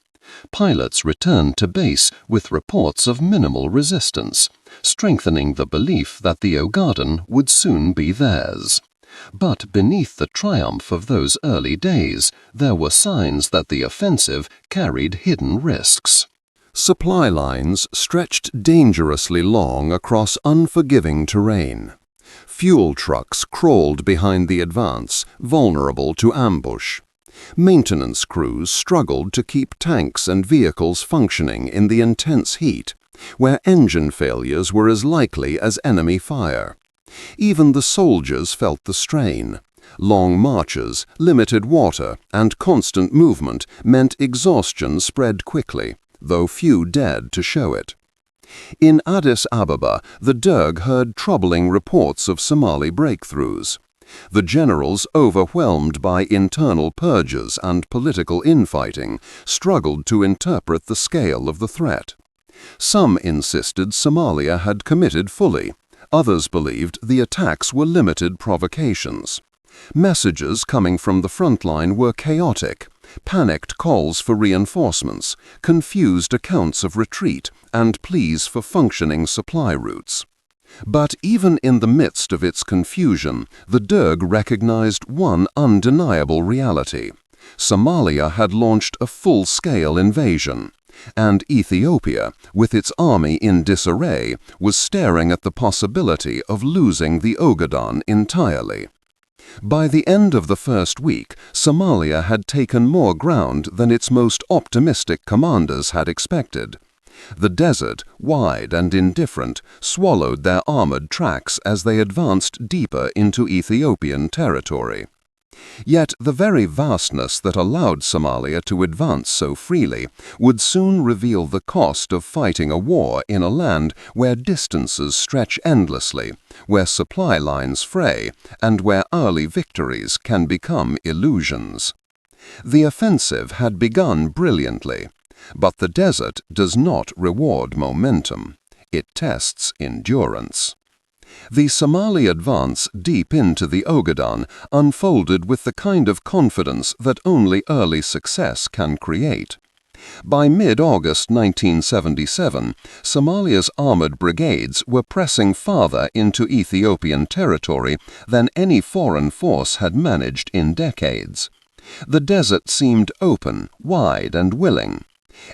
Pilots returned to base with reports of minimal resistance, strengthening the belief that the Ogaden would soon be theirs. But beneath the triumph of those early days, there were signs that the offensive carried hidden risks. Supply lines stretched dangerously long across unforgiving terrain. Fuel trucks crawled behind the advance, vulnerable to ambush. Maintenance crews struggled to keep tanks and vehicles functioning in the intense heat, where engine failures were as likely as enemy fire. Even the soldiers felt the strain. Long marches, limited water, and constant movement meant exhaustion spread quickly, though few dared to show it. In Addis Ababa, the Derg heard troubling reports of Somali breakthroughs. The generals, overwhelmed by internal purges and political infighting, struggled to interpret the scale of the threat. Some insisted Somalia had committed fully. Others believed the attacks were limited provocations. Messages coming from the front line were chaotic, panicked calls for reinforcements, confused accounts of retreat, and pleas for functioning supply routes. But even in the midst of its confusion, the Derg recognized one undeniable reality. Somalia had launched a full-scale invasion, and Ethiopia, with its army in disarray, was staring at the possibility of losing the Ogaden entirely. By the end of the first week, Somalia had taken more ground than its most optimistic commanders had expected. The desert, wide and indifferent, swallowed their armored tracks as they advanced deeper into Ethiopian territory. Yet the very vastness that allowed Somalia to advance so freely would soon reveal the cost of fighting a war in a land where distances stretch endlessly, where supply lines fray, and where early victories can become illusions. The offensive had begun brilliantly, but the desert does not reward momentum. It tests endurance. The Somali advance deep into the Ogaden unfolded with the kind of confidence that only early success can create. By mid-August 1977, Somalia's armored brigades were pressing farther into Ethiopian territory than any foreign force had managed in decades. The desert seemed open, wide, and willing.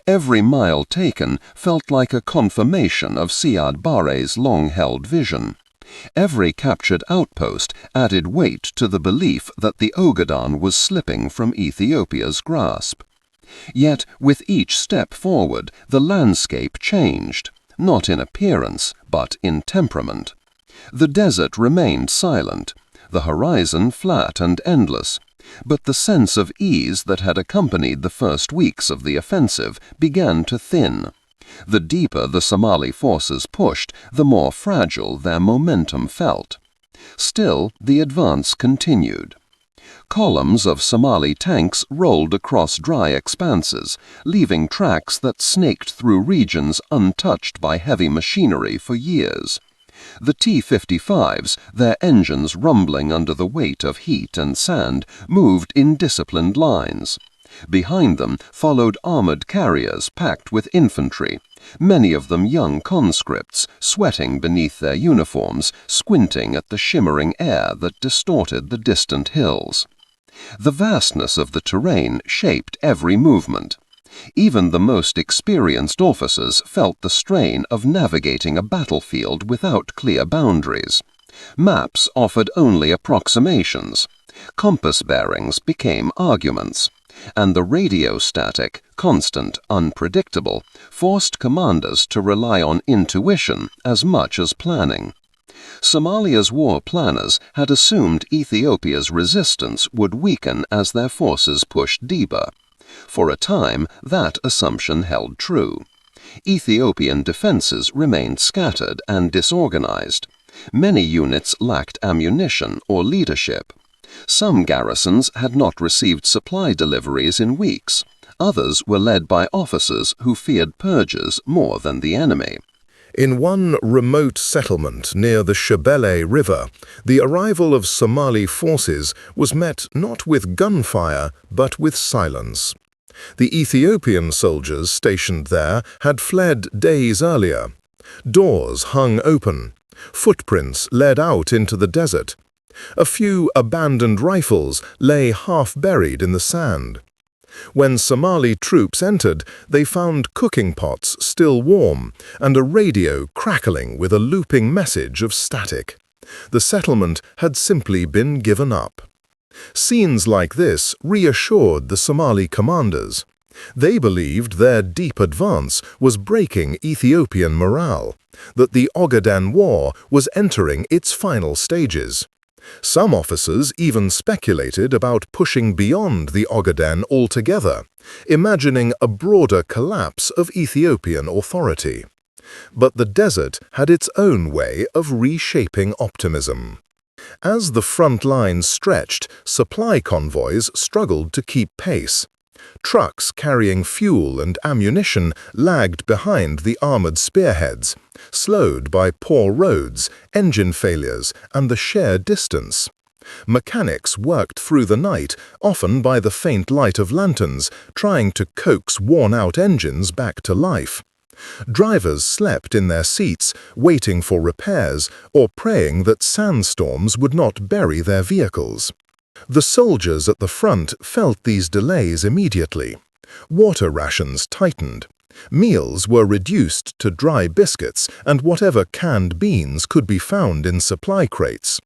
Every mile taken felt like a confirmation of Siad Barre's long-held vision. Every captured outpost added weight to the belief that the Ogaden was slipping from Ethiopia's grasp. Yet, with each step forward, the landscape changed, not in appearance, but in temperament. The desert remained silent, the horizon flat and endless, but the sense of ease that had accompanied the first weeks of the offensive began to thin. The deeper the Somali forces pushed, the more fragile their momentum felt. Still, the advance continued. Columns of Somali tanks rolled across dry expanses, leaving tracks that snaked through regions untouched by heavy machinery for years. The T-55s, their engines rumbling under the weight of heat and sand, moved in disciplined lines. Behind them followed armored carriers packed with infantry, many of them young conscripts, sweating beneath their uniforms, squinting at the shimmering air that distorted the distant hills. The vastness of the terrain shaped every movement. Even the most experienced officers felt the strain of navigating a battlefield without clear boundaries. Maps offered only approximations. Compass bearings became arguments. And the radio static, constant, unpredictable, forced commanders to rely on intuition as much as planning. Somalia's war planners had assumed Ethiopia's resistance would weaken as their forces pushed deeper. For a time, that assumption held true. Ethiopian defenses remained scattered and disorganized. Many units lacked ammunition or leadership. Some garrisons had not received supply deliveries in weeks. Others were led by officers who feared purges more than the enemy. In one remote settlement near the Shebele River, the arrival of Somali forces was met not with gunfire but with silence. The Ethiopian soldiers stationed there had fled days earlier. Doors hung open. Footprints led out into the desert. A few abandoned rifles lay half-buried in the sand. When Somali troops entered, they found cooking pots still warm and a radio crackling with a looping message of static. The settlement had simply been given up. Scenes like this reassured the Somali commanders. They believed their deep advance was breaking Ethiopian morale, that the Ogaden War was entering its final stages. Some officers even speculated about pushing beyond the Ogaden altogether, imagining a broader collapse of Ethiopian authority. But the desert had its own way of reshaping optimism. As the front lines stretched, supply convoys struggled to keep pace. Trucks carrying fuel and ammunition lagged behind the armored spearheads, slowed by poor roads, engine failures, and the sheer distance. Mechanics worked through the night, often by the faint light of lanterns, trying to coax worn-out engines back to life. Drivers slept in their seats, waiting for repairs or praying that sandstorms would not bury their vehicles. The soldiers at the front felt these delays immediately. Water rations tightened. Meals were reduced to dry biscuits and whatever canned beans could be found in supply crates.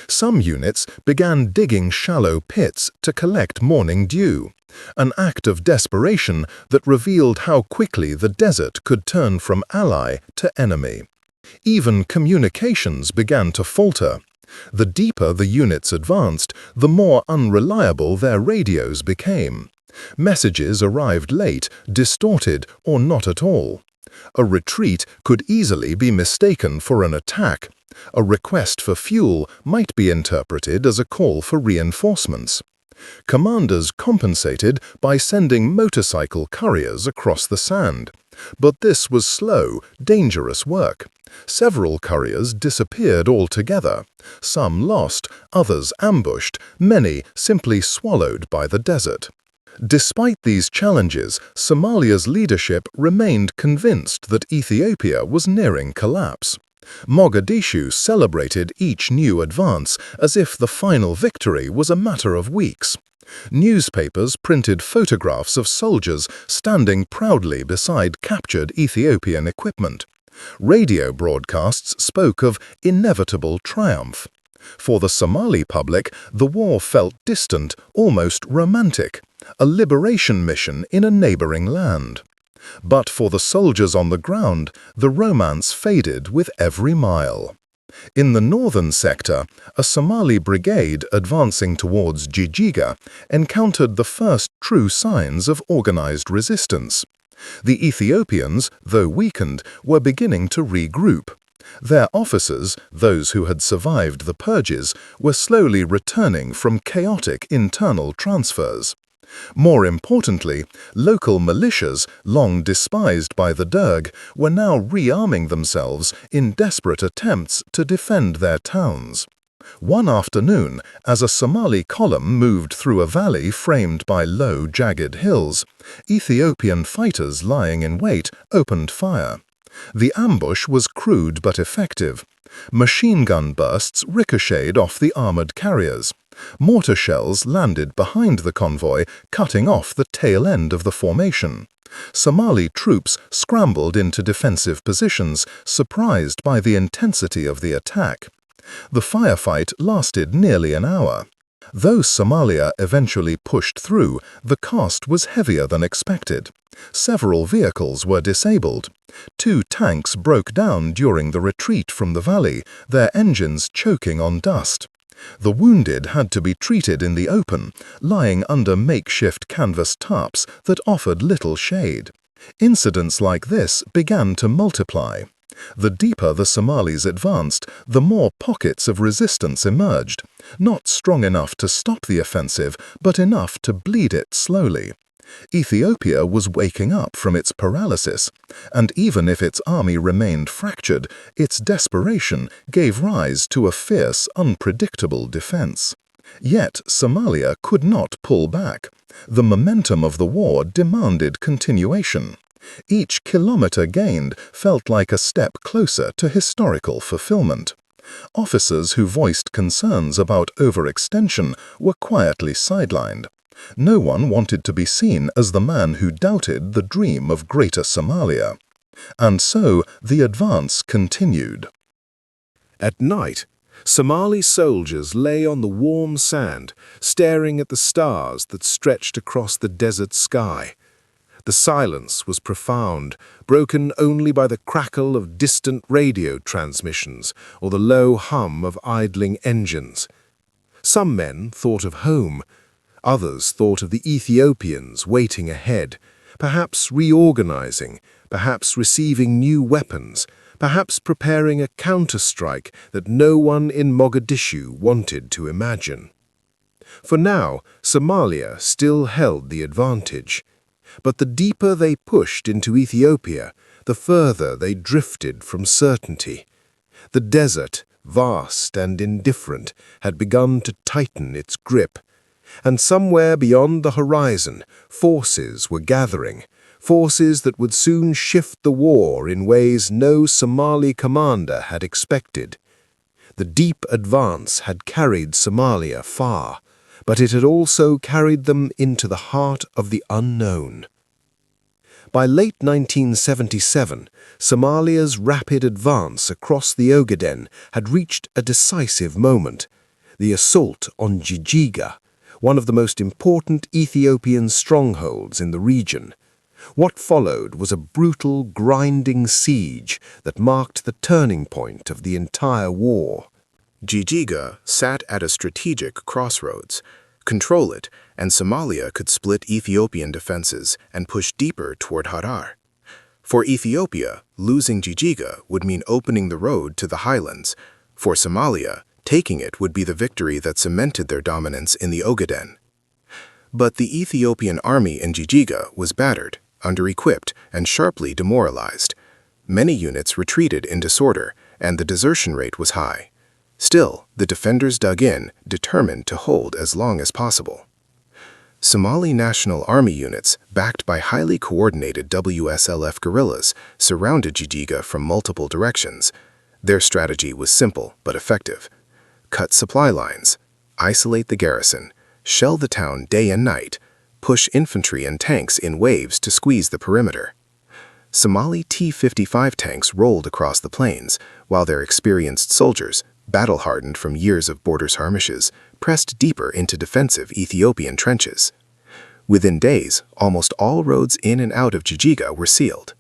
Some units began digging shallow pits to collect morning dew, an act of desperation that revealed how quickly the desert could turn from ally to enemy. Even communications began to falter. The deeper the units advanced, the more unreliable their radios became. Messages arrived late, distorted, or not at all. A retreat could easily be mistaken for an attack. A request for fuel might be interpreted as a call for reinforcements. Commanders compensated by sending motorcycle couriers across the sand. But this was slow, dangerous work. Several couriers disappeared altogether. Some lost, others ambushed, many simply swallowed by the desert. Despite these challenges, Somalia's leadership remained convinced that Ethiopia was nearing collapse. Mogadishu celebrated each new advance as if the final victory was a matter of weeks. Newspapers printed photographs of soldiers standing proudly beside captured Ethiopian equipment. Radio broadcasts spoke of inevitable triumph. For the Somali public, the war felt distant, almost romantic, a liberation mission in a neighboring land. But for the soldiers on the ground, the romance faded with every mile. In the northern sector, a Somali brigade advancing towards Jijiga encountered the first true signs of organized resistance. The Ethiopians, though weakened, were beginning to regroup. Their officers, those who had survived the purges, were slowly returning from chaotic internal transfers. More importantly, local militias, long despised by the Derg, were now rearming themselves in desperate attempts to defend their towns. One afternoon, as a Somali column moved through a valley framed by low, jagged hills, Ethiopian fighters lying in wait opened fire. The ambush was crude but effective. Machine gun bursts ricocheted off the armored carriers. Mortar shells landed behind the convoy, cutting off the tail end of the formation. Somali troops scrambled into defensive positions, surprised by the intensity of the attack. The firefight lasted nearly an hour. Though Somalia eventually pushed through, the cost was heavier than expected. Several vehicles were disabled. 2 tanks broke down during the retreat from the valley, their engines choking on dust. The wounded had to be treated in the open, lying under makeshift canvas tarps that offered little shade. Incidents like this began to multiply. The deeper the Somalis advanced, the more pockets of resistance emerged, not strong enough to stop the offensive, but enough to bleed it slowly. Ethiopia was waking up from its paralysis, and even if its army remained fractured, its desperation gave rise to a fierce, unpredictable defense. Yet Somalia could not pull back. The momentum of the war demanded continuation. Each kilometer gained felt like a step closer to historical fulfillment. Officers who voiced concerns about overextension were quietly sidelined. No one wanted to be seen as the man who doubted the dream of Greater Somalia. And so the advance continued. At night, Somali soldiers lay on the warm sand, staring at the stars that stretched across the desert sky. The silence was profound, broken only by the crackle of distant radio transmissions or the low hum of idling engines. Some men thought of home. Others thought of the Ethiopians waiting ahead, perhaps reorganizing, perhaps receiving new weapons, perhaps preparing a counterstrike that no one in Mogadishu wanted to imagine. For now, Somalia still held the advantage. But the deeper they pushed into Ethiopia, the further they drifted from certainty. The desert, vast and indifferent, had begun to tighten its grip. And somewhere beyond the horizon, forces were gathering, forces that would soon shift the war in ways no Somali commander had expected. The deep advance had carried Somalia far, but it had also carried them into the heart of the unknown. By late 1977, Somalia's rapid advance across the Ogaden had reached a decisive moment, the assault on Jijjiga, one of the most important Ethiopian strongholds in the region. What followed was a brutal, grinding siege that marked the turning point of the entire war. Jijjiga sat at a strategic crossroads. Control it, and Somalia could split Ethiopian defenses and push deeper toward Harar. For Ethiopia, losing Jijjiga would mean opening the road to the highlands. For Somalia, taking it would be the victory that cemented their dominance in the Ogaden. But the Ethiopian army in Jijjiga was battered, under-equipped, and sharply demoralized. Many units retreated in disorder, and the desertion rate was high. Still, the defenders dug in, determined to hold as long as possible. Somali National Army units, backed by highly coordinated WSLF guerrillas, surrounded Jijjiga from multiple directions. Their strategy was simple but effective. Cut supply lines, isolate the garrison, shell the town day and night, push infantry and tanks in waves to squeeze the perimeter. Somali T-55 tanks rolled across the plains, while their experienced soldiers, battle-hardened from years of border skirmishes, pressed deeper into defensive Ethiopian trenches. Within days, almost all roads in and out of Jijjiga were sealed.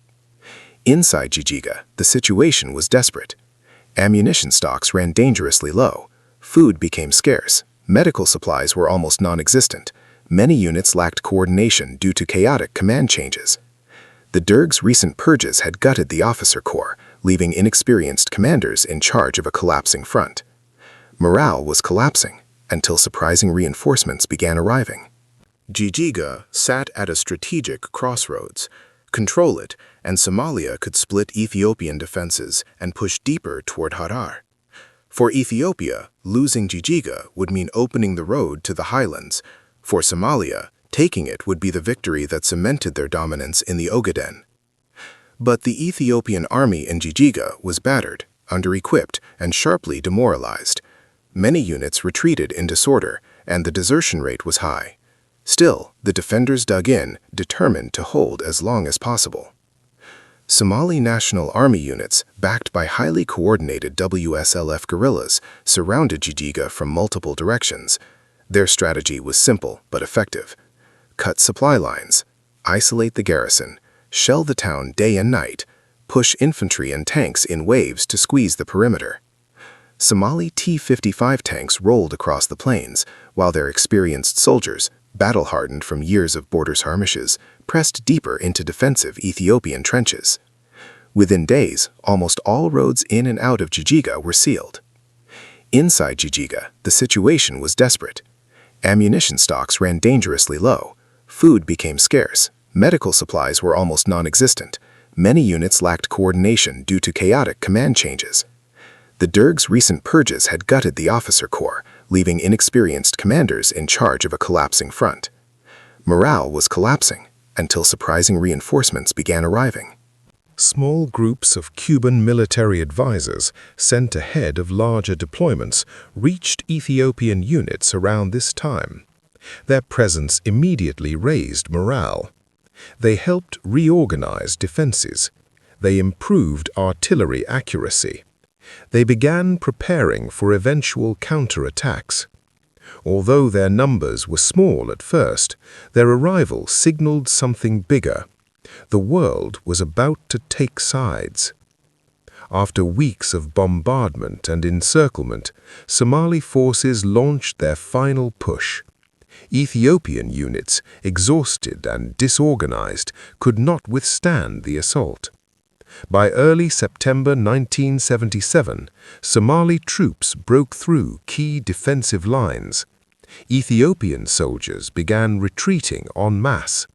Inside Jijjiga, the situation was desperate. Ammunition stocks ran dangerously low. Food became scarce. Medical supplies were almost non-existent. Many units lacked coordination due to chaotic command changes. The Derg's recent purges had gutted the officer corps, leaving inexperienced commanders in charge of a collapsing front. Morale was collapsing until surprising reinforcements began arriving. Jijjiga sat at a strategic crossroads. Control it, and Somalia could split Ethiopian defenses and push deeper toward Harar. For Ethiopia, losing Jijjiga would mean opening the road to the highlands. For Somalia, taking it would be the victory that cemented their dominance in the Ogaden. But the Ethiopian army in Jijjiga was battered, under-equipped, and sharply demoralized. Many units retreated in disorder, and the desertion rate was high. Still, the defenders dug in, determined to hold as long as possible. Somali National Army units, backed by highly coordinated WSLF guerrillas, surrounded Jijjiga from multiple directions. Their strategy was simple but effective. Cut supply lines, isolate the garrison, shell the town day and night, push infantry and tanks in waves to squeeze the perimeter. Somali T-55 tanks rolled across the plains, while their experienced soldiers, battle-hardened from years of border skirmishes, pressed deeper into defensive Ethiopian trenches. Within days, almost all roads in and out of Jijjiga were sealed. Inside Jijjiga, the situation was desperate. Ammunition stocks ran dangerously low. Food became scarce. Medical supplies were almost non-existent. Many units lacked coordination due to chaotic command changes. The Derg's recent purges had gutted the officer corps, leaving inexperienced commanders in charge of a collapsing front. Morale was collapsing until surprising reinforcements began arriving. Small groups of Cuban military advisors sent ahead of larger deployments reached Ethiopian units around this time. Their presence immediately raised morale. They helped reorganize defenses. They improved artillery accuracy. They began preparing for eventual counterattacks. Although their numbers were small at first, their arrival signaled something bigger. The world was about to take sides. After weeks of bombardment and encirclement, Somali forces launched their final push. Ethiopian units, exhausted and disorganized, could not withstand the assault. By early September 1977, Somali troops broke through key defensive lines. Ethiopian soldiers began retreating en masse.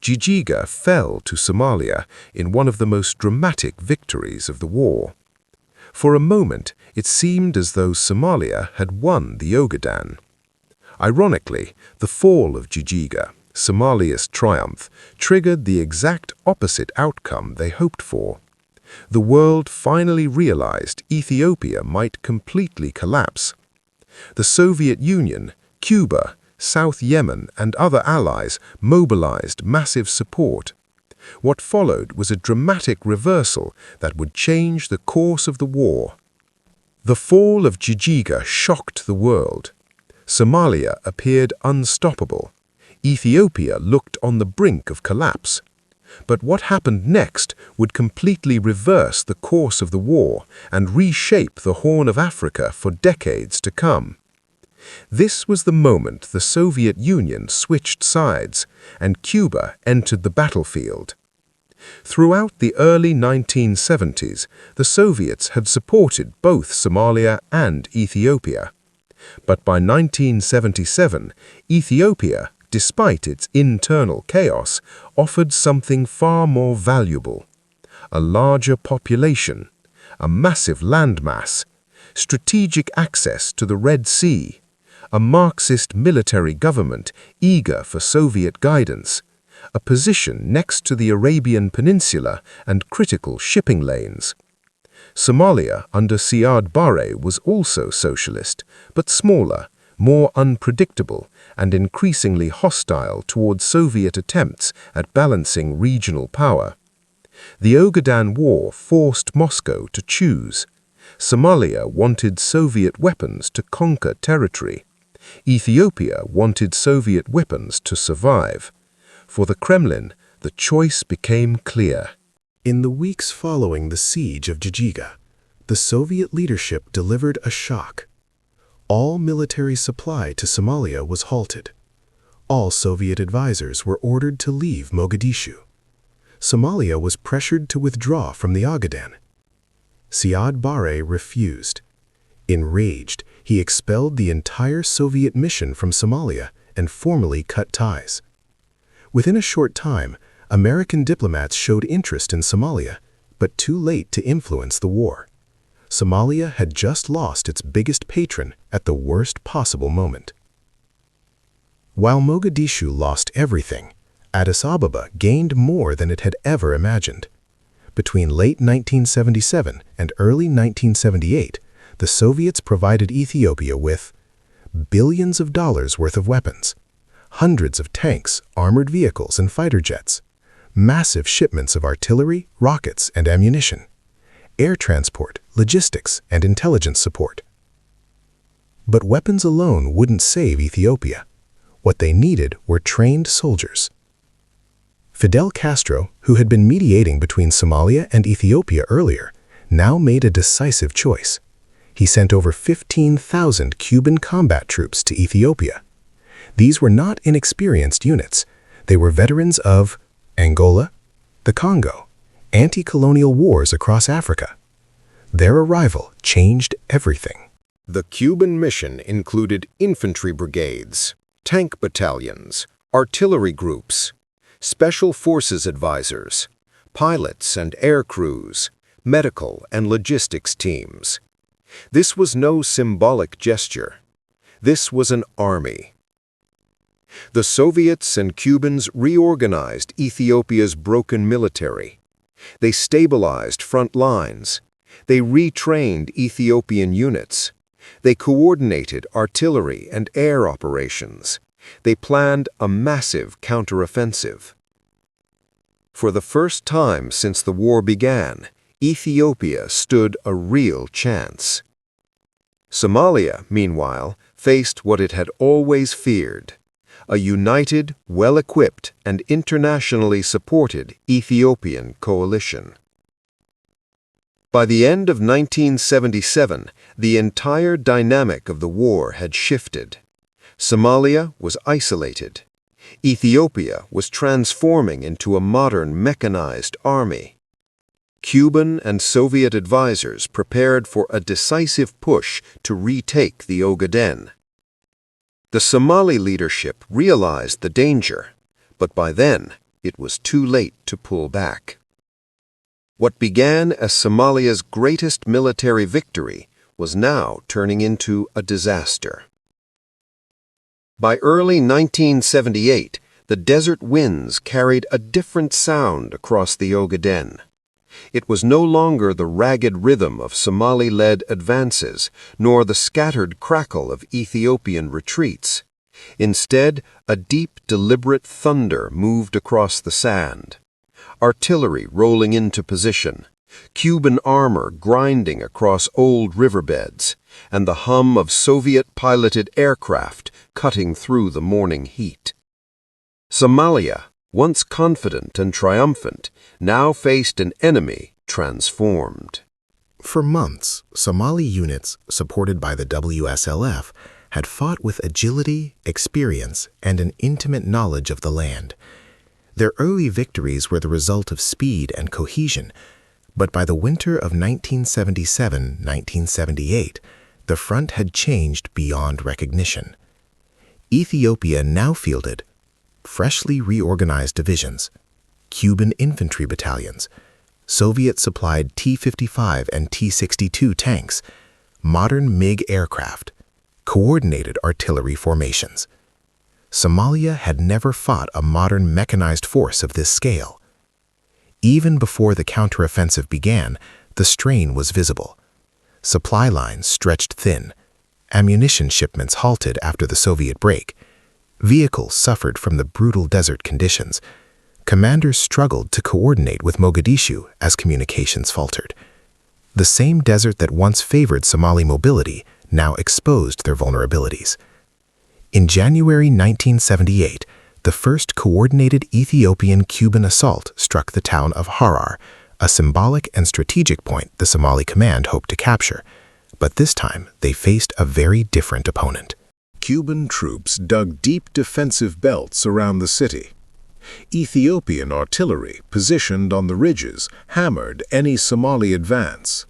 Jijjiga fell to Somalia in one of the most dramatic victories of the war. For a moment, it seemed as though Somalia had won the Ogaden. Ironically, the fall of Jijjiga, Somalia's triumph, triggered the exact opposite outcome they hoped for. The world finally realized Ethiopia might completely collapse. The Soviet Union, Cuba, South Yemen, and other allies mobilized massive support. What followed was a dramatic reversal that would change the course of the war. The fall of Jijjiga shocked the world. Somalia appeared unstoppable. Ethiopia looked on the brink of collapse. But what happened next would completely reverse the course of the war and reshape the Horn of Africa for decades to come. This was the moment the Soviet Union switched sides and Cuba entered the battlefield. Throughout the early 1970s, the Soviets had supported both Somalia and Ethiopia. But by 1977, Ethiopia, despite its internal chaos, offered something far more valuable: a larger population, a massive landmass, strategic access to the Red Sea, a Marxist military government eager for Soviet guidance, a position next to the Arabian Peninsula and critical shipping lanes. Somalia under Siad Barre was also socialist, but smaller, more unpredictable, and increasingly hostile towards Soviet attempts at balancing regional power. The Ogaden War forced Moscow to choose. Somalia wanted Soviet weapons to conquer territory. Ethiopia wanted Soviet weapons to survive. For the Kremlin, the choice became clear. In the weeks following the siege of Jijjiga, the Soviet leadership delivered a shock. All military supply to Somalia was halted. All Soviet advisors were ordered to leave Mogadishu. Somalia was pressured to withdraw from the Ogaden. Siad Barre refused. Enraged, he expelled the entire Soviet mission from Somalia and formally cut ties. Within a short time, American diplomats showed interest in Somalia, but too late to influence the war. Somalia had just lost its biggest patron at the worst possible moment. While Mogadishu lost everything, Addis Ababa gained more than it had ever imagined. Between late 1977 and early 1978, the Soviets provided Ethiopia with billions of dollars worth of weapons, hundreds of tanks, armored vehicles, and fighter jets, massive shipments of artillery, rockets, and ammunition, air transport, logistics, and intelligence support. But weapons alone wouldn't save Ethiopia. What they needed were trained soldiers. Fidel Castro, who had been mediating between Somalia and Ethiopia earlier, now made a decisive choice. He sent over 15,000 Cuban combat troops to Ethiopia. These were not inexperienced units. They were veterans of Angola, the Congo, anti-colonial wars across Africa. Their arrival changed everything. The Cuban mission included infantry brigades, tank battalions, artillery groups, special forces advisors, pilots and air crews, medical and logistics teams. This was no symbolic gesture. This was an army. The Soviets and Cubans reorganized Ethiopia's broken military. They stabilized front lines. They retrained Ethiopian units. They coordinated artillery and air operations. They planned a massive counteroffensive. For the first time since the war began, Ethiopia stood a real chance. Somalia, meanwhile, faced what it had always feared: a united, well-equipped, and internationally supported Ethiopian coalition. By the end of 1977, the entire dynamic of the war had shifted. Somalia was isolated. Ethiopia was transforming into a modern mechanized army. Cuban and Soviet advisors prepared for a decisive push to retake the Ogaden. The Somali leadership realized the danger, but by then it was too late to pull back. What began as Somalia's greatest military victory was now turning into a disaster. By early 1978, the desert winds carried a different sound across the Ogaden. It was no longer the ragged rhythm of Somali-led advances, nor the scattered crackle of Ethiopian retreats. Instead, a deep, deliberate thunder moved across the sand. Artillery rolling into position, Cuban armor grinding across old riverbeds, and the hum of Soviet-piloted aircraft cutting through the morning heat. Somalia, once confident and triumphant, now faced an enemy transformed. For months, Somali units, supported by the WSLF, had fought with agility, experience, and an intimate knowledge of the land. Their early victories were the result of speed and cohesion, but by the winter of 1977-1978, the front had changed beyond recognition. Ethiopia now fielded freshly reorganized divisions, Cuban infantry battalions, Soviet-supplied T-55 and T-62 tanks, modern MiG aircraft, coordinated artillery formations. Somalia had never fought a modern mechanized force of this scale. Even before the counteroffensive began, the strain was visible. Supply lines stretched thin, ammunition shipments halted after the Soviet break, vehicles suffered from the brutal desert conditions, commanders struggled to coordinate with Mogadishu as communications faltered. The same desert that once favored Somali mobility now exposed their vulnerabilities. In January 1978, the first coordinated Ethiopian-Cuban assault struck the town of Harar, a symbolic and strategic point the Somali command hoped to capture. But this time, they faced a very different opponent. Cuban troops dug deep defensive belts around the city. Ethiopian artillery, positioned on the ridges, hammered any Somali advance.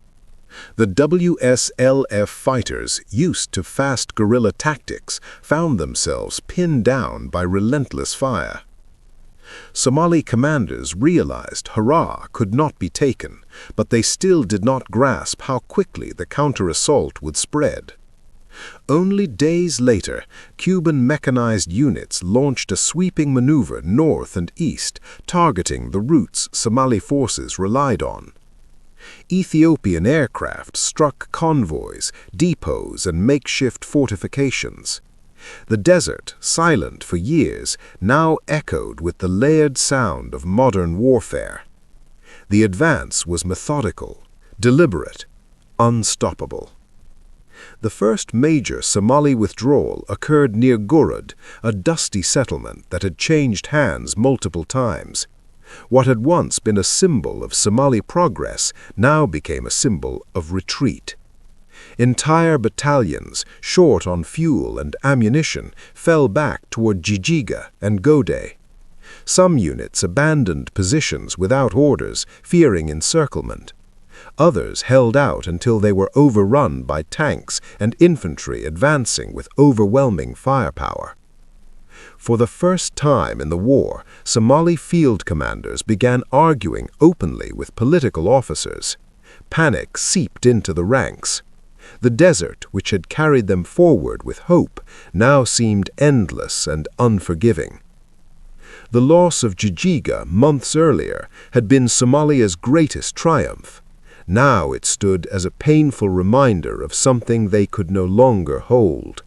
The WSLF fighters, used to fast guerrilla tactics, found themselves pinned down by relentless fire. Somali commanders realized Harar could not be taken, but they still did not grasp how quickly the counter-assault would spread. Only days later, Cuban mechanized units launched a sweeping maneuver north and east, targeting the routes Somali forces relied on. Ethiopian aircraft struck convoys, depots, and makeshift fortifications. The desert, silent for years, now echoed with the layered sound of modern warfare. The advance was methodical, deliberate, unstoppable. The first major Somali withdrawal occurred near Gurud, a dusty settlement that had changed hands multiple times. What had once been a symbol of Somali progress now became a symbol of retreat. Entire battalions, short on fuel and ammunition, fell back toward Jijiga and Gode. Some units abandoned positions without orders, fearing encirclement. Others held out until they were overrun by tanks and infantry advancing with overwhelming firepower. For the first time in the war, Somali field commanders began arguing openly with political officers. Panic seeped into the ranks. The desert, which had carried them forward with hope, now seemed endless and unforgiving. The loss of Jijiga months earlier had been Somalia's greatest triumph. Now it stood as a painful reminder of something they could no longer hold.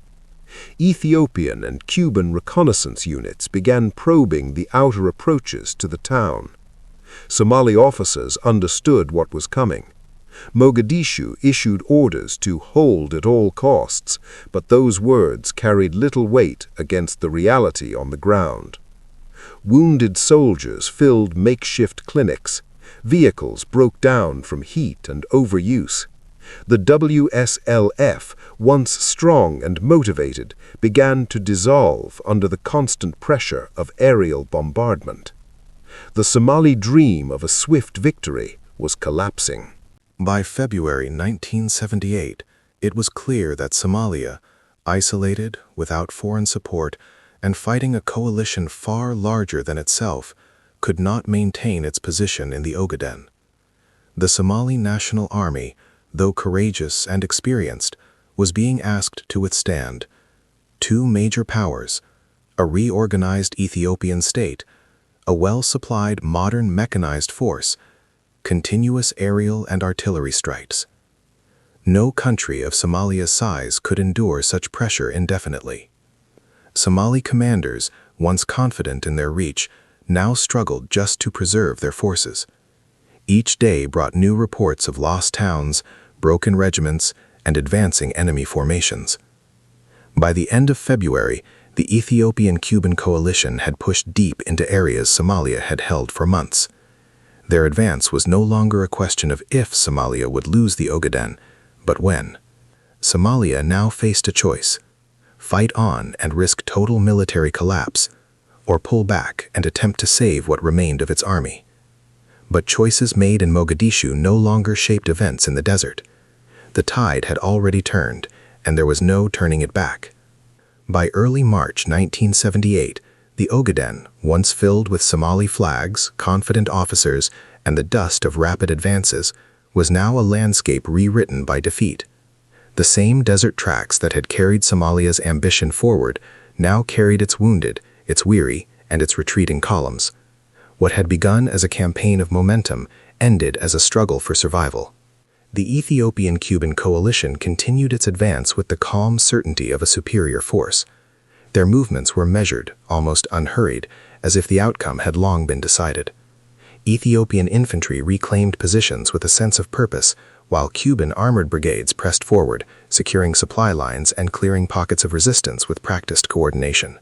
Ethiopian and Cuban reconnaissance units began probing the outer approaches to the town. Somali officers understood what was coming. Mogadishu issued orders to hold at all costs, but those words carried little weight against the reality on the ground. Wounded soldiers filled makeshift clinics. Vehicles broke down from heat and overuse. The WSLF, once strong and motivated, began to dissolve under the constant pressure of aerial bombardment. The Somali dream of a swift victory was collapsing. By February 1978, it was clear that Somalia, isolated, without foreign support, and fighting a coalition far larger than itself, could not maintain its position in the Ogaden. The Somali National Army, though courageous and experienced, was being asked to withstand two major powers, a reorganized Ethiopian state, a well-supplied modern mechanized force, continuous aerial and artillery strikes. No country of Somalia's size could endure such pressure indefinitely. Somali commanders, once confident in their reach, now struggled just to preserve their forces. Each day brought new reports of lost towns, broken regiments, and advancing enemy formations. By the end of February, the Ethiopian-Cuban coalition had pushed deep into areas Somalia had held for months. Their advance was no longer a question of if Somalia would lose the Ogaden, but when. Somalia now faced a choice: fight on and risk total military collapse, or pull back and attempt to save what remained of its army. But choices made in Mogadishu no longer shaped events in the desert. The tide had already turned, and there was no turning it back. By early March 1978, the Ogaden, once filled with Somali flags, confident officers, and the dust of rapid advances, was now a landscape rewritten by defeat. The same desert tracks that had carried Somalia's ambition forward now carried its wounded, its weary, and its retreating columns. What had begun as a campaign of momentum ended as a struggle for survival. The Ethiopian-Cuban coalition continued its advance with the calm certainty of a superior force. Their movements were measured, almost unhurried, as if the outcome had long been decided. Ethiopian infantry reclaimed positions with a sense of purpose, while Cuban armored brigades pressed forward, securing supply lines and clearing pockets of resistance with practiced coordination.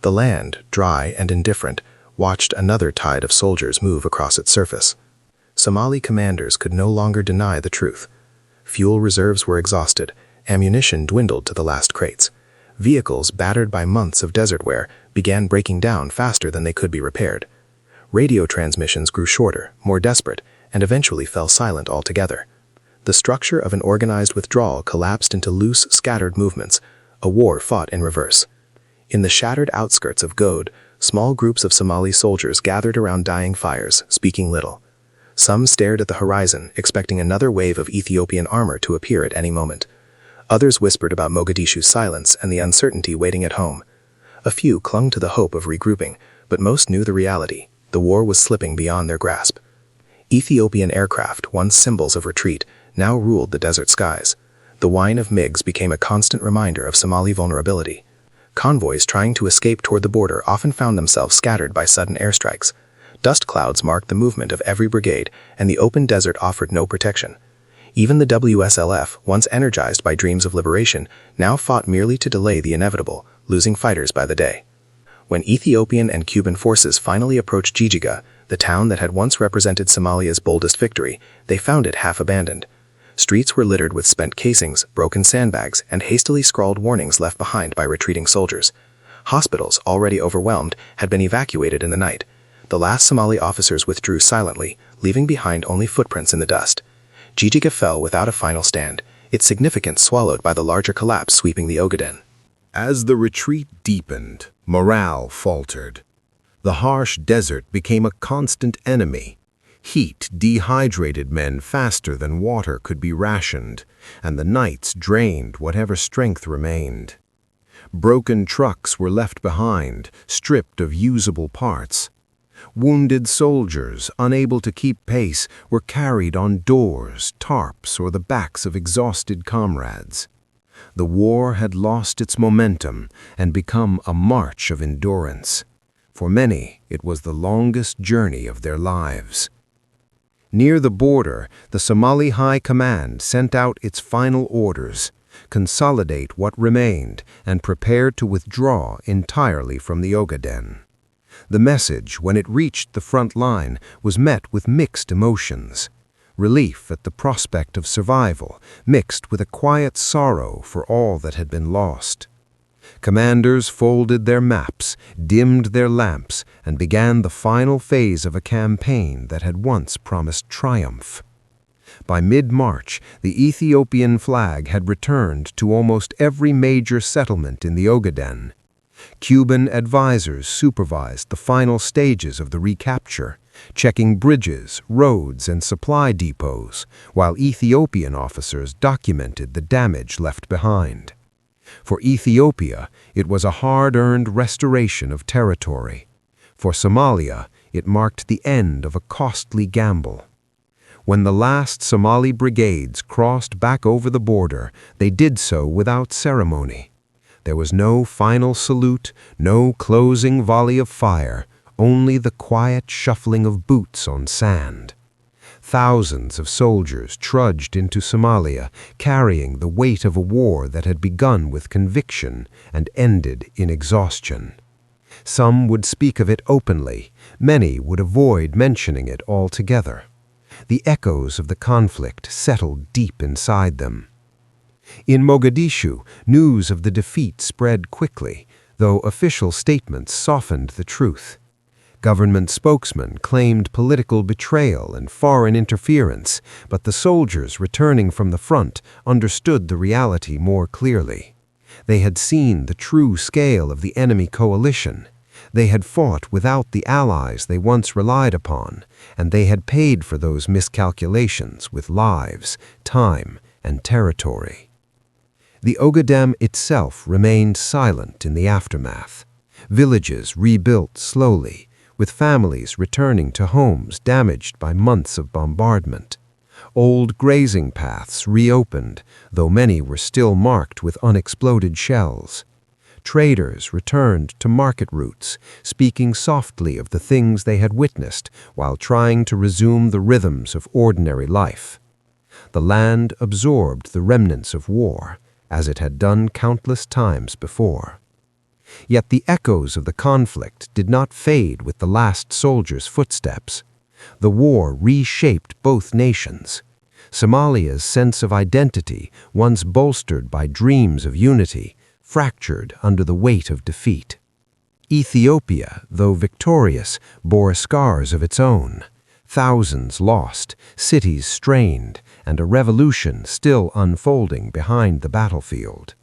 The land, dry and indifferent, watched another tide of soldiers move across its surface. Somali commanders could no longer deny the truth. Fuel reserves were exhausted, ammunition dwindled to the last crates. Vehicles, battered by months of desert wear, began breaking down faster than they could be repaired. Radio transmissions grew shorter, more desperate, and eventually fell silent altogether. The structure of an organized withdrawal collapsed into loose, scattered movements, a war fought in reverse. In the shattered outskirts of Gode, small groups of Somali soldiers gathered around dying fires, speaking little. Some stared at the horizon, expecting another wave of Ethiopian armor to appear at any moment. Others whispered about Mogadishu's silence and the uncertainty waiting at home. A few clung to the hope of regrouping, but most knew the reality. The war was slipping beyond their grasp. Ethiopian aircraft, once symbols of retreat, now ruled the desert skies. The whine of MiGs became a constant reminder of Somali vulnerability. Convoys trying to escape toward the border often found themselves scattered by sudden airstrikes. Dust clouds marked the movement of every brigade, and the open desert offered no protection. Even the WSLF, once energized by dreams of liberation, now fought merely to delay the inevitable, losing fighters by the day. When Ethiopian and Cuban forces finally approached Jijiga, the town that had once represented Somalia's boldest victory, they found it half abandoned. Streets were littered with spent casings, broken sandbags, and hastily scrawled warnings left behind by retreating soldiers. Hospitals, already overwhelmed, had been evacuated in the night. The last Somali officers withdrew silently, leaving behind only footprints in the dust. Jijjiga fell without a final stand, its significance swallowed by the larger collapse sweeping the Ogaden. As the retreat deepened, morale faltered. The harsh desert became a constant enemy. Heat dehydrated men faster than water could be rationed, and the nights drained whatever strength remained. Broken trucks were left behind, stripped of usable parts. Wounded soldiers, unable to keep pace, were carried on doors, tarps, or the backs of exhausted comrades. The war had lost its momentum and become a march of endurance. For many, it was the longest journey of their lives. Near the border, the Somali High Command sent out its final orders: consolidate what remained and prepare to withdraw entirely from the Ogaden. The message, when it reached the front line, was met with mixed emotions. Relief at the prospect of survival, mixed with a quiet sorrow for all that had been lost. Commanders folded their maps, dimmed their lamps, and began the final phase of a campaign that had once promised triumph. By mid-March, the Ethiopian flag had returned to almost every major settlement in the Ogaden. Cuban advisors supervised the final stages of the recapture, checking bridges, roads, and supply depots, while Ethiopian officers documented the damage left behind. For Ethiopia, it was a hard-earned restoration of territory. For Somalia, it marked the end of a costly gamble. When the last Somali brigades crossed back over the border, they did so without ceremony. There was no final salute, no closing volley of fire, only the quiet shuffling of boots on sand. Thousands of soldiers trudged into Somalia, carrying the weight of a war that had begun with conviction and ended in exhaustion. Some would speak of it openly, many would avoid mentioning it altogether. The echoes of the conflict settled deep inside them. In Mogadishu, news of the defeat spread quickly, though official statements softened the truth. Government spokesmen claimed political betrayal and foreign interference, but the soldiers returning from the front understood the reality more clearly. They had seen the true scale of the enemy coalition. They had fought without the allies they once relied upon, and they had paid for those miscalculations with lives, time, and territory. The Ogaden itself remained silent in the aftermath. Villages rebuilt slowly, with families returning to homes damaged by months of bombardment. Old grazing paths reopened, though many were still marked with unexploded shells. Traders returned to market routes, speaking softly of the things they had witnessed while trying to resume the rhythms of ordinary life. The land absorbed the remnants of war, as it had done countless times before. Yet the echoes of the conflict did not fade with the last soldier's footsteps. The war reshaped both nations. Somalia's sense of identity, once bolstered by dreams of unity, fractured under the weight of defeat. Ethiopia, though victorious, bore scars of its own. Thousands lost, cities strained, and a revolution still unfolding behind the battlefield.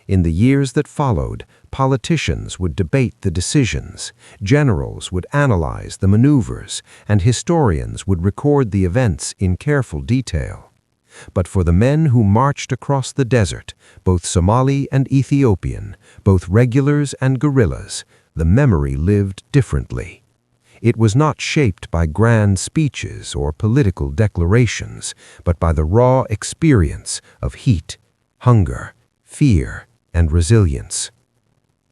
In the years that followed, politicians would debate the decisions, generals would analyze the maneuvers, and historians would record the events in careful detail. But for the men who marched across the desert, both Somali and Ethiopian, both regulars and guerrillas, the memory lived differently. It was not shaped by grand speeches or political declarations, but by the raw experience of heat, hunger, fear, and resilience.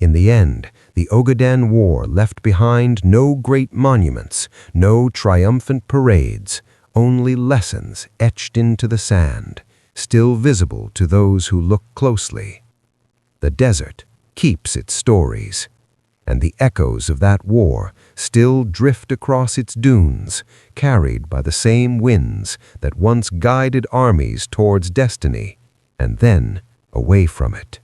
In the end, the Ogaden War left behind no great monuments, no triumphant parades, only lessons etched into the sand, still visible to those who look closely. The desert keeps its stories, and the echoes of that war still drift across its dunes, carried by the same winds that once guided armies towards destiny, and then away from it.